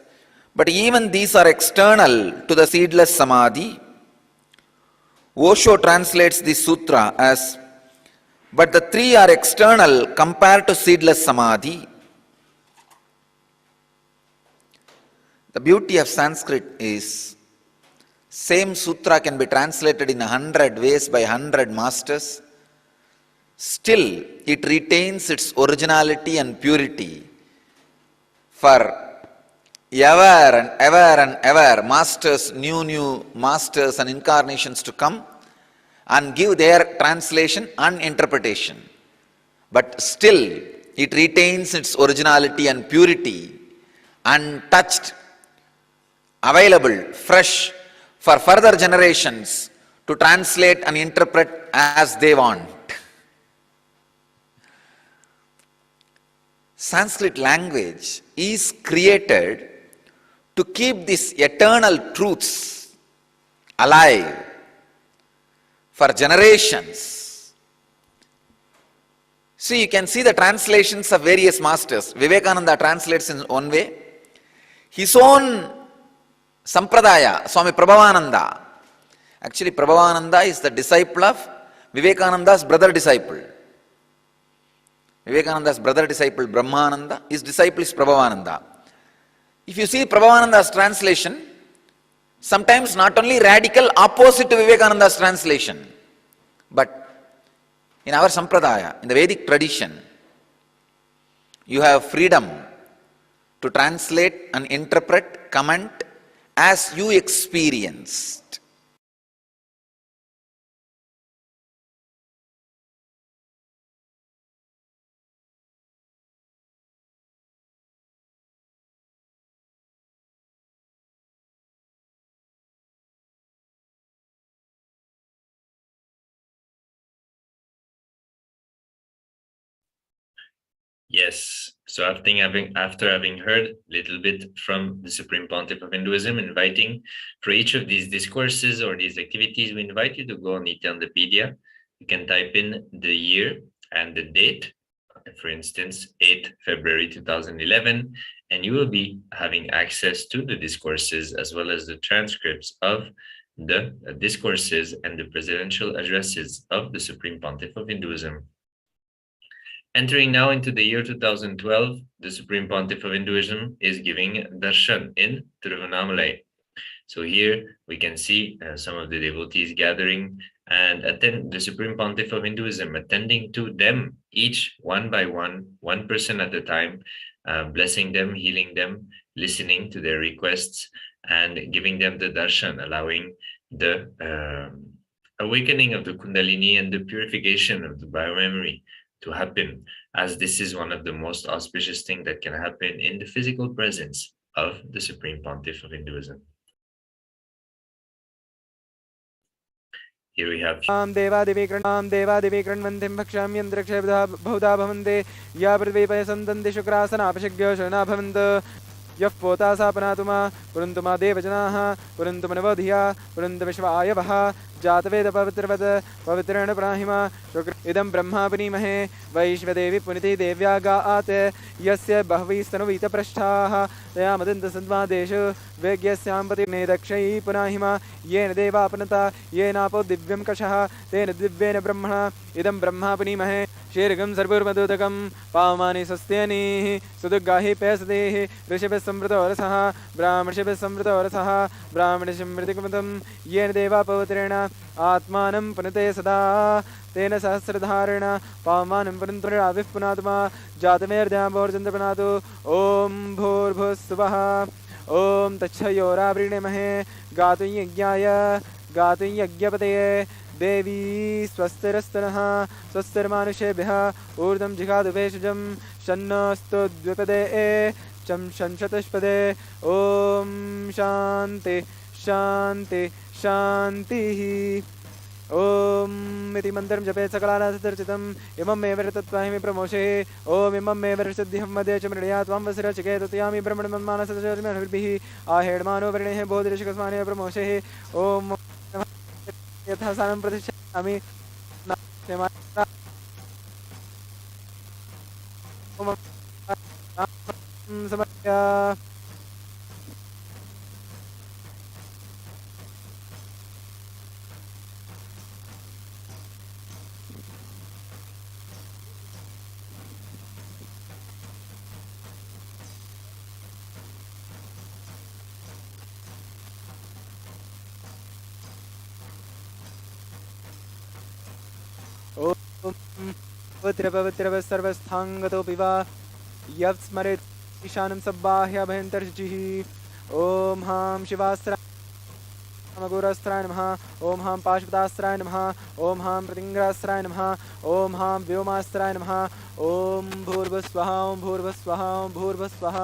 but even these are external to the seedless Samadhi. Osho translates this sutra as, but the three are external compared to seedless Samadhi. The beauty of Sanskrit is, same sutra can be translated in 100 ways by 100 masters. Still, it retains its originality and purity for ever and ever and ever, masters, new masters and incarnations to come and give their translation and interpretation. But still, it retains its originality and purity, untouched, available, fresh, for further generations to translate and interpret as they want. Sanskrit language is created to keep these eternal truths alive for generations. See, you can see the translations of various masters. Vivekananda translates in one way. His own Sampradaya, Swami Prabhavananda. Actually, Prabhavananda is the disciple of Vivekananda's brother disciple. Vivekananda's brother disciple Brahmananda, his disciple is Prabhavananda. If you see Prabhavananda's translation, sometimes not only radical opposite to Vivekananda's translation, but in our Sampradaya, in the Vedic tradition, you have freedom to translate and interpret, comment as you experienced. Yes. So after having heard a little bit from the Supreme Pontiff of Hinduism, inviting for each of these discourses or these activities, we invite you to go on Nithyandapedia. You can type in the year and the date, for instance, 8th February 2011, and you will be having access to the discourses as well as the transcripts of the discourses and the presidential addresses of the Supreme Pontiff of Hinduism. Entering now into the year 2012, the Supreme Pontiff of Hinduism is giving darshan in Tiruvannamalai. So here we can see some of the devotees gathering and attend the Supreme Pontiff of Hinduism, attending to them, each one by one person at a time, blessing them, healing them, listening to their requests, and giving them the darshan, allowing the awakening of the Kundalini and the purification of the biomemory to happen, as this is one of the most auspicious things that can happen in the physical presence of the Supreme Pontiff of Hinduism. Here we have देवादिवे कृण्वन्तिं भक्ष्यामि यन्त्रक्षे बहुधा भवन्ते या पृथ्वीपय सन्दन्ति शुक्रासनापशग्यो शरणा भवन्त यः पोता सा पनातु मा पुरन्तु मा देवजनाः पुरन्तु मनवो धिया पुरन्तु विश्वायवः जातवेद पवित्रवत् पवित्रेण प्राहिमा शुक्र इदं ब्रह्मा पुनीमहे वैश्वदेवी पुनिति देव्या गात् यस्य बह्वीस्तनुवीतपृष्ठाः तया मदन्तसन्वादेषु वेग्यस्यां पतिने दक्षैः पुनाहिमा येन देवापनता येनापो दिव्यं कषः तेन दिव्येन ब्रह्मणा इदं ब्रह्मा पुनीमहे शीर्घं सर्वोर्मदुदकं पावमानि स्वस्त्यनीः सुदुग्गाहि पैसदेः ऋषभिः संवृतो रसः ब्राह्मणशिभिः संवृतो रसः ब्राह्मणशिमृतिकुमुदं येन देवा पवित्रेण आत्मानं पुनते सदा तेन सहस्रधारेण पावमानं पुनन्तुराविः पुनात्मा जातमेर्द्याम्भोर्जन्त पुनातु ॐ भूर्भुवस्सुवः ॐ तच्छयोरावृणीमहे गातुं यज्ञाय गातुं यज्ञपतये देवी स्वस्तिरस्तनः स्वस्तिर्मानुषेभ्यः ऊर्ध्वं जिघातु भेषजं शन्नस्तु द्विपदे चं शंशतुष्पदे ॐ शान्ति शान्ति शान्तिः ॐ इति मन्त्रं जपेत् सकलानाथचर्चितम् इममेव तत्त्वाहिमि प्रमोषे ॐ इममेव ऋषद्धिहं मध्ये च मृणया त्वां वसुरचिकेतयामि ब्रह्मणमन्मानसजोर्मिभिः आहेड्मानो वर्णेः बोधिऋषिकस्मानेव प्रमोषे ॐ यथा स्थानं प्रतिष्ठामि समर्पया पवित्र पवित्र सर्वस्थांगतोऽपि वा यत् स्मरेत् ईशानं सब्बाह्यभयन्तर्षिः ॐ हां शिवास्त्राय घोरास्त्राय नमः ॐ हां पाशुपतास्त्राय नमः ॐ हां प्रतिङ्ग्रास्त्राय नमः ॐ हां व्योमास्त्राय नमः ॐ भूर्भुवस्वः ॐ भूर्भुवस्वः ॐ भूर्भुवस्वः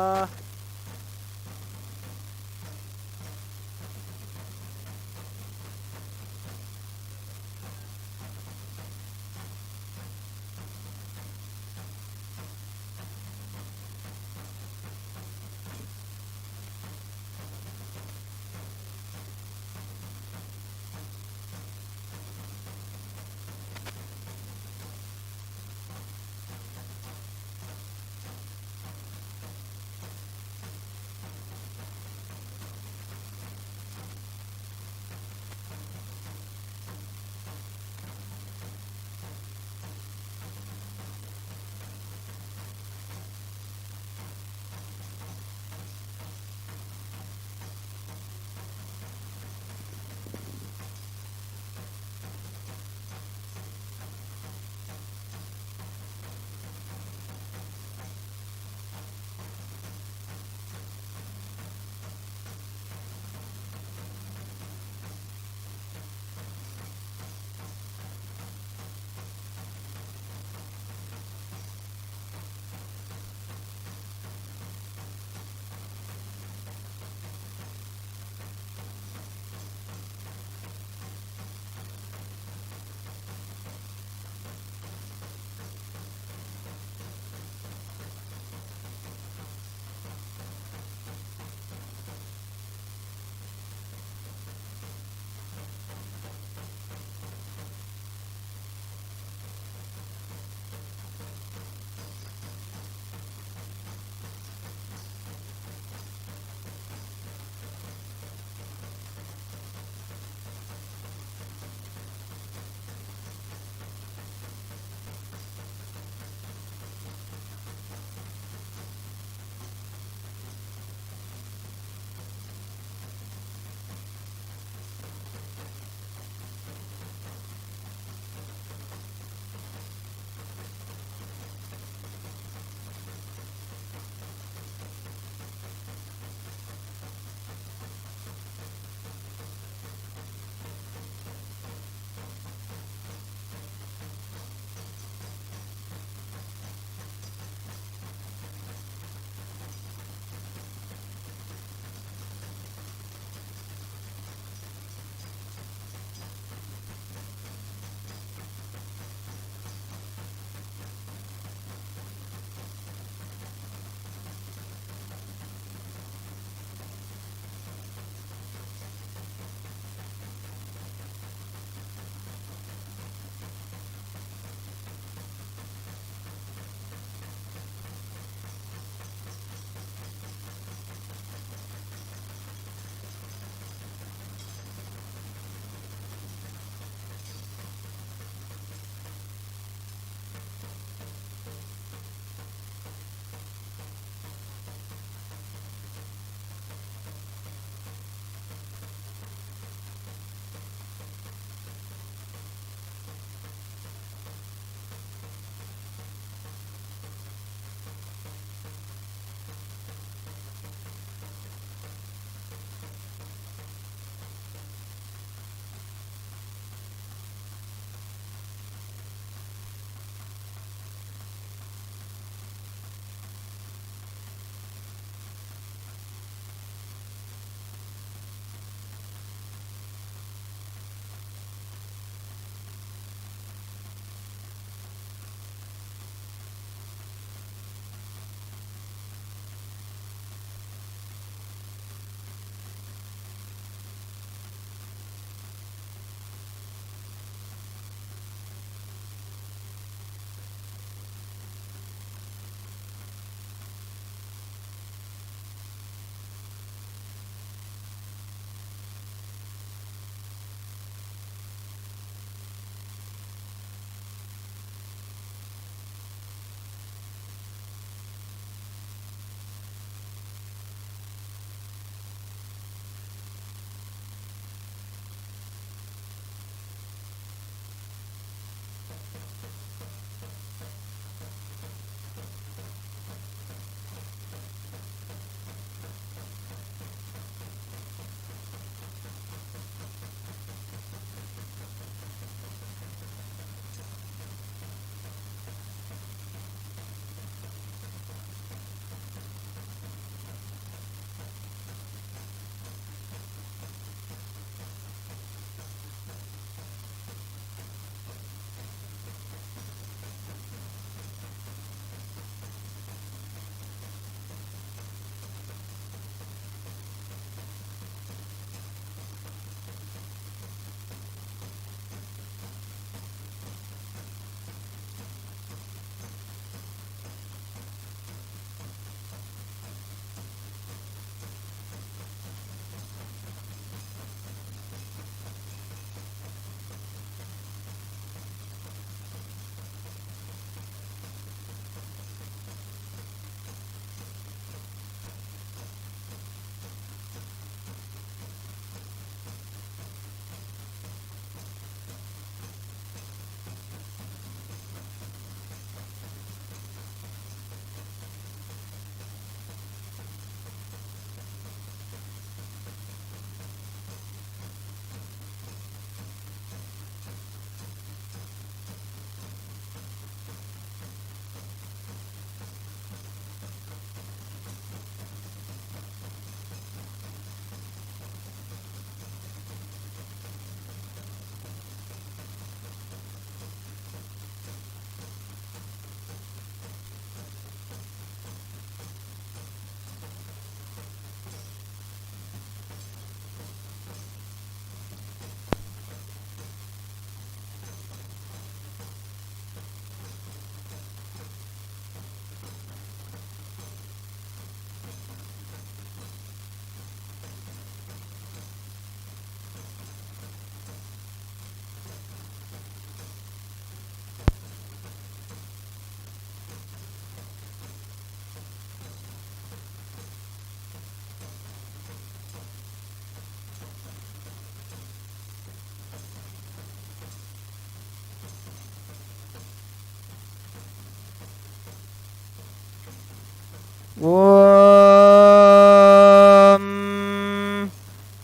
ॐ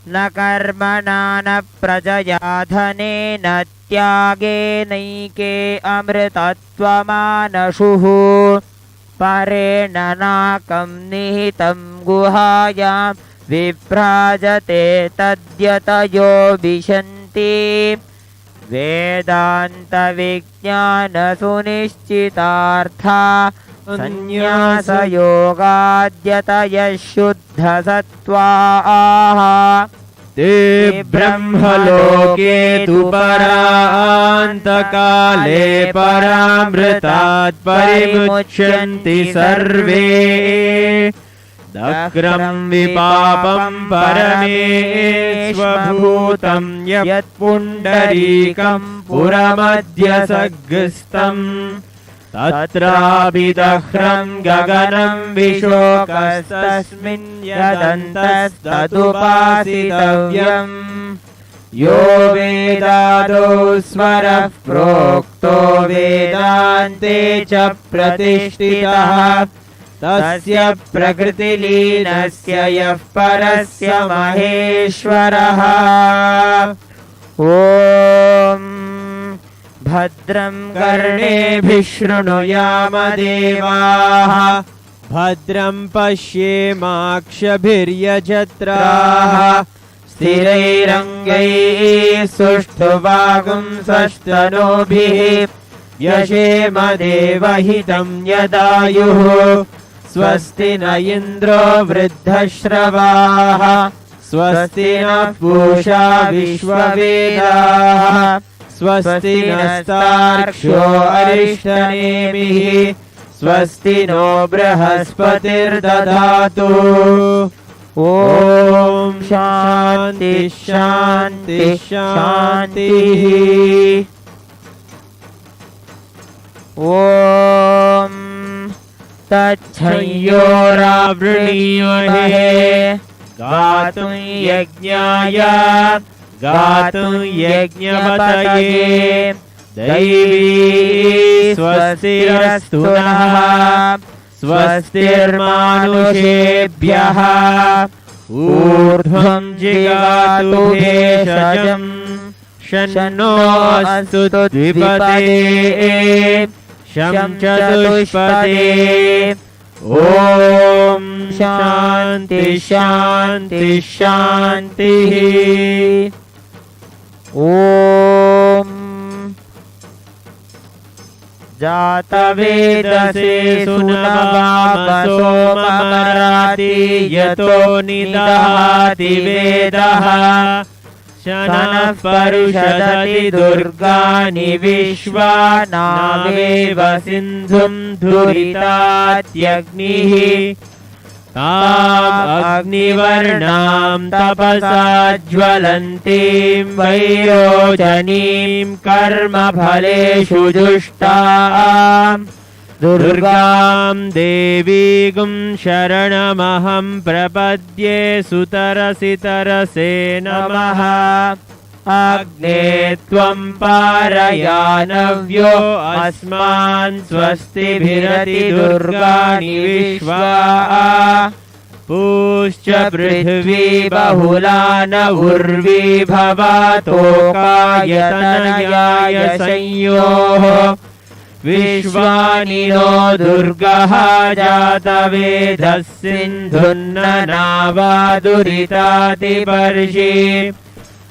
न कर्मणा न प्रजया धनेन त्यागेनैके अमृतत्वमानशुः परेण नाकं निहितं गुहायां विभ्राजते तद्यतयो विशन्ति वेदान्तविज्ञानसुनिश्चितार्था संन्यासयोगाद्यतयः शुद्धसत्त्वाः ते ब्रह्मलोके तु परान्तकाले परामृतात् परिमुच्यन्ति सर्वे दक्रं विपापं परमेश्वभूतं यत्पुण्डरीकं पुरमध्यसग्रस्तम् तत्राभिदह्रं गगनं विशोकस्तस्मिन् यदन्तस्तदुपासितव्यम् यो वेदादौ स्वरः प्रोक्तो वेदान्ते च प्रतिष्ठितः तस्य प्रकृतिलीनस्य यः परस्य महेश्वरः ॐ भद्रं कर्णेभिः शृणुयामदेवाः भद्रं पश्येमाक्षभिर्यजत्राः स्थिरैरङ्गैः सुष्ठुवागुंसस्तनूभिः व्यशेम देवहितं यदायुः स्वस्ति न इन्द्रो वृद्धश्रवाः स्वस्ति नः पूषा विश्ववेदाः स्वस्ति नस्तार्क्ष्यो अरिष्टनेमिः स्वस्ति नो बृहस्पतिर्दधातु ॐ शान्ति शान्ति शान्तिः ॐ तच्छयोरावृणीमहे गातुं यज्ञाय गातुं यज्ञपतये दैवी स्वस्तिरस्तु नः स्वस्तिर्मानुषेभ्यः ऊर्ध्वं जिगातु भेषजम् शन्नो अस्तु द्विपदे शं चतुष्पदे ॐ शान्ति शान्ति शान्तिः ॐ जातवेदसे सुनवामसोमराति यतो निदहाति वेदः शनः परुषदति दुर्गानि विश्वा नावेव सिन्धुं धुरितात्यग्निः ताम् अग्निवर्णां तपसा ज्वलन्तीं वैरोचनीं कर्मफलेषु जुष्टाम् दुर्गां देवीगुं शरणमहं प्रपद्ये सुतरसि तरसे नमः अग्ने त्वं पारयानव्यो अस्मान् स्वस्तिभिरति दुर्गाणि विश्वा पूश्च पृथिवी बहुला न उर्वी भवतोकायतनयाय संयोः विश्वानि नो दुर्गः जातवेदः सिन्धुन्न नावादुरितातिपर्षि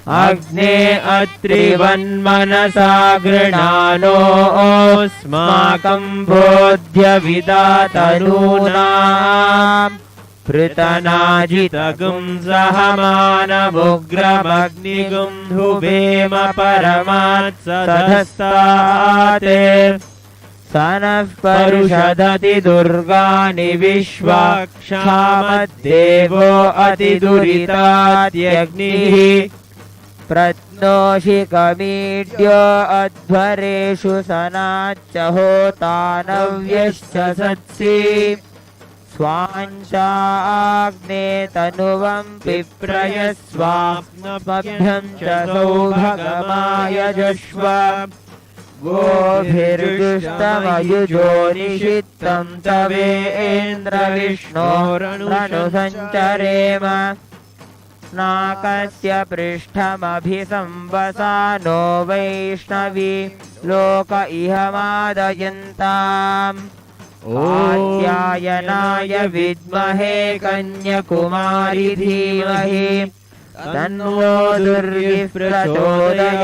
अग्ने अत्रिवन्मनसा गृणानोऽस्माकं बोध्यविदातनूनाम् पृतनाजितगुं सहमानमुग्रमग्निगुं धुवेम परमात्सधस्तात् स नः परुषदति दुर्गाणि विश्वा क्षामद्देवो अतिदुरितात्यग्निः प्रत्नोषिकमीड्यो अध्वरेषु सनाच्च होतानव्यश्च सत्सि स्वांशाग्ने तनुवं पिप्रयस्वाप्नभ्यं च सौभगमायजस्व गोभिर्जुष्टमयुजो निषिद्धं तवेन्द्रविष्णोरनुसञ्चरेम नाकस्य पृष्ठमभिसंवसानो वैष्णवी लोक इहमादयन्ताम् आद्यायनाय विद्महे कन्याकुमारी धीमहि तन्नो दुर्गिः प्रचोदयात्।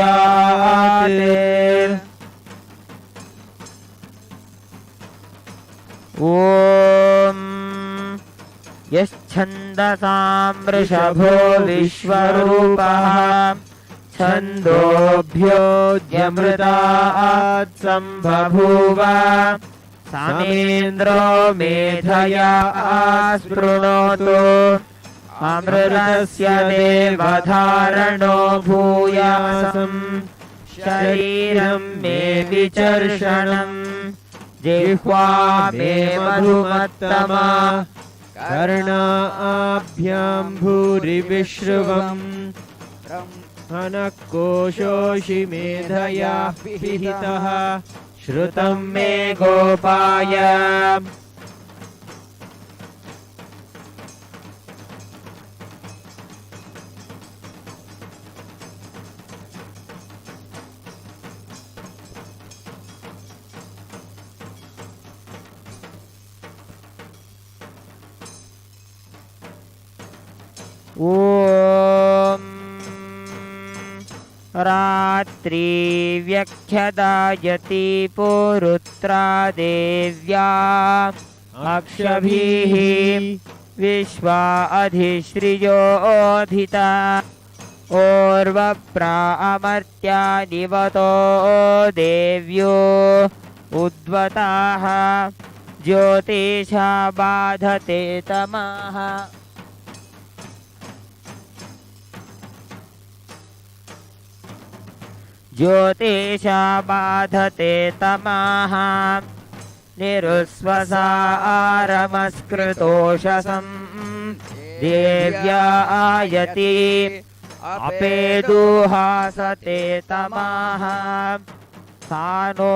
ॐ यच्छन्दसां वृषभो विश्वरूपः छन्दोभ्योऽध्यमृतात् सम्बभूव सामेन्द्रो मेधया स्पृणोतु अमृतस्य देवधारणो भूयासं शरीरं मे विचर्षणम् जिह्वा मे मधुमत्तमा कर्णाभ्यां भूरिविश्रुवम् ब्रह्मणकोशोषि मेधया पिहितः श्रुतं मे गोपाय ॐ रात्रि व्यख्यदायति पुरुत्रा देव्या अक्षभिः विश्वा अधिश्रियोऽधिता ओर्वप्रा अमर्त्या निवतो देव्यो उद्वताः ज्योतिषा बाधते तमः ज्योतिषा बाधते तमः निरुस्वसारमस्कृतोषसं देव्या आयति अपेदुहासते तमः सानो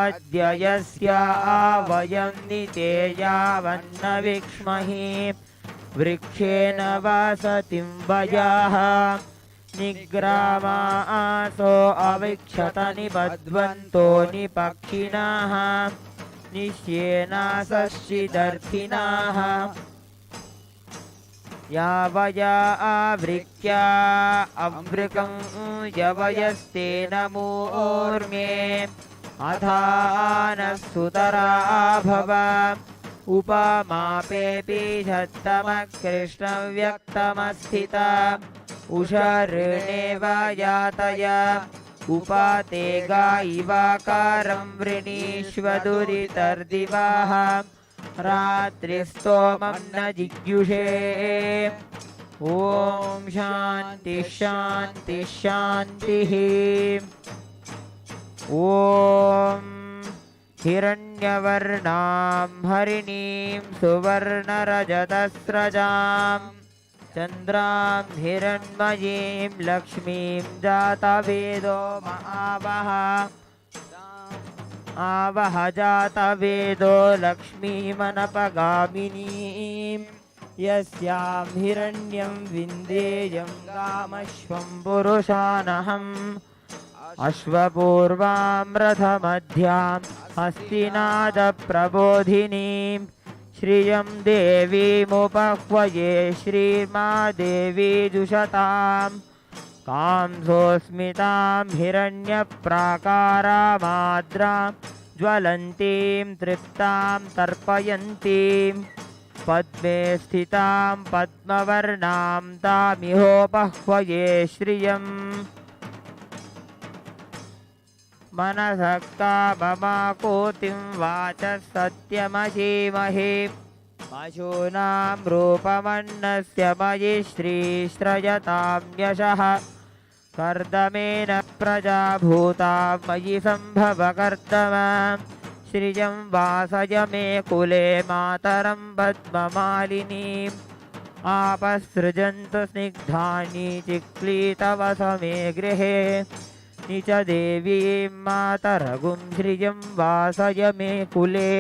अद्य यस्य वयं नितेयावन्न विक्ष्महि वृक्षेण वसतिं वयः निग्रामासो अविक्षत निबध्वन्तो निपक्षिणः निश्येनासश्चिदर्थिनः यावया आवृक्या अवृकं यवयस्तेन मूर्म्ये अथानः सुतरा भव उपमापेऽपिषत्तमकृष्णं व्यक्तमस्थिता उषर्णेव यातय उपाते गायिवाकारं वृणीष्वदुरितर्दिवाः रात्रिस्तोमं न जिज्ञुषे ॐ शान्ति शान्ति शान्तिः ॐ हिरण्यवर्णां हरिणीं सुवर्णरजतस्रजां चन्द्रां हिरण्मयीं लक्ष्मीं जातवेदो आवह जातवेदो लक्ष्मीमनपगामिनीं यस्यां हिरण्यं विन्देयं गामश्वं पुरुषानहम् अश्वपूर्वां रथमध्यां हस्तिनादप्रबोधिनीं श्रियं देवीमुपह्वये श्रीमादेवी जुषतां कांसोऽस्मितां हिरण्यप्राकारामाद्रां ज्वलन्तीं तृप्तां तर्पयन्तीं पद्मे स्थितां पद्मवर्णां तामिहोपह्वये श्रियम् मनसक्ता ममाकोतिं वाचः सत्यमशीमहि पशूनां रूपमन्नस्य मयि श्रीश्रयतां यशः कर्दमेन प्रजा भूता मयि सम्भव कर्दम श्रियं वासय मे कुले मातरं पद्ममालिनीम् आपसृजन्तु स्निग्धानि चिक्लीतवस मे गृहे निच देवीं मातरगुं श्रियं वासय मे कुले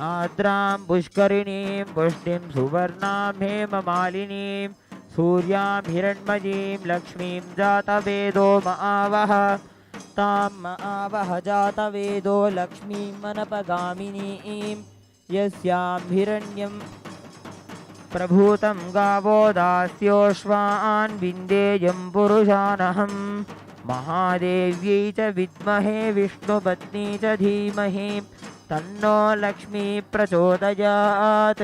आद्रां पुष्करिणीं पुष्टिं सुवर्णां हेममालिनीं सूर्यां हिरण्मयीं लक्ष्मीं जातवेदो महावः तां महावः जातवेदो लक्ष्मीं मनपगामिनीं यस्यां हिरण्यं प्रभूतं गावो दास्योश्वान् विन्देयं पुरुषानहं महादेव्यै च विद्महे विष्णुपत्नी च धीमहि तन्नो लक्ष्मी प्रचोदयात्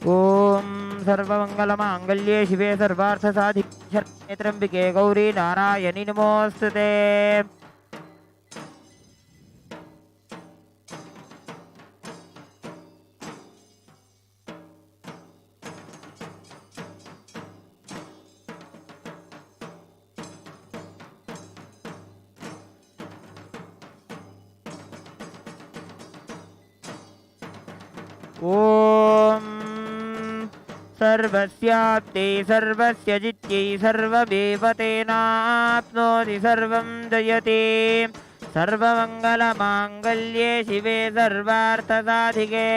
ॐ सर्वमङ्गलमाङ्गल्ये शिवे सर्वार्थसाधिके शरण्ये त्र्यम्बिके गौरी नारायणि नमोऽस्तुते ॐ सर्वस्याप्ते सर्वस्य जित्यै सर्वमेव तेनाप्नोति सर्वं जयते सर्वमङ्गलमाङ्गल्ये शिवे सर्वार्थसाधिके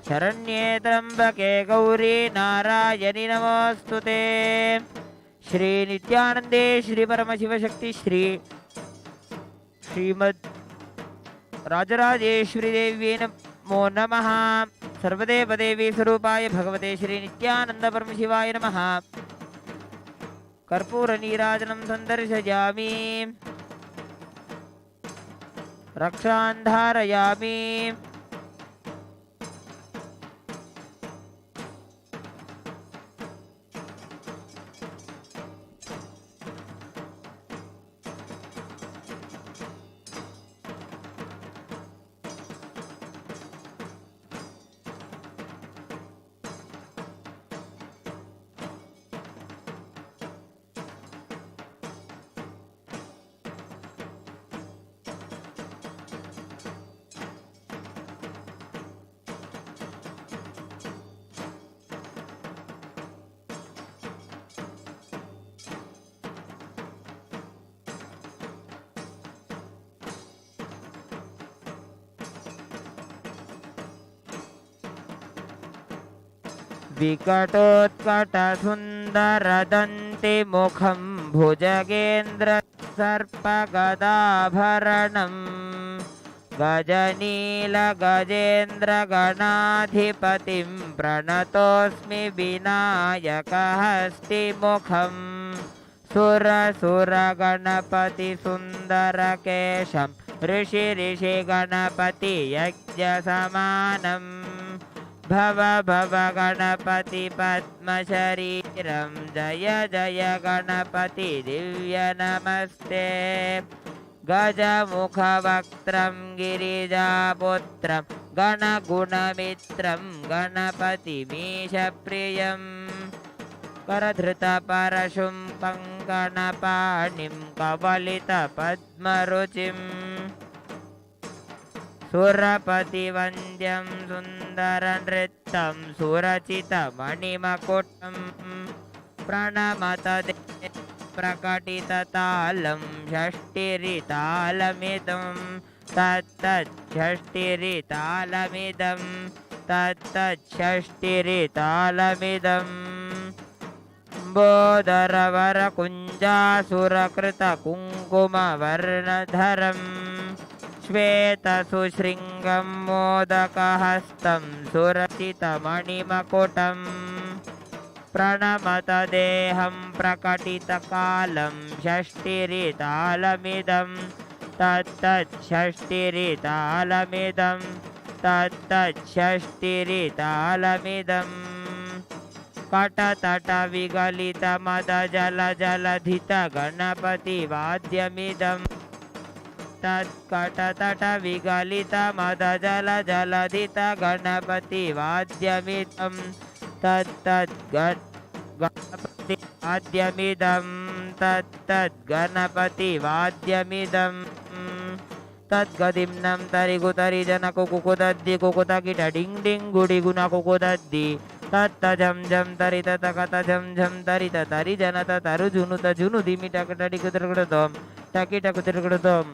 शरण्ये त्र्यम्बके गौरी नारायणि नमोऽस्तुते श्री नित्यानन्दे श्री परमशिवशक्ति श्रीमद् राजराजेश्वरी देव्यै नमो नमः सर्वदेवदेवी स्वरूपाय भगवते श्री नित्यानंद परमशिवाय नमः कर्पूर नीराजनं सन्दर्शयामि रक्षां धारयामि विकटोत्कटसुन्दरदन्तिमुखं भुजगेन्द्र सर्पगदाभरणं गजनीलगजेन्द्रगणाधिपतिं प्रणतोऽस्मि विनायकहस्तिमुखं सुरसुरगणपतिसुन्दरकेशं ऋषिगणपति यज्ञसमानम् भव भव गणपति पद्मशरीरं जय जय गणपति दिव्य नमस्ते गजमुखवक्त्रं गिरिजापुत्रं गणगुणमित्रं गणपतिमीशप्रियं करधृतपरशुं कङ्कणपाणिं कवलितपद्मरुचिम् सुरपतिवन्द्यं सुन्दरनृत्यं सुरचितमणिमकुटं प्रणमत प्रकटिततालं षष्टिरितालमिदं तत्तच्छष्टिरितालमिदं बोधरवरकुञ्जासुरकृतकुङ्कुमवर्णधरम् श्वेतसुशृङ्गं मोदकहस्तं सुरचितमणिमकुटं प्रणमत देहं प्रकटितकालं षष्टिरितालमिदं तत्तच्छष्टिरितालमिदं तत्तच्छष्टिरितालमिदम् कटतट विगलित मद जल जलधित गणपति वाद्यमिदं तत्कटतट विगलित मद जल जलधित गणपति वाद्यमिदं तत्तद्गणपति वाद्यमिदं तत्तद्गणपति वाद्यमिदं तद्गदिम्नं तरिगुतरि जन कुकुदद्दि कुकुतकिट डिङ् डिङ् गुडिगुण कुकुदद्दि तत्तजं जं तरित तकत जं झं तरित तरि जनत तरु जुनुत जुनु दिमिटकटडिकुतृकृतं टकिटकुतृकृतं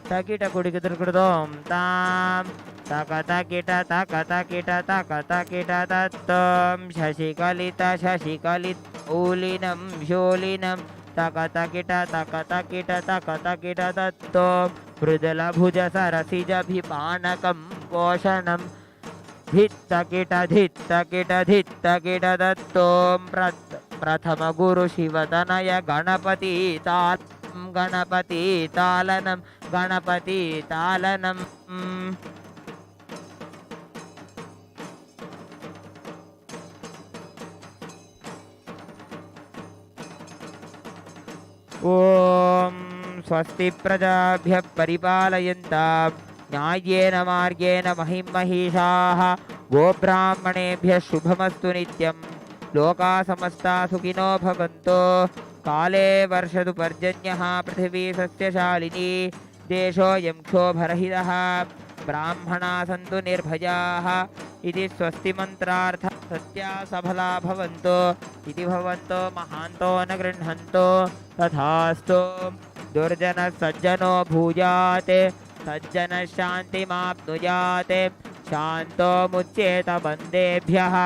टकिटकुडिकुतृकृतं तां तकतकिट तकतकिट तकतकिट तत्तं शशिकलित शशिकलित ऊलिनं शोलिनं तकतकिट तकतकिट तकतकिट तत्तं मृदुलभुज सरसिजभिपानकं पोषणं धित्तकिट धित्तकिट धित्तकिट दत्तों प्रथम गुरु शिवतनय गणपति तालनं गणपति तालनं गणपति तालनं ओम स्वस्ति प्रजाभ्यः परिपालयन्तां न्याय्येन मार्गेण महिमहीषाः गोब्राह्मणेभ्यः शुभमस्तु नित्यं लोकाः समस्ताः सुखिनो भवन्तु काले वर्षतु पर्जन्यः पृथिवी सस्यशालिनी देशोऽयं क्षोभरहितः ब्राह्मणाः सन्तु निर्भयाः इति स्वस्ति मन्त्रार्थः सत्या सबला भवन्तु इति भवन्तो महान्तो न गृह्णन्तो तथास्तु दुर्जनः सज्जनो भूयात् सज्जनः शान्तिमाप्नुयात् शान्तो मुच्येत बन्देभ्यः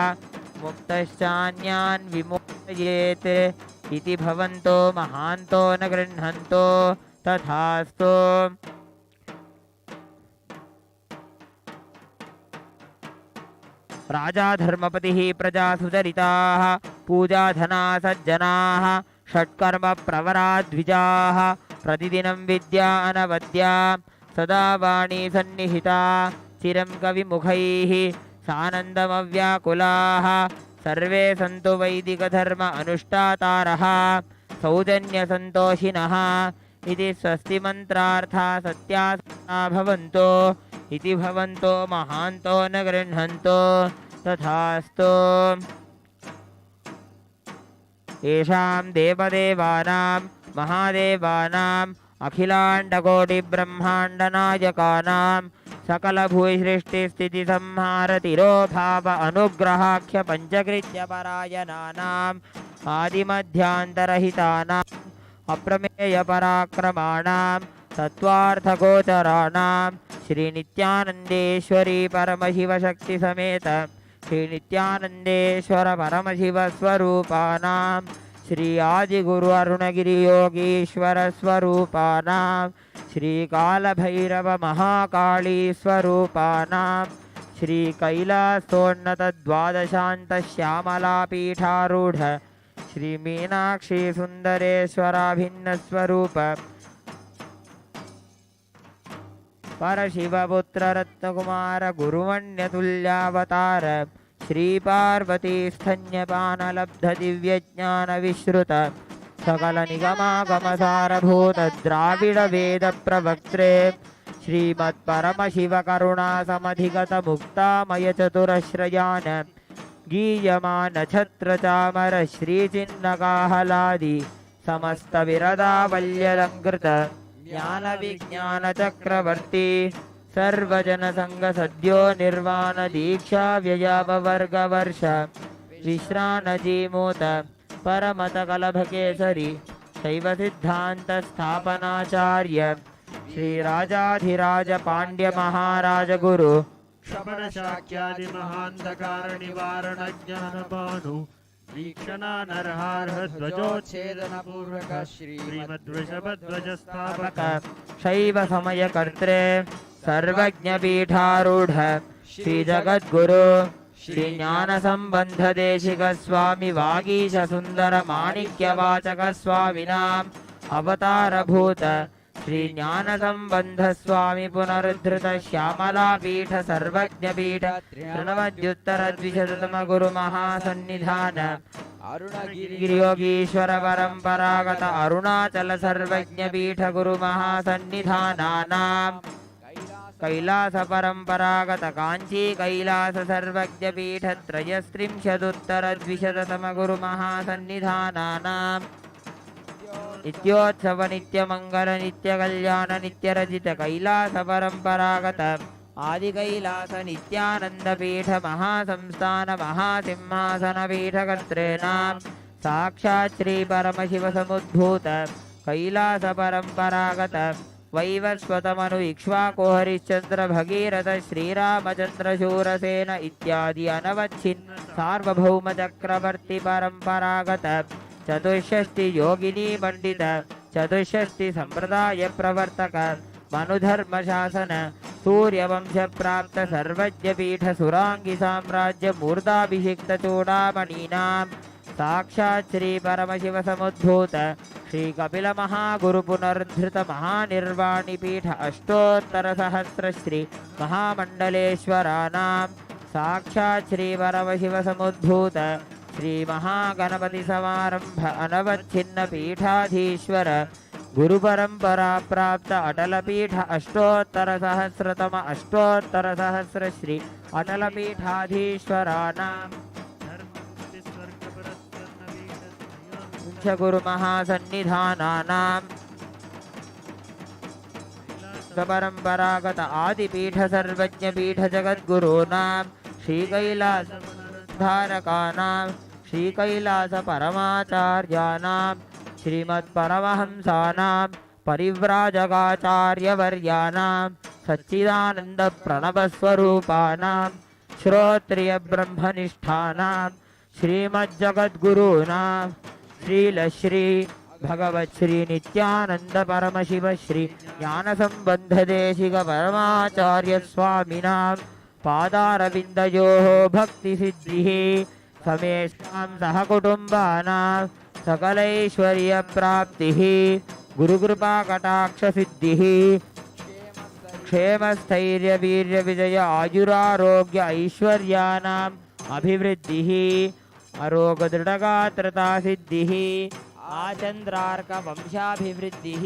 मुक्तश्चान्यान् विमुक्तयेत् इति भवन्तो महान्तो न गृह्णन्तो तथास्तु राजा धर्मपतिः प्रजा सुचरिताः पूजाधना सज्जनाः षट्कर्म प्रवरा द्विजाः प्रतिदिनं विद्या अनवद्या सदा वाणी सन्निहिता चिरं कविमुखैः सानन्दमव्याकुलाः सर्वे सन्तु वैदिकधर्म अनुष्ठातारः सौजन्यसन्तोषिणः इति स्वस्ति मन्त्रार्था सत्या भवन्तो इति भवन्तो महान्तो न गृह्णन्तो तथास्तु येषां देवदेवानां महादेवानाम् अखिलाण्डकोटिब्रह्माण्डनायकानां सकलभूसृष्टिस्थितिसंहारतिरोभाव अनुग्रहाख्य पञ्चकृत्यपरायणानाम् आदिमध्यान्तरहितानाम् अप्रमेयपराक्रमाणां तत्त्वार्थगोचराणां श्रीनित्यानन्देश्वरी परमशिवशक्तिसमेत श्रीनित्यानन्देश्वर परमशिवस्वरूपाणां श्री आदिगुरु अरुणगिरियोगीश्वर स्वरूपाणां श्रीकालभैरव महाकाली स्वरूपाणां श्री कैलासोन्नत द्वादशान्त श्यामलापीठारूढ श्री मीनाक्षी सुंदरेश्वराभिन्न स्वरूप परशिवपुत्र रत्नकुमार गुरुवण्यतुल्यावतार श्री पार्वती स्तन्यपानलब्ध दिव्यज्ञान विश्रुत सकल निगमागमसारभूत द्राविड वेद प्रवक्त्रे श्रीमत्परमशिव करुणा समधिगत मुक्तामय चतुरश्रयान गीयमान छत्र चामर श्रीचिन्नकाहलादि समस्त विरदावल्यलङ्कृत ज्ञान विज्ञान चक्रवर्ती सर्वजन संग सद्यो निर्वाण दीक्षा व्ययापवर्गवर्ष विश्रान जीमूत परमत कलभ केसरी शैव सिद्धांत स्थापनाचार्य श्री राजाधिराज पांड्य महाराज गुरु श्रवण शाक्यादि महांधकार निवारण ज्ञान भानु वीक्षणा नरहार ध्वजोच्छेदन पूर्वक श्रीमद्वृषभध्वज स्थापक शैव समय कर्त्रे सर्वज्ञपीठारूढ श्री जगद्गुरु श्री ज्ञान संबंध देशिक स्वामी वागीश सुंदर माणिक्य वाचक स्वामिनाम् अवतारभूत श्री ज्ञान संबंध स्वामी पुनरुद्धृत श्यामला पीठ सर्वज्ञ पीठ तृणवद्युत्तर द्विशततम गुरु महासन्निधान अरुणगिरियोगीश्वर परंपरागत अरुणाचल सर्वज्ञ पीठ गुरु महासन्निधानानाम् कैलास परंपरागत कांची कैलास सर्वज्ञ पीठ त्रयस्त्रिंशदुत्तर द्विशततम गुरु महासन्निधानानाम् नित्योत्सव नित्य मंगल नित्य कल्याण नित्य रजित कैलास परंपरागत आदि कैलास नित्यानंद पीठ महासंस्थान महासिंहासन पीठ कर्तॄणाम् साक्षात् श्री परमशिव समुद्भूत कैलास परंपरागत वैवस्वतमनु इक्ष्वाको हरिश्चंद्र भगीरथ श्रीरामचंद्र शूरसेन इत्यादि अनवच्छिन्न सार्वभौम चक्रवर्ती परंपरागत चतुष्षष्टि योगिनी पंडित चतुष्षष्टि संप्रदाय प्रवर्तक मनुधर्म शासन सूर्यवंश प्राप्त सर्वज्ञ पीठ सुरांगी साम्राज्य मूर्धाभिषिक्त चूड़ामणीनाम् साक्षात् श्री परमशिव समुद्भूत श्री कपिल महागुरु पुनरुद्धृत महानिर्वाणी पीठ अष्टोत्तर सहस्र श्री महामंडलेश्वरानाम् साक्षात् श्री परमशिव समुद्भूत श्री महागणपति समारंभ अनवच्छिन्न पीठाधीश्वर गुरु परंपरा प्राप्त अटल पीठ अष्टोत्तर सहस्रतम अष्टोत्तर सहस्र श्री अटल पीठाधीश्वरानाम् गुरु महासन्निधानानाम् परंपरागत आदिपीठ सर्वज्ञ पीठ जगद्गुरूणाम् श्री कैलास धारकानाम् श्री कैलास परमाचार्याणाम् श्रीमत् परमहंसानाम् परिव्राजकाचार्यवर्याणाम् सच्चिदानंद प्रणव स्वरूपाणाम् श्रोत्रिय ब्रह्मनिष्ठानाम् श्रीमज्जगद्गुरूणाम् श्री भगवत् श्री नित्यानंद परमशिव श्री ज्ञान संबंध देशिक परमाचार्य स्वामिनाम् पादारविन्दयोः भक्ति सिद्धिः समेषां सहकुटुम्बानां सकलैश्वर्य प्राप्तिः गुरुकृपा कटाक्ष सिद्धिः क्षेमस्थैर्य वीर्य विजय आयुरारोग्य ऐश्वर्यानाम् अभिवृद्धिः अरोग दृढ़गात्रता सिद्धिः आचंद्रार्क वंशाभिवृद्धिः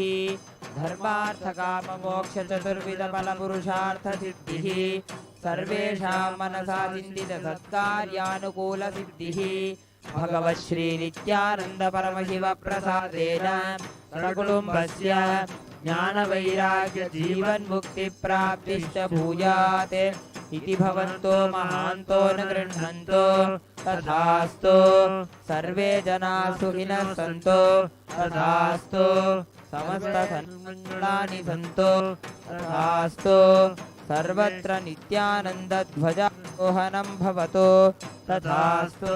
धर्मार्थ काम मोक्ष चतुर्विध फल पुरुषार्थ सिद्धिः सर्वेषां मनसा चिन्तित सत्कार्यानुकूल सिद्धिः भगवत् श्री नित्यानंद परमशिव प्रसादेन सकुटुम्बस्य ज्ञान वैराग्य जीवन मुक्ति प्राप्तिश्च भूयात् इति भवन्तो महान्तो न गृह्णन्तो तथास्तु सर्वे जनाः सुखिनः सन्तु तथास्तु समस्त सन्मङ्गलानि सन्तु तथास्तु सर्वत्र नित्यानंद ध्वजारोहणं भवतु तथास्तु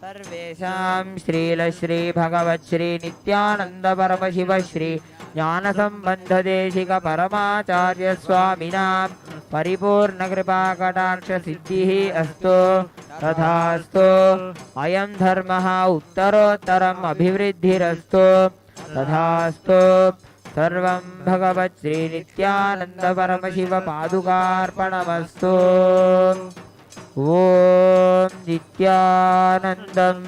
सर्वेषां श्री भगवत् श्री नित्यानंद परमशिव श्री ज्ञान संबंध देशिक परमाचार्य स्वामिनां परिपूर्ण कृपा कटाक्ष सिद्धिः अस्तु तथास्तु अयं धर्मः उत्तरोत्तरम् अभिवृद्धिरस्तु तथास्तु सर्वं भगवत् श्री नित्यानंद परमशिव पादुकार्पणमस्तु। ओम नित्यानंदम्।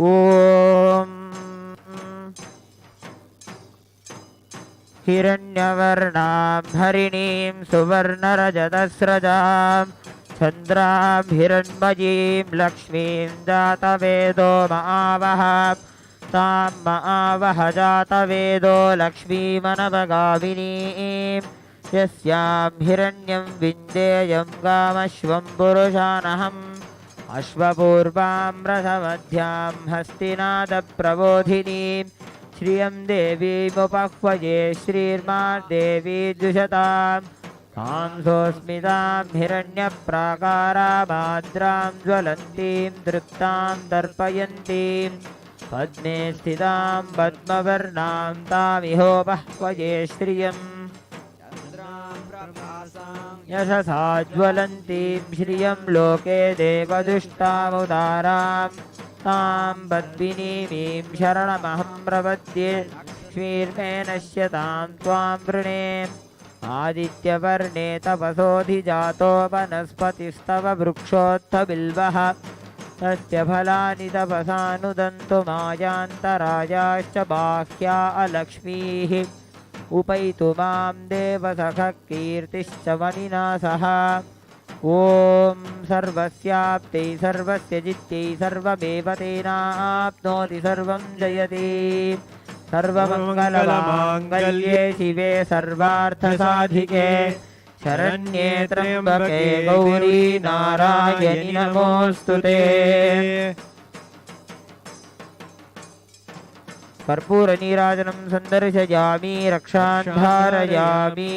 ओम हिरण्यवर्णां हरिणीं सुवर्णरजतस्रजां चन्द्रां हिरण्मयीं लक्ष्मीं जातवेदो महावः तां आवह जातवेदो लक्ष्मीमनवगामिनीं यस्यां हिरण्यं विन्देयं गामश्वं पुरुषानहम् अश्वपूर्वां रथमध्यां हस्तिनादप्रबोधिनीं श्रियं देवीमुपह्वये श्रीर्मादेवी द्विषतां तां सोऽस्मितां हिरण्यप्राकारामाद्रां ज्वलन्तीं तृप्तां तर्पयन्तीं पद्मे स्थितां पद्मवर्णां तामिहोपह्वये श्रियम् यशसा ज्वलन्तीं श्रियं लोके देवदुष्टामुदारां तां पद्मिनीमीं शरणमहं प्रपद्ये लक्ष्मीर्मे नश्यतां त्वां वृणे आदित्यवर्णे तपसोऽधिजातो वनस्पतिस्तव वृक्षोत्थबिल्वः तस्य फलानि तपसानुदन्तु मायान्तरायाश्च बाह्या अलक्ष्मीः उपैतु मां देवसखः कीर्तिश्च मनिना सह ॐ सर्वस्याप्त्यै सर्वस्य जित्यै सर्वमेव तेनाप्नोति सर्वं जयति सर्वमङ्गलमाङ्गल्ये शिवे सर्वार्थसाधिके शरण्ये त्र्यम्बके गौरी नारायणि नमोऽस्तु ते। कर्पूरनीराजनं सन्दर्शयामि रक्षां धारयामि।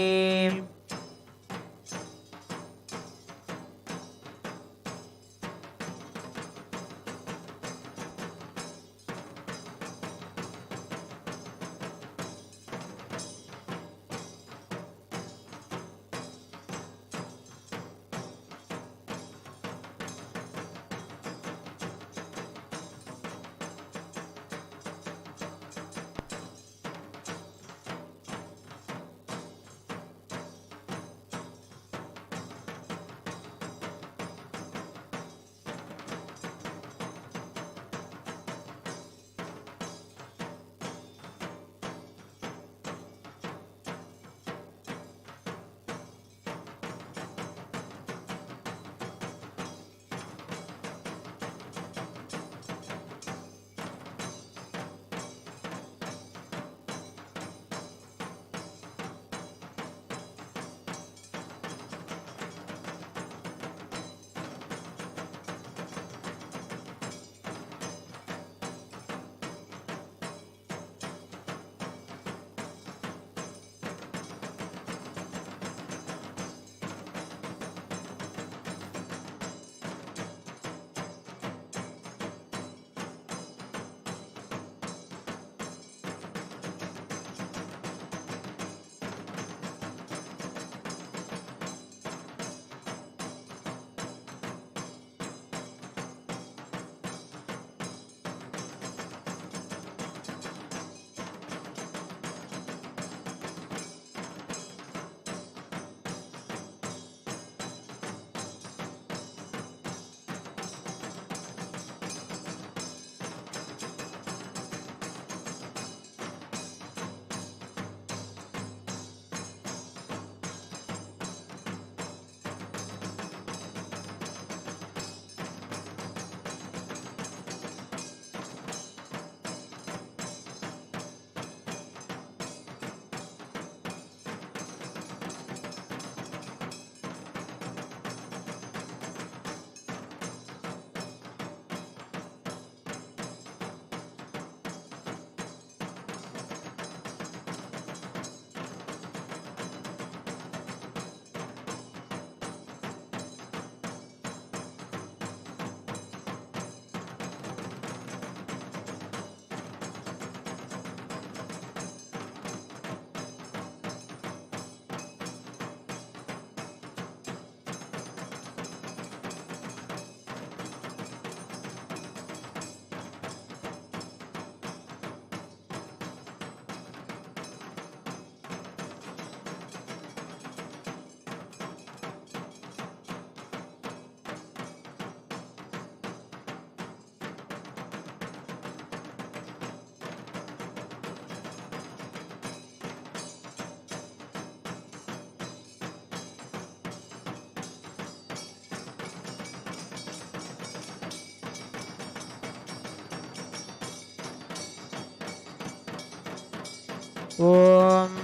ॐ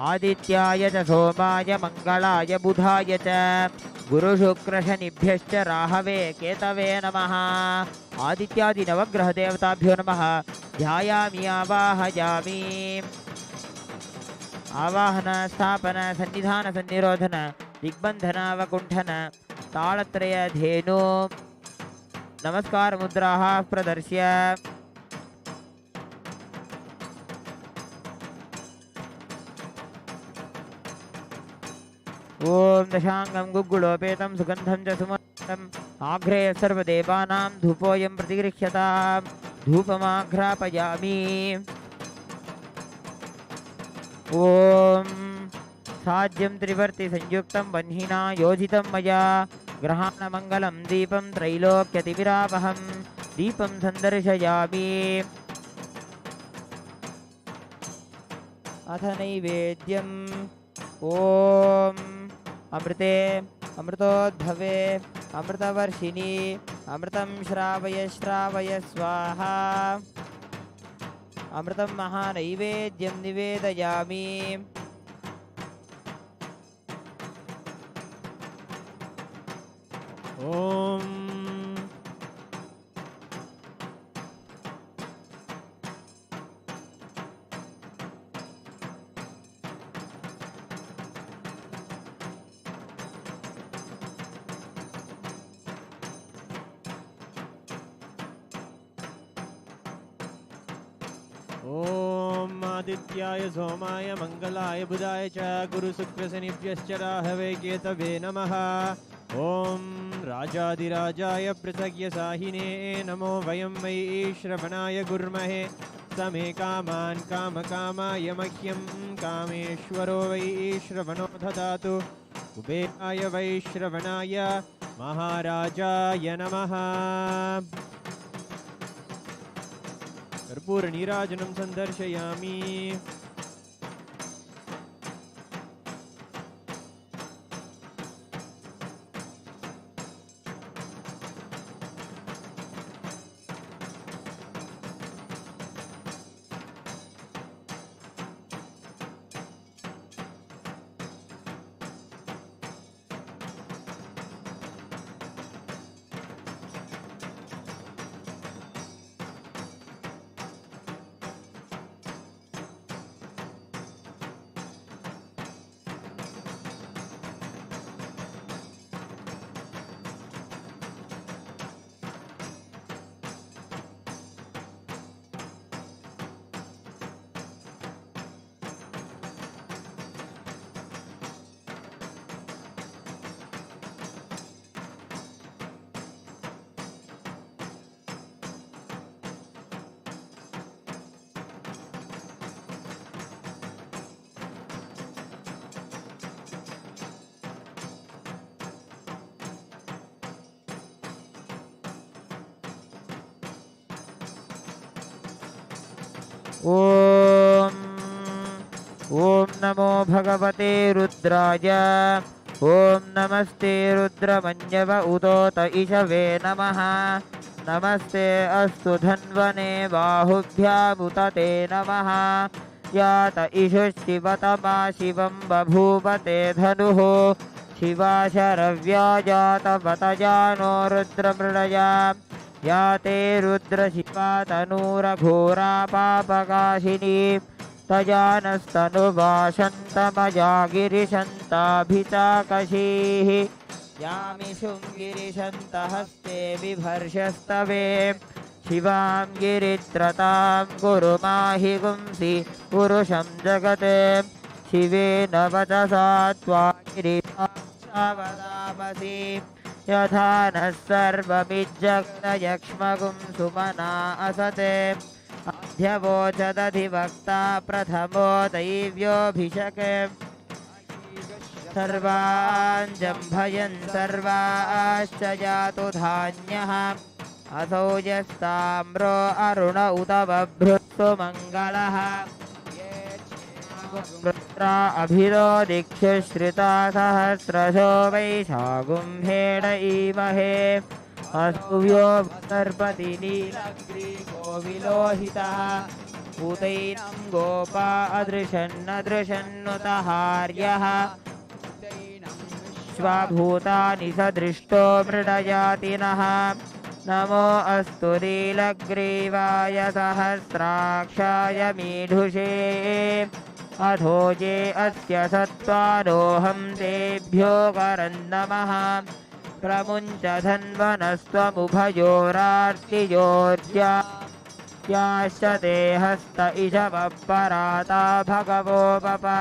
आदित्याय च सोमाय मङ्गलाय बुधाय च गुरुशुक्रशनिभ्यश्च राहवे केतवे नमः। आदित्यादि नवग्रहदेवताभ्यो नमः। ध्यायामि आवाहयामि। आवाहन स्थापन सन्निधान सन्निरोधन दिग्बन्धन वकुण्ठन तालत्रय धेनु नमस्कार मुद्राः प्रदर्श्य ॐ दशाङ्गं गुग्गुलोपेतं सुगन्धं च सुमन्तम् आघ्रे सर्वदेवानां धूपोऽयं प्रतिगृह्यतां धूपमाघ्रापयामि। ॐ साज्यं त्रिवर्ति संयुक्तं वह्निना योजितं मया ग्रहाणमङ्गलं दीपं त्रैलोक्यतिविरावहं दीपं सन्दर्शयामि। अथ नैवेद्यम् ॐ अमृते अमृतोद्भवे अमृतवर्षिणि अमृतं श्रावय श्रावय स्वाहा। अमृतं महानैवेद्यं निवेदयामि। ॐ ॐ आदित्याय सोमाय मङ्गलाय बुधाय च गुरुशुक्रशनिभ्यश्च राहवे केतवे नमः। ॐ राजाधिराजाय पृथग्यसाहिने नमो वयं वै श्रवणाय गुर्महे समे कामान् कामकामाय मह्यं कामेश्वरो वै श्रवणो ददातु कुबेराय वै श्रवणाय महाराजाय नमः। कर्पूरनीराजनं सन्दर्शयामि। ॐ नमो भगवते रुद्राय। ॐ नमस्ते रुद्रमन्यव उदोत इषवे नमः। नमस्ते अस्तु धन्वने बाहुभ्यामुत ते नमः। यात इषु शिवतमा शिवं बभूवते धनुः शिवा शरव्या जातवतजानो रुद्रमृडया। या ते रुद्रशिवा तनूरघोरा पापकाशिनी तजानस्तनुभाषन्तमया गिरिशन्ताभिचाकशीः। यामिषुं गिरिशन्तहस्ते बिभर्षस्तवे शिवां गिरित्रतां कुरु माहि गुंसि पुरुषं जगते। शिवेन वचसा त्वा गिरिशावदामसि यथा नः सर्वमिज्जगदयक्ष्मगुं सुमना असते। अध्यवोचदधिवक्ता प्रथमो दैव्योऽभिषके सर्वान् जम्भयन् सर्वाश्च जातु धान्यः। असौ यस्ताम्रो अरुण उत बभ्रुत्सु मङ्गलः। वृत्रा अभिरो दिक्षु श्रिता सहस्रशो वैशागुम्भेण ईमहे। असूयो सर्पति नीलग्रीवो विलोहितः उतैनं गोपा अदृशन्नदृशन्नुतहार्यः श्वाभूतानि सदृष्टो मृडयातिनः नमो अस्तु नीलग्रीवाय सहस्राक्षाय मीढुषे अधोजे अस्य सत्त्वादोऽहं तेभ्यो करन्नमः प्रमुञ्च धन्वनस्त्वमुभयोरार्तियोर्याश्च ते हस्त इषवः पराता भगवोपपा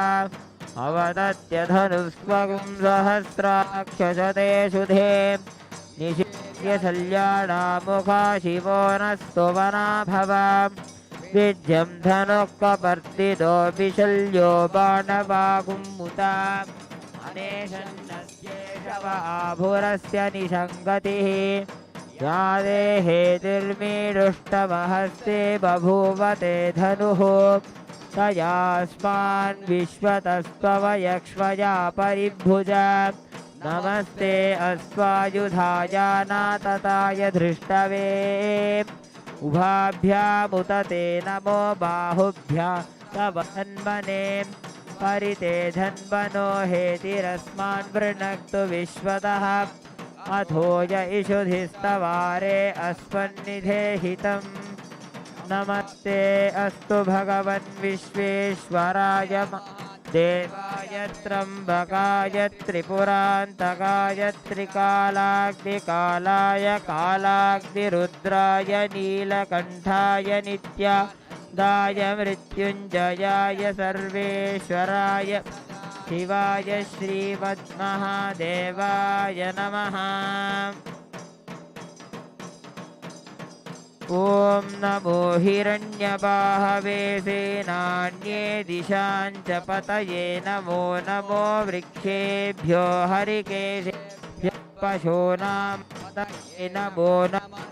अवदत्य धनुस्त्वं सहस्राक्षशते शुधे निषेव्य शल्याणामुखा शिवो नस्तु वनाभव विद्यं धनुः कपर्दितो विशल्यो बाणवाकुम्मुता अनेशन्नस्येषव आभुरस्य निषङ्गतिः या देहेतिर्मीडुष्टमहस्ते बभूवते धनुः तयास्मान् विश्वतस्त्ववयक्ष्मया परिभुजा नमस्ते अस्त्वायुधाय नातताय धृष्टवे उभाभ्यामुत ते नमो बाहुभ्यां तव धन्वने परिते धन्वनो हेतिरस्मान् वृणक्तु विश्वतः अथोज इषुधिस्तवारे अस्मन्निधेहितम् नमस्ते अस्तु भगवन् विश्वेश्वराय देवाय त्र्यम्बकाय त्रिपुरान्तकाय त्रिकालाग्निकालाय कालाग्निरुद्राय नीलकण्ठाय नित्यादाय मृत्युञ्जयाय सर्वेश्वराय शिवाय श्रीमद्महादेवाय नमः। ॐ नमो हिरण्यबाहवे सेनान्ये दिशाञ्च पतये नमो नमो वृक्षेभ्यो हरिकेशेभ्यः पशूनां पतये नमो नमः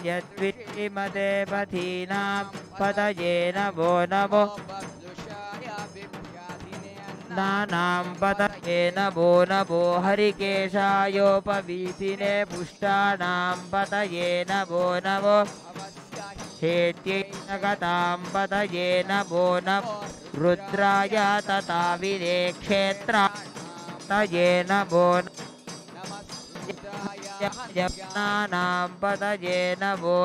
यद्विमते पथीनां पतये नमो नमो नानां पतये नमो नमो हरिकेशायोपवीतिने पुष्टानां पतये नमो नमो हेत्यै गतां पतये नमो नमो रुद्राय तथा विदेक्षेत्राय नमो नानां पतये नमो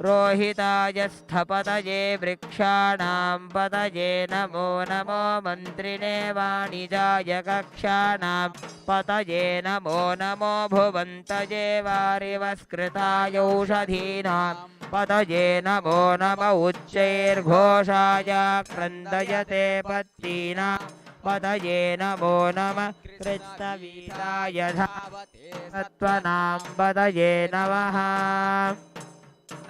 रोहिताय स्थपतये वृक्षाणां पतये नमो नमो मन्त्रिणे वाणिजाय कक्षाणां पतये नमो नमो भुवन्तये वारिवस्कृताय औषधीनां पतये नमो नम उच्चैर्घोषाय क्रन्दयते पत्नीनां पतये नमो नमः कृत्तवीराय धावते सत्त्वनां पतये नमः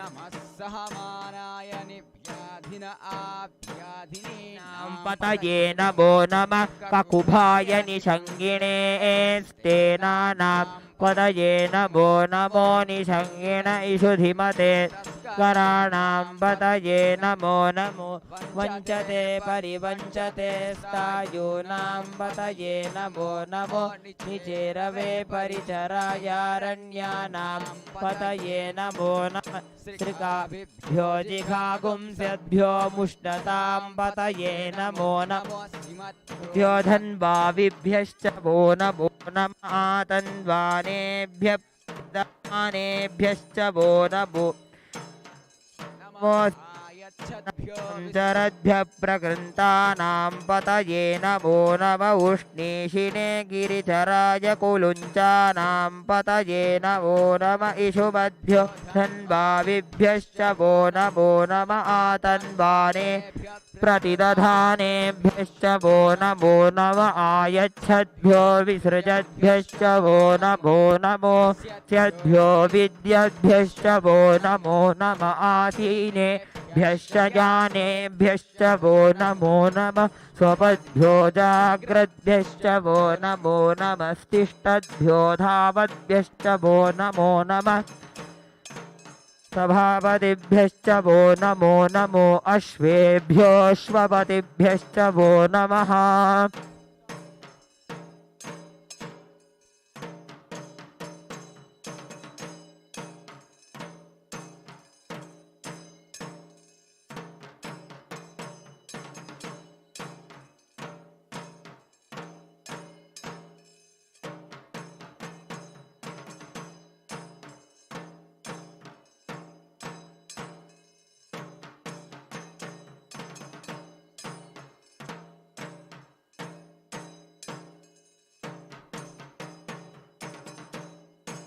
नमः सहमानाय निभ्याधिन आभ्याधिनीनां पतये नमो नमः ककुभाय निषङ्गिणे स्तेनानां पतये नमो नमो निषङ्गिण इषुधिमते कराणां पतये नमो नमो वञ्चते परिवञ्चते स्तायूनां पतये नमो नमो निचेरवे परिचरायारण्यानां पतये नमो नमः श्रिकाभिभ्यो जिघागुंस्यद्भ्यो मुष्णतां पतये नमो नमो धन्वाविभ्यश्च वो नमो नमः आतन्वानेभ्यः दानेभ्यश्च वो नमो चरद्भ्यः प्रकृन्तानां पतये नमो नम उष्णीषिणे गिरिचराय कुलुञ्चानां पतये नमो नम इषुमद्भ्यो धन्वाविभ्यश्च वो नमो नम आतन्वाने प्रतिदधानेभ्यश्च वो नमो नम आयच्छद्भ्यो विसृजद्भ्यश्च वो नमो नमो स्यद्भ्यो विद्यद्भ्यश्च वो नमो नम आसीनेभ्यश्च जानेभ्यश्च वो नमो नमः स्वपद्भ्यो जाग्रद्भ्यश्च वो नमो नमस्तिष्ठद्भ्यो धावद्भ्यश्च वो नमो नमः सभापतिभ्यश्च वो नमो नमो अश्वेभ्योऽश्वपतिभ्यश्च वो नमः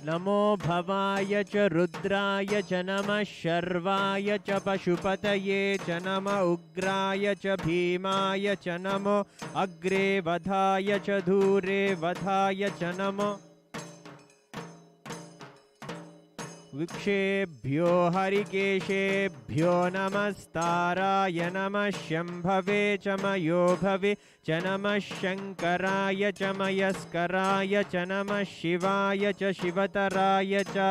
नमो भवाय च रुद्राय च नमः शर्वाय च पशुपतये च नम उग्राय च भीमाय च नमो अग्रे वधाय च धूरे वधाय च नमो वृक्षेभ्यो हरिकेशेभ्यो नमस्ताराय नमः शम्भवे च मयो भवे च नमः शङ्कराय च मयस्कराय च नमः शिवाय च शिवतराय च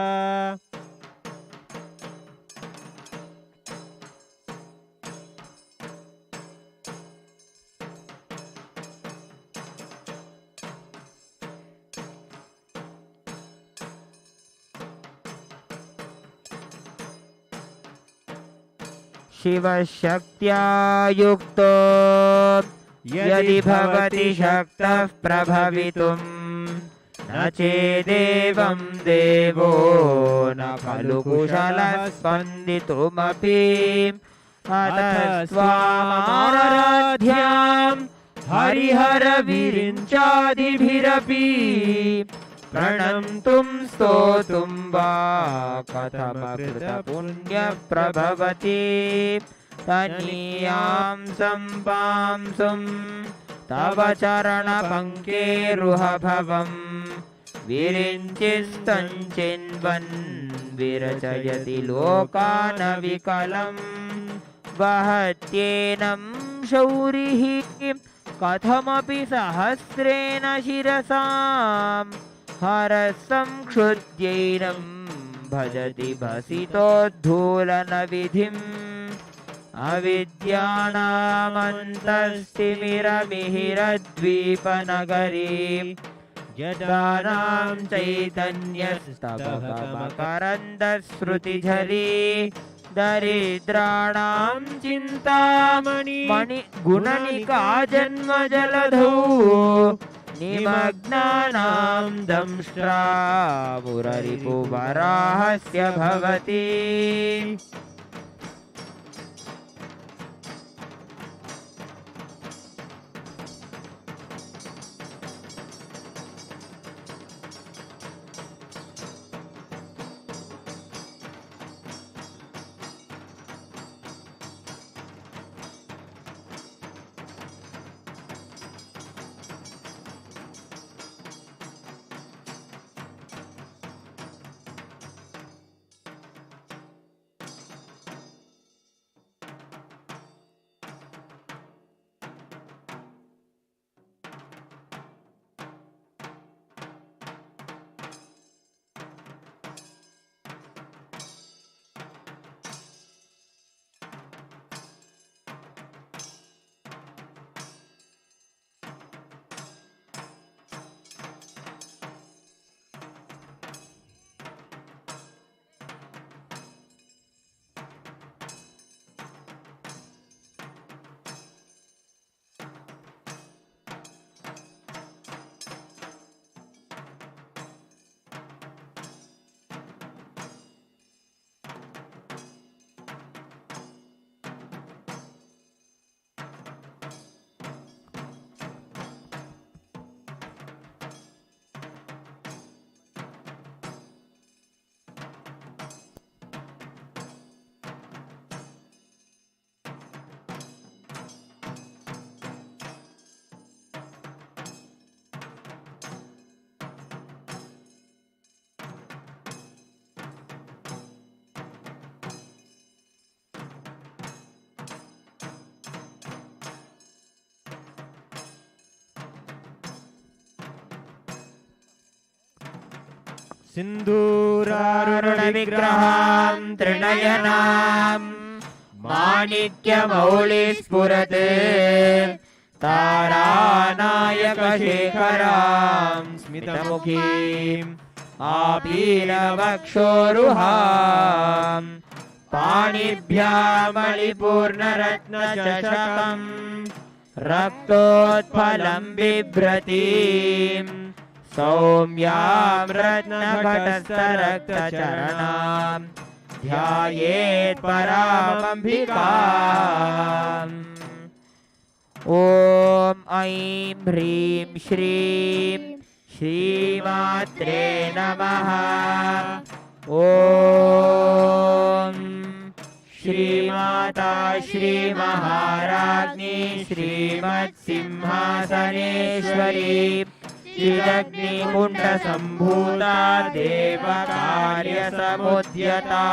शिवशक्त्या युक्तो यदि भवति शक्तः प्रभवितुं न चेदेवं देवो न खलु कुशलः स्पन्दितुमपि अतः स्वामाराध्यां हरिहरविरिञ्चादिभिरपि प्रणन्तुं स्तोतुं वा कथमकृतपुण्यप्रभवति तनीयां सम्पांसुं तव चरणपङ्केरुहभवं विरिञ्चिस्तञ्चिन्वन् विरचयति लोकानविकलं वहत्येनं शौरिः कथमपि सहस्रेण शिरसां हरसंक्षुद्यैनं भजति भसितोद्धूलनविधिम् अविद्यानामन्तस्तिमिरमिहिरद्वीपनगरीं जडानां चैतन्यस्तबकमकरन्दस्रुतिझरी दरिद्राणां चिन्तामणि गुणनिका जन्मजलधौ निमग्नानां दंष्ट्रा मुररिपुवराहस्य भवति सिन्दूरारुणविग्रहां त्रिनयनां माणिक्यमौलिस्फुरत् तारानायकशेखरां स्मितमुखीम् आपीनवक्षोरुहां पाणिभ्यामलिपूर्णरत्नचषकं रक्तोत्फलं बिभ्रतीं सौम्यां रत्नघटस्थरक्तचरणां ध्यायेत् परामम्बिकाम्। ॐ ऐं ह्रीं श्रीं श्रीमात्रे नमः। ॐ श्रीमाता श्रीमहाराज्ञी श्रीमत्सिंहासनेश्वरी चिदग्निकुण्डसम्भूता देवकार्यसमुद्यता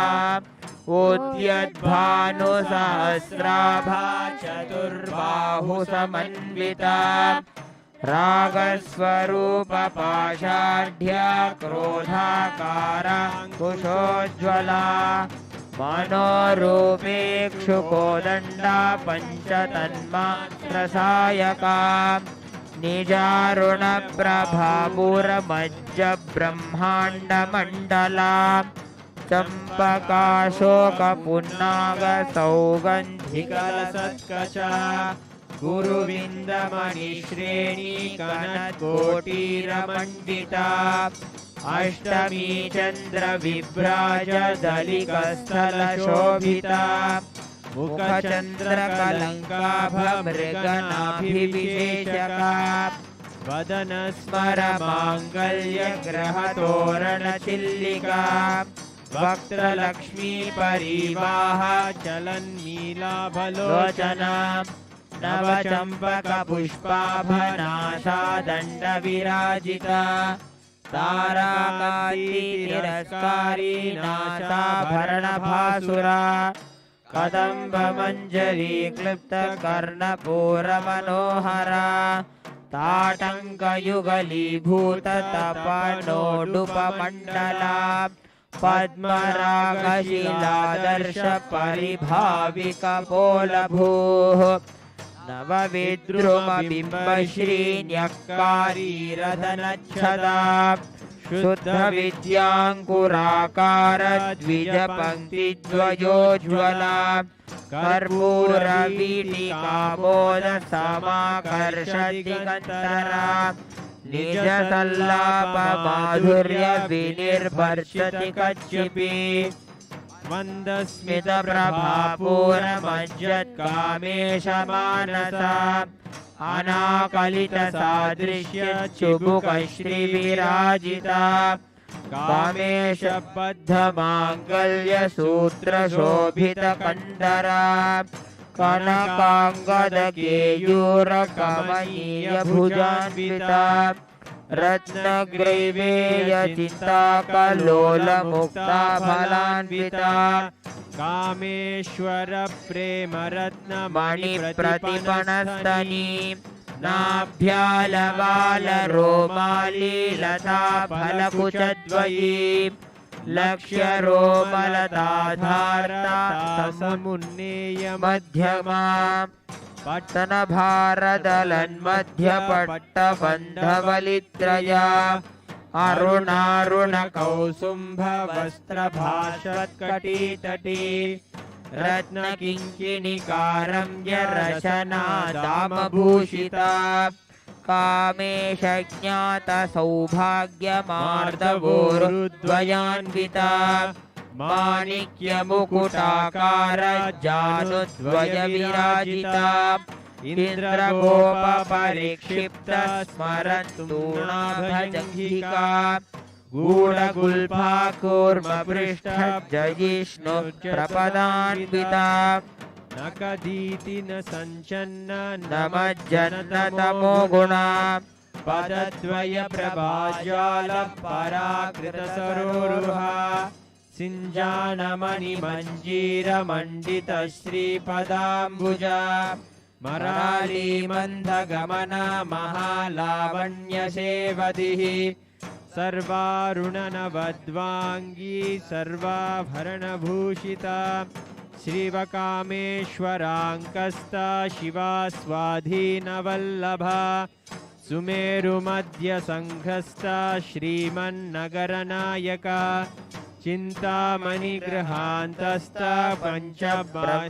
उद्यद्भानुसहस्राभा चतुर्बाहुसमन्विता रागस्वरूपपाषाढ्या क्रोधाकाराङ्कुशोज्ज्वला मनोरूपेक्षुकोदण्डा पञ्चतन्मात्रसायका निजारुणप्रभापुरमज्जब्रह्माण्डमण्डला चम्पकाशोकपुन्नागसौगन्धिकलसत्कचा गुरुविन्दमणिश्रेणी कनत्कोटीरमण्डिता अष्टमी चन्द्रविभ्राजदलिकस्थलशोभिता मुखचन्द्रकलङ्काभमृगनाभिविशेषका वदनस्मरमाङ्गल्यग्रहतोरणचिल्लिका वक्त्रलक्ष्मीपरिवाह चलन्मीलाभलोचना नवचम्पकपुष्पाभनाशादण्डविराजिता ताराकान्तितिरस्कारी नाशाभरणभासुरा कदम्बमञ्जरीक्लिप्तकर्णपूरमनोहरा ताटङ्कयुगलीभूततपनोडुपमण्डला पद्मरागशिलादर्शपरिभाविकपोलभूः नवविद्रुमबिम्बश्रीन्यक्कारीरधनच्छदा शुद्धविद्याङ्कुराकारद्विजपङ्क्तिद्वयोज्ज्वला कर्पूरवीटिकामोदसमाकर्षदिगन्तरा निजसल्लापमाधुर्यविनिर्भर्षति कच्चिपि मन्दस्मितप्रभापूरमज्जत्कामेशमानसा अनाकलितसादृश्यचुबुकश्रीविराजिता कामेशबद्धमाङ्गल्यसूत्रशोभितकण्डरा कनकाङ्गदकेयूरकमनीयभुजान्विता रत्नग्रैवेयचिन्ताकल्लोलमुक्ताफलान्विता कामेश्वरप्रेमरत्नमणिप्रतिपणस्तनी नाभ्यालवालरोमालीलता फलकुचद्वयी लक्ष्यरोमलताधार्ता समुन्नेयमध्यमा पट्टनभारदलन्मध्यपट्टबन्धवलित्रया अरुणारुणकौसुम्भवस्त्रभाषत्कटीतटी रत्नकिङ्किणिकारम्यरशनादामभूषिता कामेशज्ञातसौभाग्यमार्दवोरुद्वयान्विता माणिक्यमुकुटाकारजानुद्वयविराजिता इन्द्रगोपपरिक्षिप्तस्मरन्तूर्णाभजङ्घिका गूढगुल्फाकूर्मपृष्ठजयिष्णुप्रपदान्विता न कदीति न सञ्चन्न न मज्जन्नतमो गुणा पदद्वयप्रभाज्वालपराकृतसरोरुहा सिञ्जानमणिमञ्जीरमण्डितश्रीपदाम्बुजा मरालीमन्दगमना महालावण्यसेवधिः सर्वारुणनवद्वाङ्गी सर्वाभरणभूषिता श्रीवकामेश्वराङ्कस्ता शिवा स्वाधीनवल्लभा सुमेरुमध्यसङ्घस्ता श्रीमन्नगरनायका चिन्तामणिगृहान्तस्था पञ्चसनस्थिता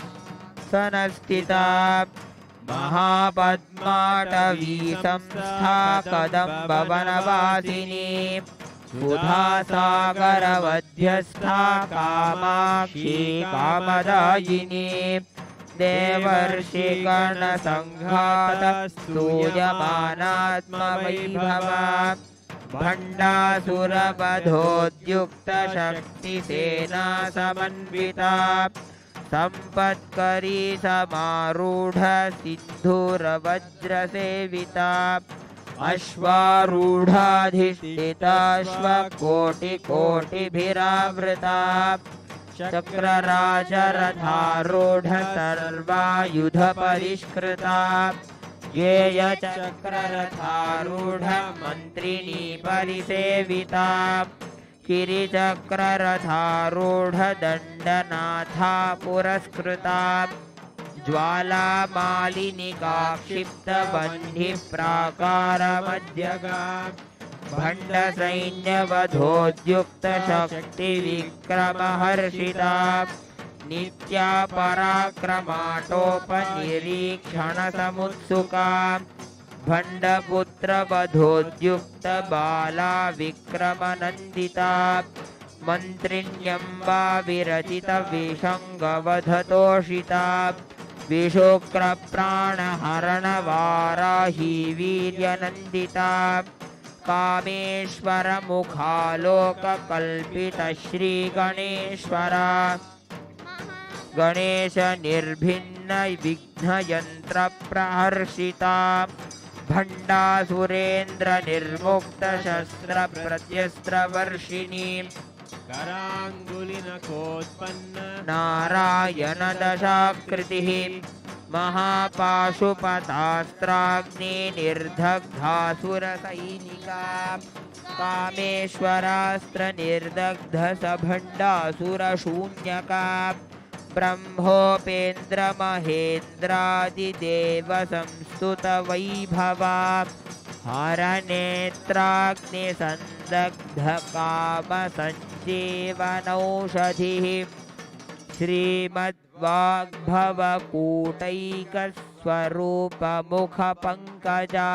महापद्माटवी संस्था कदम्बवनवासिनी सुधासागरवध्यस्था कामाक्षी कामदायिनी देवर्षिगणसङ्घातस्तूयमानात्मवैभवा भण्डासुरवधोद्युक्तशक्तिसेना समन्विता सम्पत्करी समारूढ सिन्धुरवज्रसेविता अश्वारूढाधिष्ठिताश्वकोटिकोटिभिरावृता चक्रराजरथारूढ सर्वायुधपरिष्कृता येयचक्ररथारूढ मन्त्रिणी परिसेविता गिरिचक्ररथारूढ दण्डनाथा पुरस्कृता ज्वालामालिनिका क्षिप्तबन्धिः प्राकारमध्यगा भण्डसैन्यवधोद्युक्तशक्तिविक्रमहर्षिता नित्या पराक्रमाटोपनिरीक्षणसमुत्सुका भण्डपुत्रवधोद्युक्तबाला विक्रमनन्दिता मन्त्रिण्यम्बा विरचितविषङ्गवधतोषिता विशुक्रप्राणहरणवाराही वीर्यनन्दिता कामेश्वरमुखालोककल्पितश्रीगणेश्वरा गणेशनिर्भिन्नविघ्नयन्त्रप्रहर्षिता भण्डासुरेन्द्रनिर्मुक्तशस्त्रप्रत्यस्त्रवर्षिणी कराङ्गुलिनखोत्पन्न नारायणदशाकृतिः महापाशुपतास्त्राग्ने निर्दग्धासुरसैनिका कामेश्वरास्त्रनिर्दग्धसभण्डासुरशून्यका ब्रह्मोपेन्द्रमहेन्द्रादिदेवसंस्तुतवैभवा हरनेत्राग्निसन्दग्धकामसञ्जीवनौषधिः श्रीमद्वाग्भवकूटैकस्वरूपमुखपङ्कजा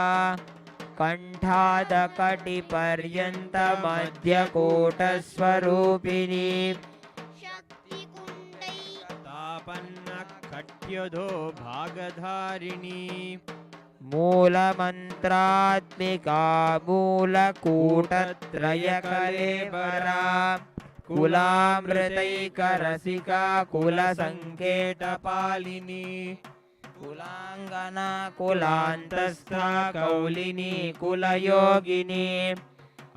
कण्ठादकटिपर्यन्तमध्यकूटस्वरूपिणी तापन्नखट्युधो भागधारिणी मूलमन्त्रात्मिका मूलकूटत्रयकलेवरा कुलामृतैकरसिका कुलसङ्केतपालिनी कुलाङ्गना कुलान्तस्था कौलिनी कुलयोगिनी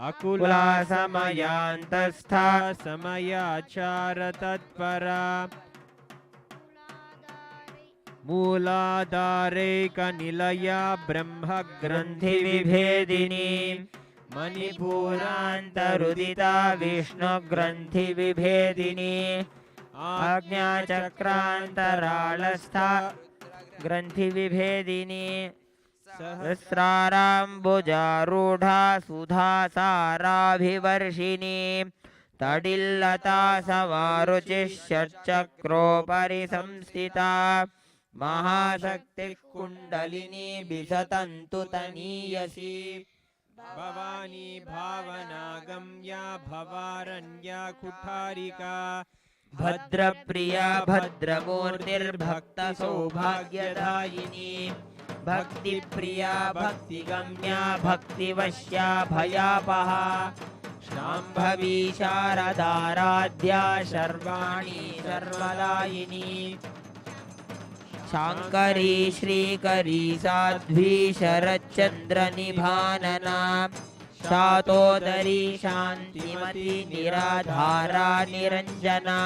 अकुला समयान्तस्था समयाचार तत्परा मूलाधारैकनिलया ब्रह्मग्रन्थिविभेदिनी मणिपुरान्तरुदिता विष्णुग्रन्थिविभेदिनी आज्ञाचक्रान्तराळस्था ग्रन्थिविभेदिनी सहस्राराम्बुजारूढा सुधासाराभिवर्षिणी तडिल्लता समारुचिः षट्चक्रोपरि संस्थिता महाशक्तिः कुण्डलिनी विशतन्तु तनीयसी भवानी भावनागम्या भवारण्या कुठारिका भद्रप्रिया भद्रमूर्तिर्भक्तसौभाग्यदायिनी भक्तिप्रिया भक्तिगम्या भक्तिवश्या भयापहा शाम्भवी शारदाराध्या शर्वाणी सर्वदायिनी शाङ्करी श्रीकरी साध्वी शरच्चन्द्रनिभानना शातोदरी शान्तिमती निराधारा निरञ्जना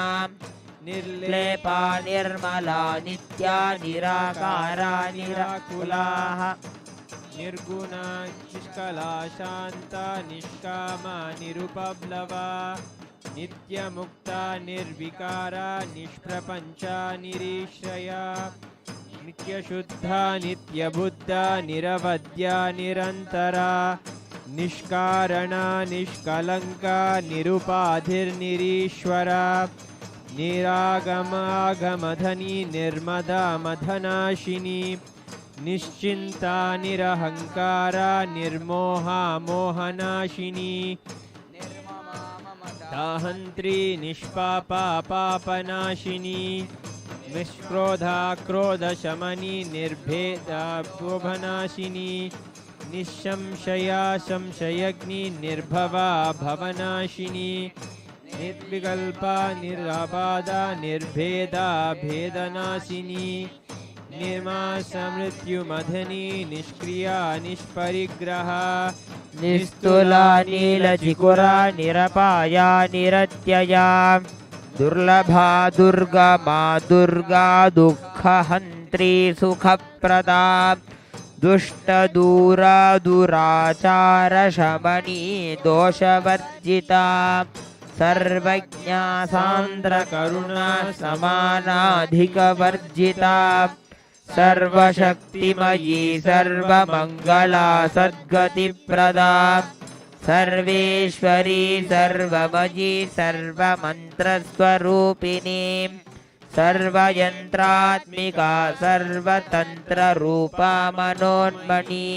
निर्लेपा निर्मला नित्या निराकारा निराकुलाः निर्गुणा निष्कला शान्ता निष्कामा निरुपप्लवा नित्यमुक्ता निर्विकारा निष्प्रपञ्चा निरीश्रया नित्यशुद्धा नित्यबुद्धा निरवद्या निरन्तरा निष्कारणा निष्कलङ्का निरुपाधिर्निरीश्वरा निरागमागमधनी निर्मदा मधनाशिनी निश्चिन्ता निरहङ्कारा निर्मोहा मोहनाशिनी दाहन्त्री निष्पापा पापनाशिनी निष्क्रोधा क्रोधशमनी निर्भेदा शोभनाशिनी निःशंशया संशयग्नि निर्भवा भवनाशिनी निर्विकल्पा निराबाधा निर्भेदा भेदनाशिनी निर्मासा मृत्युमधनी निष्क्रिया निष्परिग्रहा निस्तुला नीलचिकुरा निरपाया निरत्यया दुर्लभा दुर्गमा दुर्गा दुःखहन्त्री सुखप्रदा दुष्टदूरा दुराचारशमनी दोषवर्जिता सर्वज्ञा सान्द्रकरुणा समानाधिकवर्जिता सर्वशक्तिमयी सर्वमङ्गला सद्गतिप्रदा सर्वेश्वरी सर्वमयी सर्वमन्त्रस्वरूपिणी सर्वयन्त्रात्मिका सर्वतन्त्ररूपा मनोन्मणी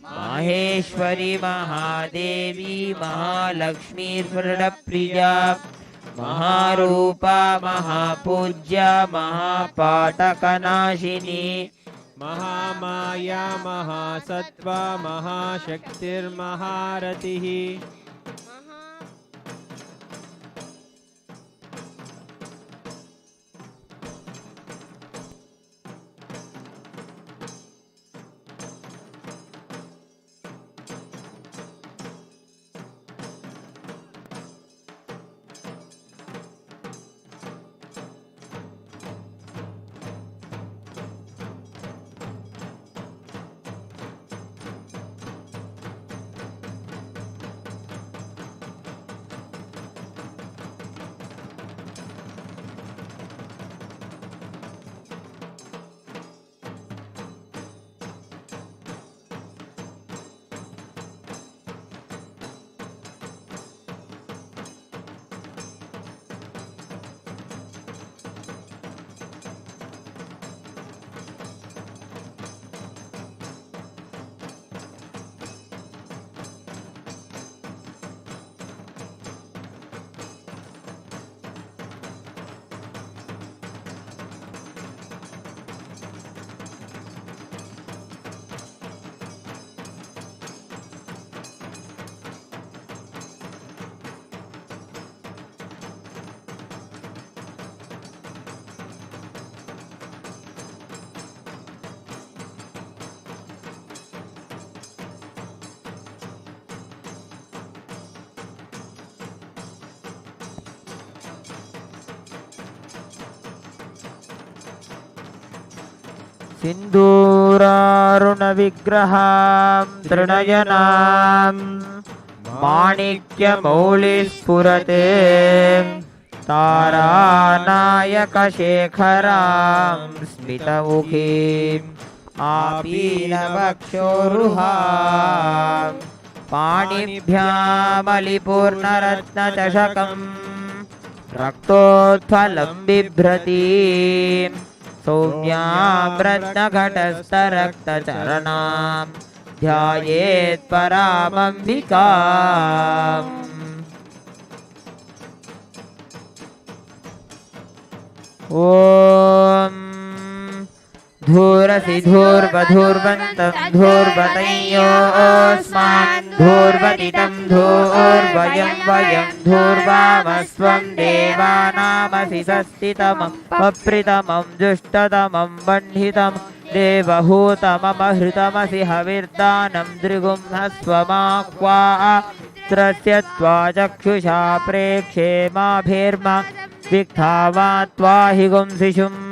माहेश्वरी महादेवी महालक्ष्मी स्फुरणप्रिया महारूपा महापूज्या महापाटकनाशिनी महामाया महासत्त्वा महाशक्तिर्महारतिः सिन्दूरारुणविग्रहां त्रिनयनां माणिक्यमौलिस्फुरते तारानायकशेखरां स्मितमुखीम् आपीनवक्षोरुहां पाणिभ्यामलिपूर्णरत्नचषकं रक्तोत्फलं बिभ्रतीं सौम्यां रत्नघटस्थरक्तचरणां ध्यायेत् परामम्बिकाम् ॐ धूरसि धूर्वधूर्वन्तं धूर्वतयोऽस्मान् धूर्वतितं धूर्वयं वयं धूर्वामस्वं देवानामसि सस्तितमं पप्रितमं जुष्टतमं वह्नितं देवहूतममहृतमसि हविर्दानं दृगुंहस्वमाक्वा त्रस्य त्वा चक्षुषा प्रेक्षे माभिर्मा विक्थावा त्वाहि गुंसिषुम्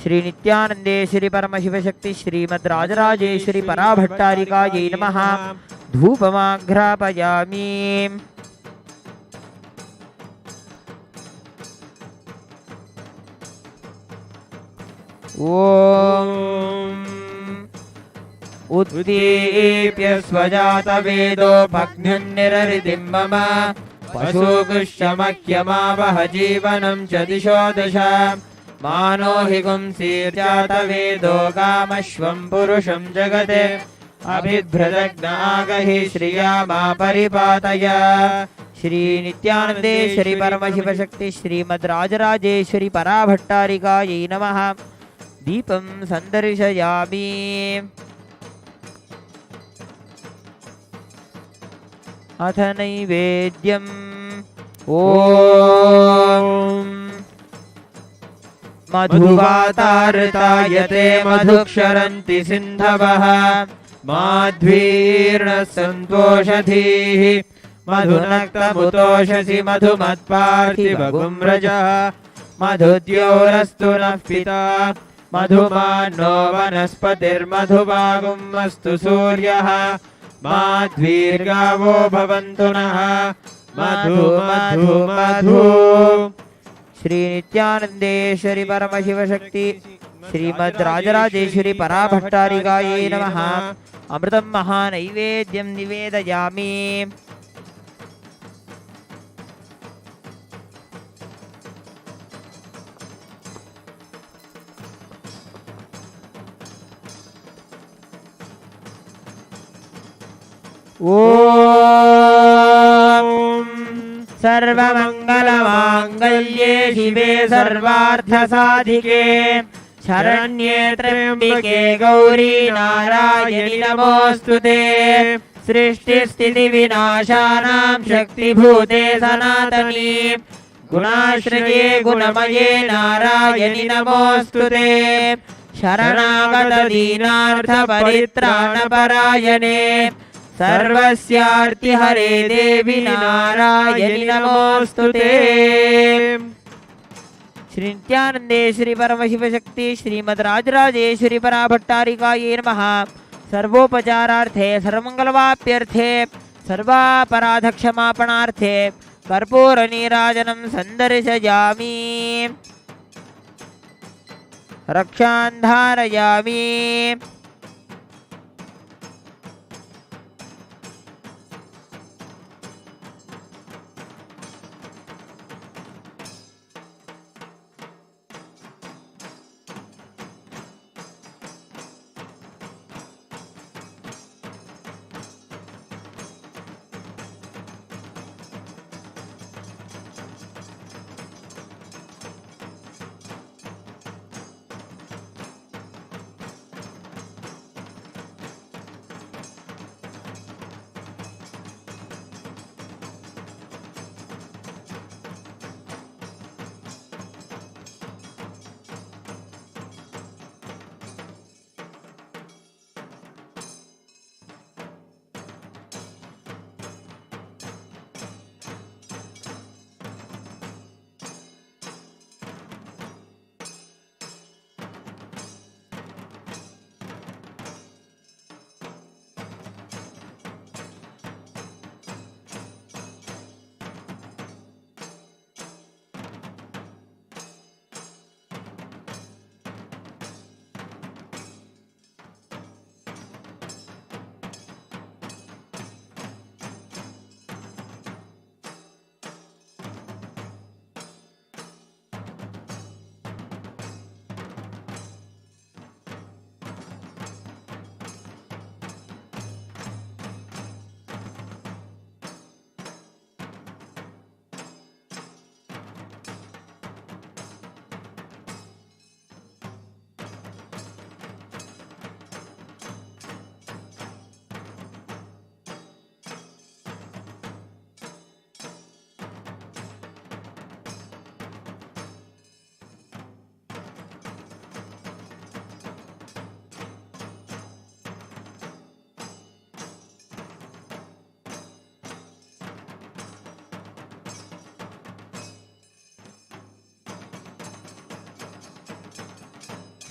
श्री नित्यानंदे श्री परमशिव शक्ति श्रीमद् राजराजेश्वरी पराभट्टारिकायै नमः। धूपमाघ्रापयामि। ॐ उत्दीप्य स्वजातवेदो भग्निर्निररितिं मम पशुकुश्चमह्यमावह जीवनं च दिशो दश मानो हि गुंसीर्जातवेदो कामश्वं पुरुषं जगते अभिभ्रदग्नागहि श्रिया मा परिपातय। श्री नित्यानंदे श्री परमशिव शक्ति श्रीमद् राजराजेश्वरी पराभट्टारिकायै नमः। दीपं सन्दर्शयामि। अथ नैवेद्यम् ॐ मधुवातारतायते मधुक्षरन्ति सिन्धवः माध्वीर्णः सन्तोषधीः मधुनक्तमुतोषसि मधुमत्पार्थिवगुम्रजः मधुद्योरस्तु नः पिता मधुमान्नो वनस्पतिर्मधुभागुमस्तु सूर्यः माध्वीर्गावो भवन्तु नः मधु मधु मधु। श्री नित्यानंदेश्वरी परमशिव शक्ति श्रीमद् राजराजेश्वरी पराभट्टारिकायै नमः। अमृतं महानैवेद्यं निवेदयामि। ॐ सर्वमङ्गलमाङ्गल्ये शिवे सर्वार्थसाधिके शरण्ये त्र्यम्बिके गौरी नारायणि नमोऽस्तुते। सृष्टिस्थितिविनाशानां शक्तिभूते सनातनी गुणाश्रये गुणमये नारायणि नमोऽस्तुते। शरणागत दीनार्थपरित्राणपरायणे सर्वस्यार्तिहरे देवी नारायणि नमोऽस्तुते। श्री नित्यानंदेश्वरी परमशिव शक्ति श्रीमद् राजराजेश्वरी पराभट्टारिकायै नमः। सर्वोपचारार्थे सर्वमङ्गलवाप्यर्थे सर्वापराधक्षमापणार्थे कर्पूरनीराजनं सन्दर्शयामि। रक्षां धारयामि।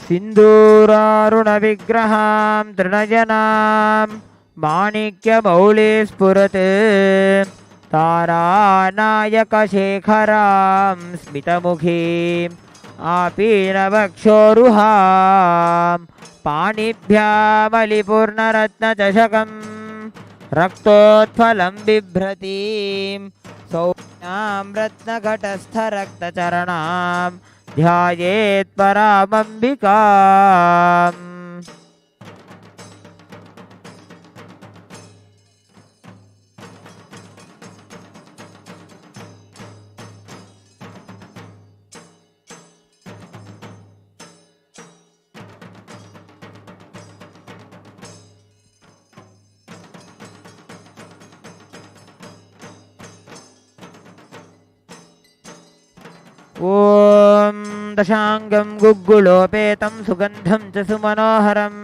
सिन्दूरारुणविग्रहां तृणजनां माणिक्यमौलिस्फुरत् तारानायकशेखरां स्मितमुखीम् आपीनवक्षोरुहां पाणिभ्यामलिपूर्णरत्नचषकं रक्तोत्फलं बिभ्रतीं सौम्यां रत्नघटस्थरक्तचरणां ध्यायेत् परामम्बिकाम्। ॐ दशाङ्गं गुग्गुलोपेतं सुगन्धं च सुमनोहरम्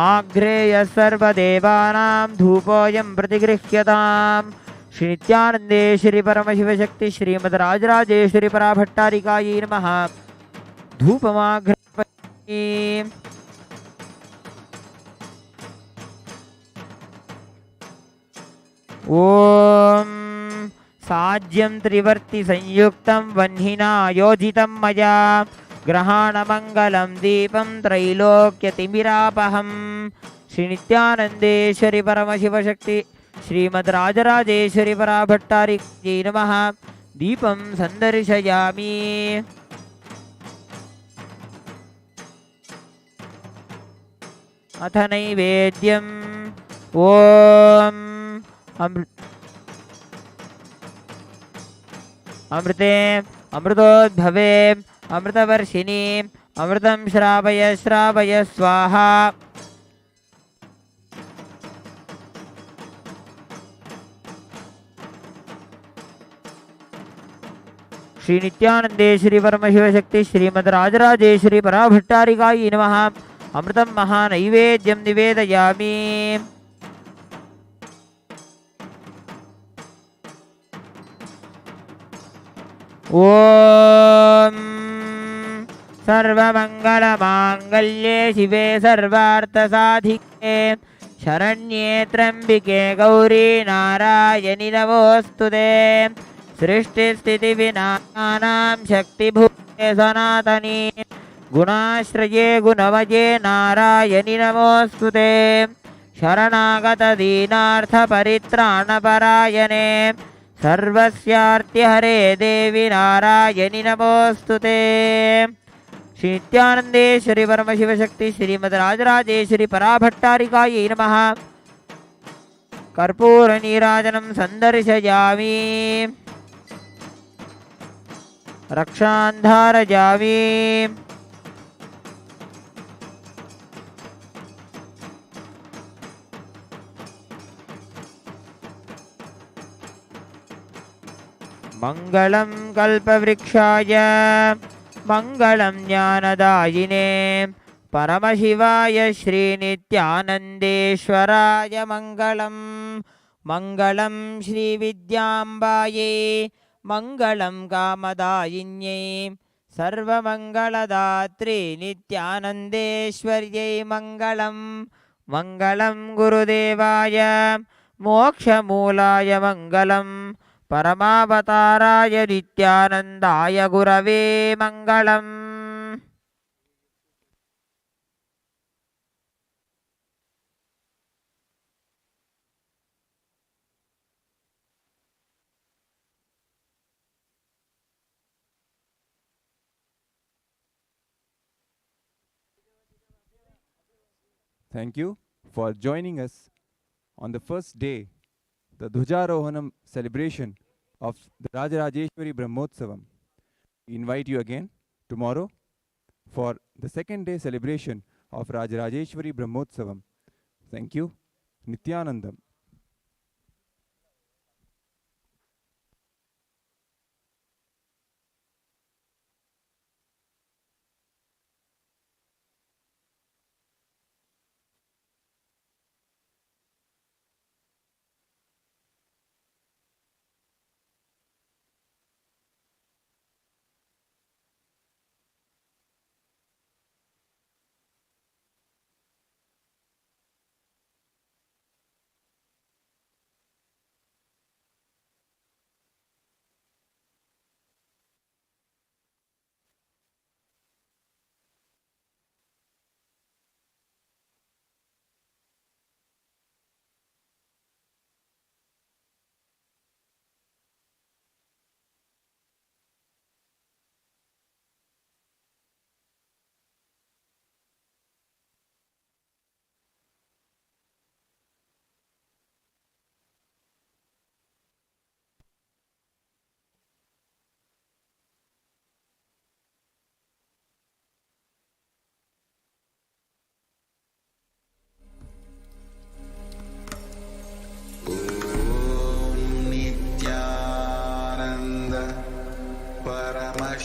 आग्रेयः सर्वदेवानां धूपोऽयं प्रतिगृह्यताम् श्री नित्यानन्देश्वरि परमशिवशक्ति श्रीमद्राजराजेश्वरि पराभट्टारिकायै नमः धूपमाघ्रापयामि ॐ साज्यं त्रिवर्तिसंयुक्तं वह्निना योजितं मया ग्रहाणमङ्गलं दीपं त्रैलोक्यतिमिरापहं श्री नित्यानन्देश्वरि परमशिवशक्ति श्रीमद्राजराजेश्वरि पराभट्टारिकायै नमः दीपं सन्दर्शयामि अथ नैवेद्यम् ॐ अमृते अमृतोद्भवे अमृतवर्षिणी अमृतं श्रावय श्रावय स्वाहा श्री नित्यानन्देश्वरि परमशिवशक्ति श्रीमद्राजराजेश्वरि पराभट्टारिकायै नमः अमृतं महानैवेद्यं निवेदयामि ॐ सर्वमङ्गलमाङ्गल्ये शिवे सर्वार्थसाधिके शरण्ये त्र्यम्बिके गौरी नारायणि नमोऽस्तुते सृष्टिस्थितिविनाशानां शक्तिभूते सनातनी गुणाश्रये गुणमये नारायणि नमोऽस्तुते शरणागतदीनार्थपरित्राणपरायणे सर्वस्यार्तिहरे देवि नारायणि नमोऽस्तुते श्री नित्यानन्देश्वरि परमशिवशक्ति श्रीमद्राजराजेश्वरि पराभट्टारिकायै नमः कर्पूरनीराजनं सन्दर्शयामि रक्षान्धारयामि मङ्गलं कल्पवृक्षाय मङ्गलं ज्ञानदायिने परमशिवाय श्रीनित्यानन्देश्वराय मङ्गलं मङ्गलं श्रीविद्याम्बायै मङ्गलं कामदायिन्यै सर्वमङ्गलदात्री नित्यानन्देश्वर्यै मङ्गलं मङ्गलं गुरुदेवाय मोक्षमूलाय मङ्गलं परमावताराय नित्यानन्दाय गुरवे मङ्गलम् Thank you for joining us on the first day, the Dhujarohanam celebration of the Rajarajeshwari Brahmotsavam. We invite you again tomorrow for the second day celebration of Rajarajeshwari Brahmotsavam. Thank you. Nithyanandam.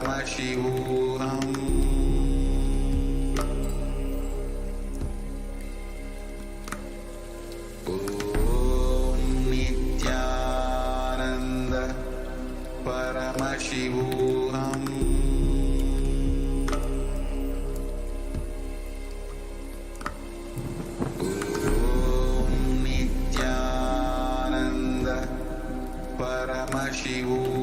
Paramashivoham. Om Nithyananda Paramashivoham. Om Nithyananda Paramashivoham.